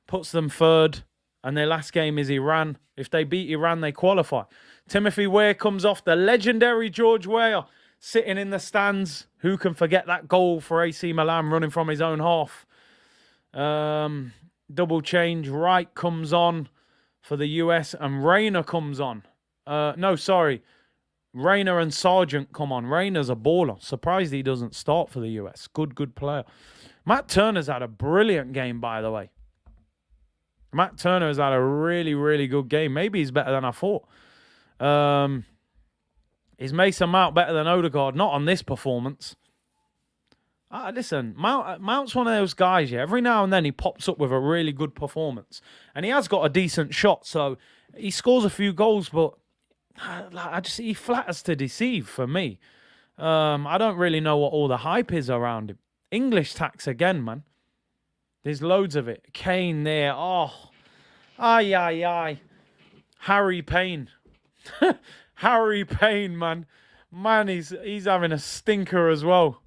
Puts them third. And their last game is Iran. If they beat Iran, they qualify. Timothy Weah comes off. The legendary George Weah sitting in the stands. Who can forget that goal for AC Milan running from his own half? Double change. Wright comes on for the US and Rayner comes on. Rayner and Sargent come on. Rayner's a baller. Surprised he doesn't start for the US. Good player. Matt Turner's had a brilliant game, by the way. Matt Turner has had a really, really good game. Maybe he's better than I thought. Is Mason Mount better than Odegaard? Not on this performance. Listen, Mount's one of those guys, yeah. Every now and then he pops up with a really good performance. And he has got a decent shot, so he scores a few goals, but he flatters to deceive for me. I don't really know what all the hype is around him. English tax again, man. There's loads of it. Kane there. Oh. Ay. Harry Payne. Harry Payne, man. Man, he's having a stinker as well.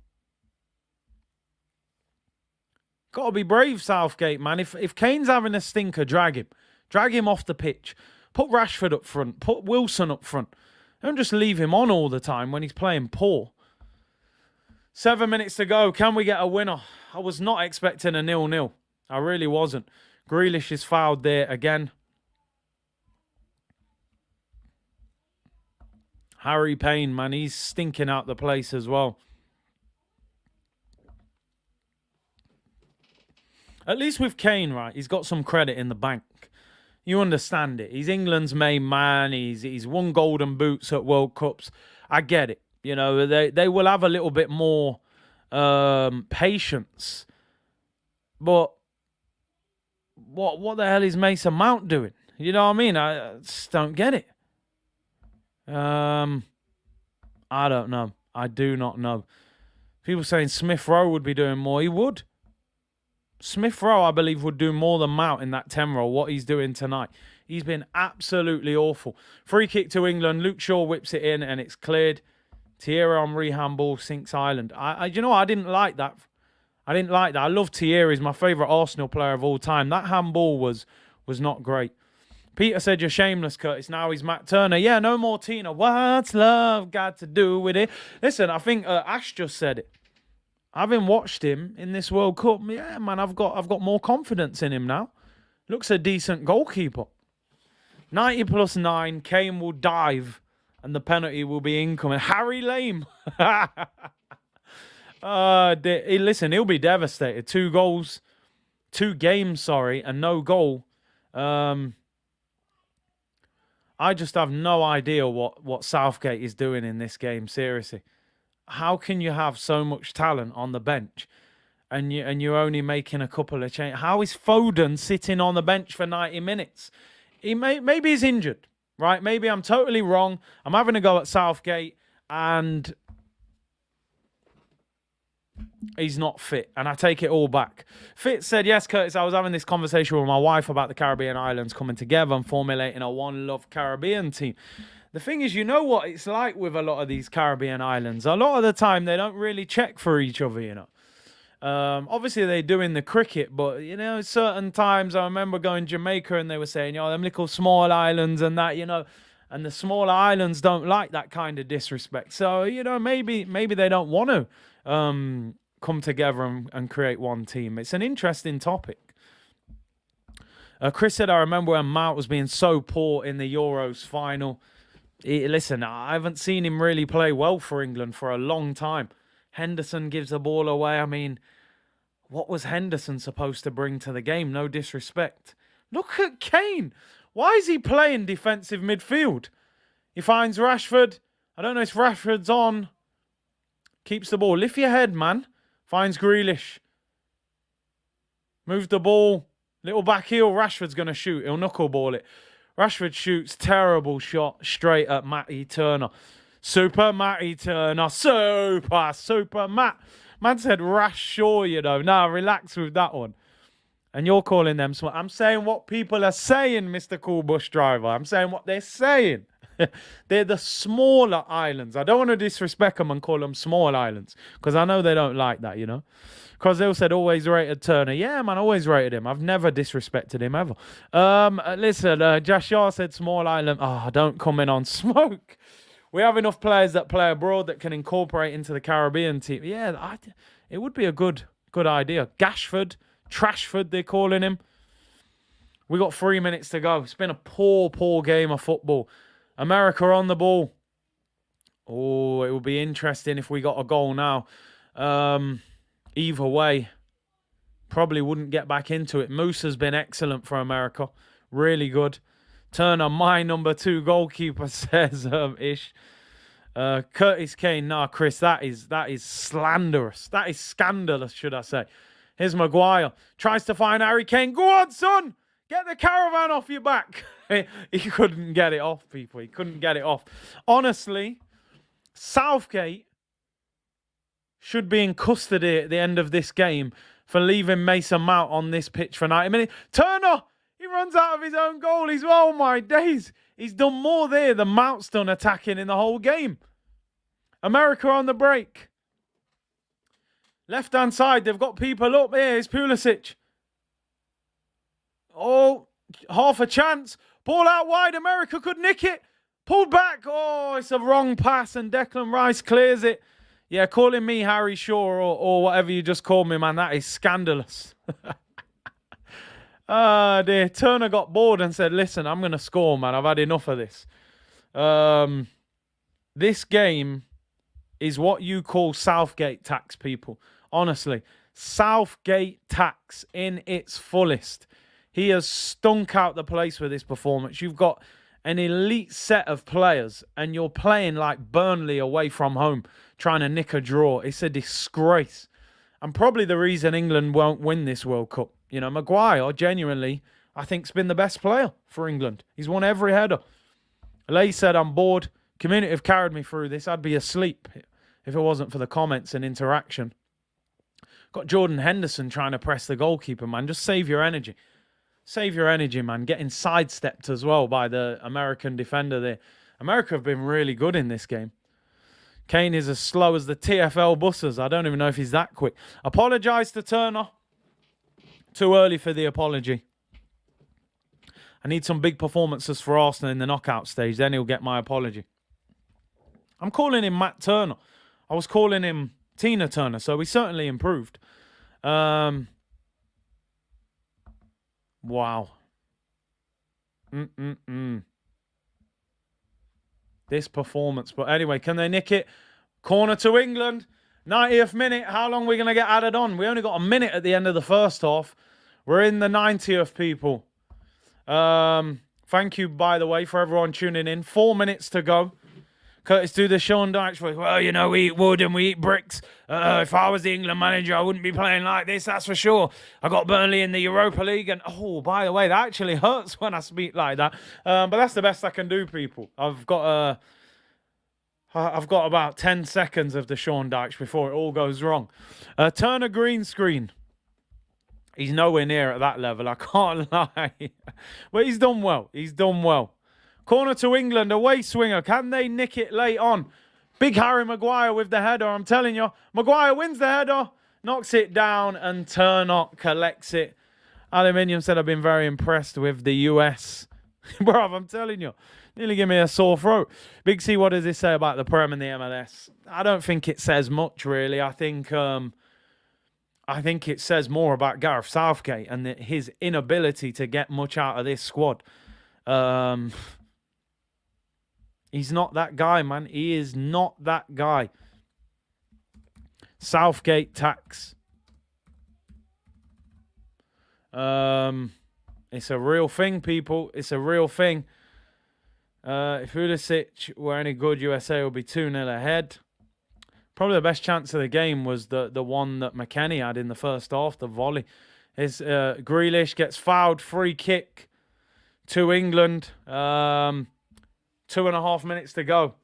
Got to be brave, Southgate, man. If Kane's having a stinker, drag him. Drag him off the pitch. Put Rashford up front. Put Wilson up front. Don't just leave him on all the time when he's playing poor. 7 minutes to go. Can we get a winner? I was not expecting a 0-0. I really wasn't. Grealish is fouled there again. Harry Payne, man, he's stinking out the place as well. At least with Kane, right, he's got some credit in the bank. You understand it. He's England's main man. He's won golden boots at World Cups. I get it. You know, they will have a little bit more patience. But what the hell is Mason Mount doing? You know what I mean? I just don't get it. I don't know. I do not know. People saying Smith Rowe would be doing more. He would. Smith Rowe, I believe, would do more than Mount in that 10 role, what he's doing tonight. He's been absolutely awful. Free kick to England. Luke Shaw whips it in and it's cleared. Thierry Henry handball sinks Ireland. You know, I didn't like that. I love Thierry. He's my favourite Arsenal player of all time. That handball was not great. Peter said you're shameless, Curtis. Now he's Matt Turner. Yeah, no more Tina. What's love got to do with it? Listen, I think Ash just said it. Having watched him in this World Cup, yeah, man, I've got more confidence in him now. Looks a decent goalkeeper. 90 plus 9. Kane will dive, and the penalty will be incoming. Harry Lame. Listen, he'll be devastated. 2 games, and no goal. I just have no idea what Southgate is doing in this game, seriously. How can you have so much talent on the bench and you're only making a couple of changes? How is Foden sitting on the bench for 90 minutes? Maybe he's injured, right? Maybe I'm totally wrong. I'm having a go at Southgate and he's not fit, and I take it all back. Fitz said, yes, Curtis, I was having this conversation with my wife about the Caribbean islands coming together and formulating a One Love Caribbean team. The thing is, you know what it's like with a lot of these Caribbean islands. A lot of the time, they don't really check for each other, you know. Obviously, they do in the cricket, but, you know, certain times, I remember going to Jamaica and they were saying, you know, them little small islands and that, you know, and the smaller islands don't like that kind of disrespect. So, you know, maybe they don't want to come together and create one team. It's an interesting topic. Chris said, I remember when Mount was being so poor in the Euros final. Listen, I haven't seen him really play well for England for a long time. Henderson gives the ball away. I mean, what was Henderson supposed to bring to the game? No disrespect. Look at Kane. Why is he playing defensive midfield? He finds Rashford. I don't know if Rashford's on. Keeps the ball. Lift your head, man. Finds Grealish. Move the ball. Little back heel. Rashford's going to shoot. He'll knuckleball it. Rashford shoots. Terrible shot. Straight at Matty Turner. Super Matty Turner. Super Matt. Man said Rash Shaw, you know. Now relax with that one. And you're calling them smart. I'm saying what people are saying, Mr. Cool Bus Driver. I'm saying what they're saying. They're the smaller islands. I don't want to disrespect them and call them small islands, because I know they don't like that, you know. Because they said always rated Turner. Yeah, man, always rated him. I've never disrespected him ever. Listen, Jashar said small island. Oh, don't come in on smoke. We have enough players that play abroad that can incorporate into the Caribbean team. Yeah, it would be a good idea. Gashford, Trashford, they're calling him. We got 3 minutes to go. It's been a poor game of football. America on the ball. Oh, it would be interesting if we got a goal now. Either way, Probably wouldn't get back into it. Musa's been excellent for America. Really good. Turner, my number 2 goalkeeper, says Ish. Curtis Kane, nah, Chris, that is slanderous. That is scandalous, should I say. Here's Maguire. Tries to find Harry Kane. Go on, son! Get the caravan off your back. He couldn't get it off, people. He couldn't get it off. Honestly, Southgate should be in custody at the end of this game for leaving Mason Mount on this pitch for 90 minutes. Turner! He runs out of his own goal. Oh my days. He's done more there than Mount's done attacking in the whole game. America on the break. Left-hand side, they've got people up here. It's Pulisic. Oh, half a chance. Ball out wide. America could nick it. Pulled back. Oh, it's a wrong pass and Declan Rice clears it. Yeah, calling me Harry Shaw or whatever you just called me, man, that is scandalous. Ah, dear. Turner got bored and said, listen, I'm going to score, man. I've had enough of this. This game is what you call Southgate tax, people. Honestly, Southgate tax in its fullest. He has stunk out the place with this performance. You've got an elite set of players and you're playing like Burnley away from home, trying to nick a draw. It's a disgrace. And probably the reason England won't win this World Cup. You know, Maguire, genuinely, I think, has been the best player for England. He's won every header. Lay said, I'm bored. Community have carried me through this. I'd be asleep if it wasn't for the comments and interaction. Got Jordan Henderson trying to press the goalkeeper, man. Just save your energy. Save your energy, man. Getting sidestepped as well by the American defender there. America have been really good in this game. Kane is as slow as the TFL buses. I don't even know if he's that quick. Apologise to Turner. Too early for the apology. I need some big performances for Arsenal in the knockout stage. Then he'll get my apology. I'm calling him Matt Turner. I was calling him Tina Turner, so he certainly improved. Wow. This performance. But anyway, can they nick it? Corner to England. 90th minute. How long are we going to get added on? We only got a minute at the end of the first half. We're in the 90th, people. Thank you, by the way, for everyone tuning in. 4 minutes to go. Curtis, do the Sean Dyche voice. Well, you know, we eat wood and we eat bricks. If I was the England manager, I wouldn't be playing like this, that's for sure. I got Burnley in the Europa League. And, oh, by the way, that actually hurts when I speak like that. But that's the best I can do, people. I've got about 10 seconds of the Sean Dyche before it all goes wrong. Turner green screen. He's nowhere near at that level, I can't lie. But he's done well. He's done well. Corner to England, away swinger. Can they nick it late on? Big Harry Maguire with the header, I'm telling you. Maguire wins the header, knocks it down, and Turner collects it. Aluminium said, I've been very impressed with the US. Bruv, I'm telling you. Nearly give me a sore throat. Big C, what does this say about the Prem and the MLS? I don't think it says much, really. I think it says more about Gareth Southgate and his inability to get much out of this squad. He's not that guy, man. He is not that guy. Southgate tax. It's a real thing, people. It's a real thing. If Pulisic were any good, USA would be 2-0 ahead. Probably the best chance of the game was the one that McKennie had in the first half, the volley. Grealish gets fouled, free kick to England. 2.5 minutes to go.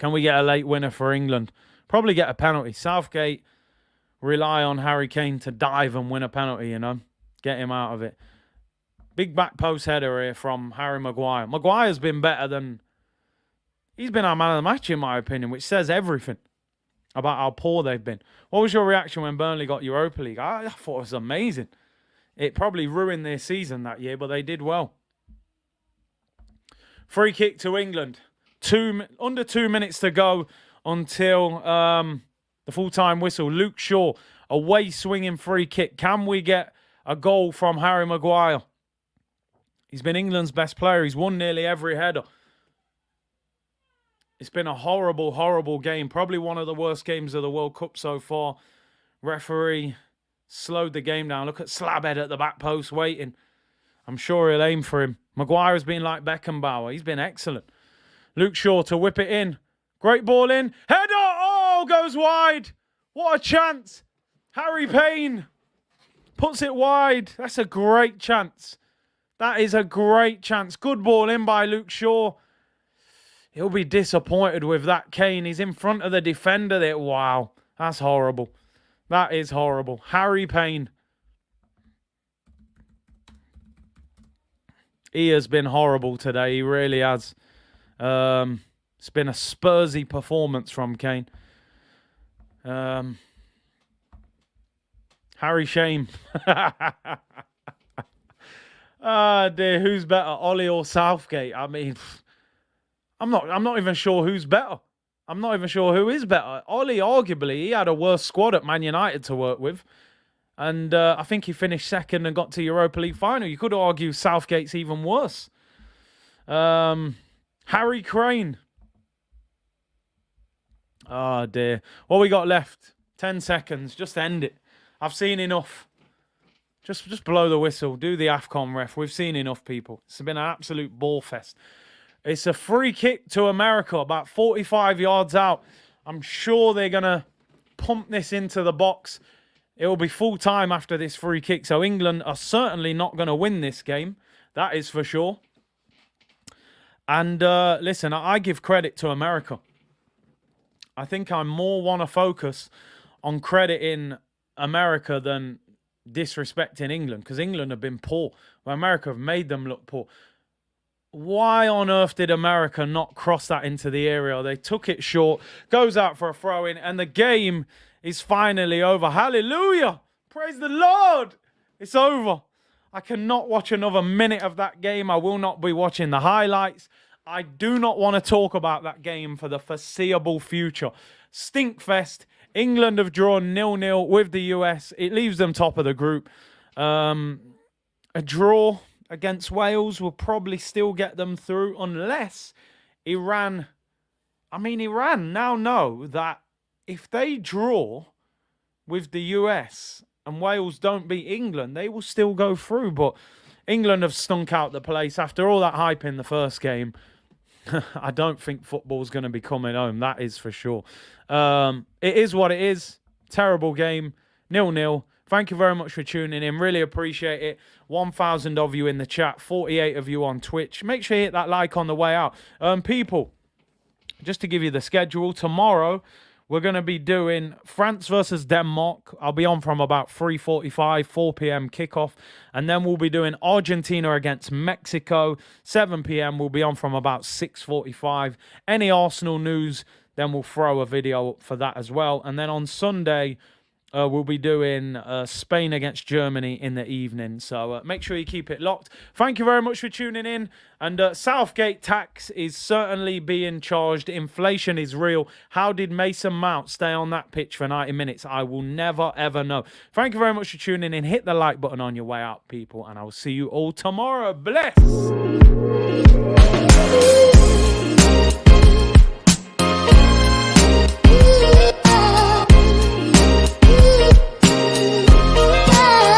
Can we get a late winner for England? Probably get a penalty. Southgate rely on Harry Kane to dive and win a penalty, you know. Get him out of it. Big back post header here from Harry Maguire. Maguire's been better than... He's been our man of the match, in my opinion, which says everything about how poor they've been. What was your reaction when Burnley got Europa League? I thought it was amazing. It probably ruined their season that year, but they did well. Free kick to England. Under 2 minutes to go until the full-time whistle. Luke Shaw, away swinging free kick. Can we get a goal from Harry Maguire? He's been England's best player. He's won nearly every header. It's been a horrible, horrible game. Probably one of the worst games of the World Cup so far. Referee slowed the game down. Look at Slabhead at the back post waiting. I'm sure he'll aim for him. Maguire's been like Beckenbauer. He's been excellent. Luke Shaw to whip it in. Great ball in. Header! Oh, goes wide. What a chance. Harry Payne puts it wide. That's a great chance. That is a great chance. Good ball in by Luke Shaw. He'll be disappointed with that, Kane. He's in front of the defender there. Wow. That's horrible. That is horrible. Harry Payne. He has been horrible today. He really has. It's been a Spursy performance from Kane. Harry Shame. Ah, dear. Who's better, Ollie or Southgate? I mean, I'm not even sure who's better. I'm not even sure who is better. Ollie, arguably, he had a worse squad at Man United to work with. And I think he finished second and got to Europa League final. You could argue Southgate's even worse. Harry Crane. Oh, dear. What we got left? 10 seconds. Just end it. I've seen enough. Just blow the whistle. Do the AFCON, ref. We've seen enough, people. It's been an absolute ball fest. It's a free kick to America, about 45 yards out. I'm sure they're going to pump this into the box. It will be full time after this free kick. So England are certainly not going to win this game. That is for sure. And listen, I give credit to America. I think I more want to focus on crediting America than disrespecting England, because England have been poor. Well, America have made them look poor. Why on earth did America not cross that into the area? They took it short, goes out for a throw-in, and the game is finally over. Hallelujah! Praise the Lord! It's over. I cannot watch another minute of that game. I will not be watching the highlights. I do not want to talk about that game for the foreseeable future. Stinkfest. England have drawn 0-0 with the US. It leaves them top of the group. A draw against Wales will probably still get them through unless Iran... Iran now know that if they draw with the US and Wales don't beat England, they will still go through. But England have stunk out the place. After all that hype in the first game, I don't think football's going to be coming home. That is for sure. It is what it is. Terrible game. 0-0. Thank you very much for tuning in. Really appreciate it. 1,000 of you in the chat. 48 of you on Twitch. Make sure you hit that like on the way out. People, just to give you the schedule, tomorrow we're going to be doing France versus Denmark. I'll be on from about 3:45, 4 p.m. kickoff. And then we'll be doing Argentina against Mexico. 7 p.m. We'll be on from about 6:45. Any Arsenal news, then we'll throw a video up for that as well. And then on Sunday, we'll be doing Spain against Germany in the evening. So make sure you keep it locked. Thank you very much for tuning in. And Southgate tax is certainly being charged. Inflation is real. How did Mason Mount stay on that pitch for 90 minutes? I will never, ever know. Thank you very much for tuning in. Hit the like button on your way out, people. And I will see you all tomorrow. Bless.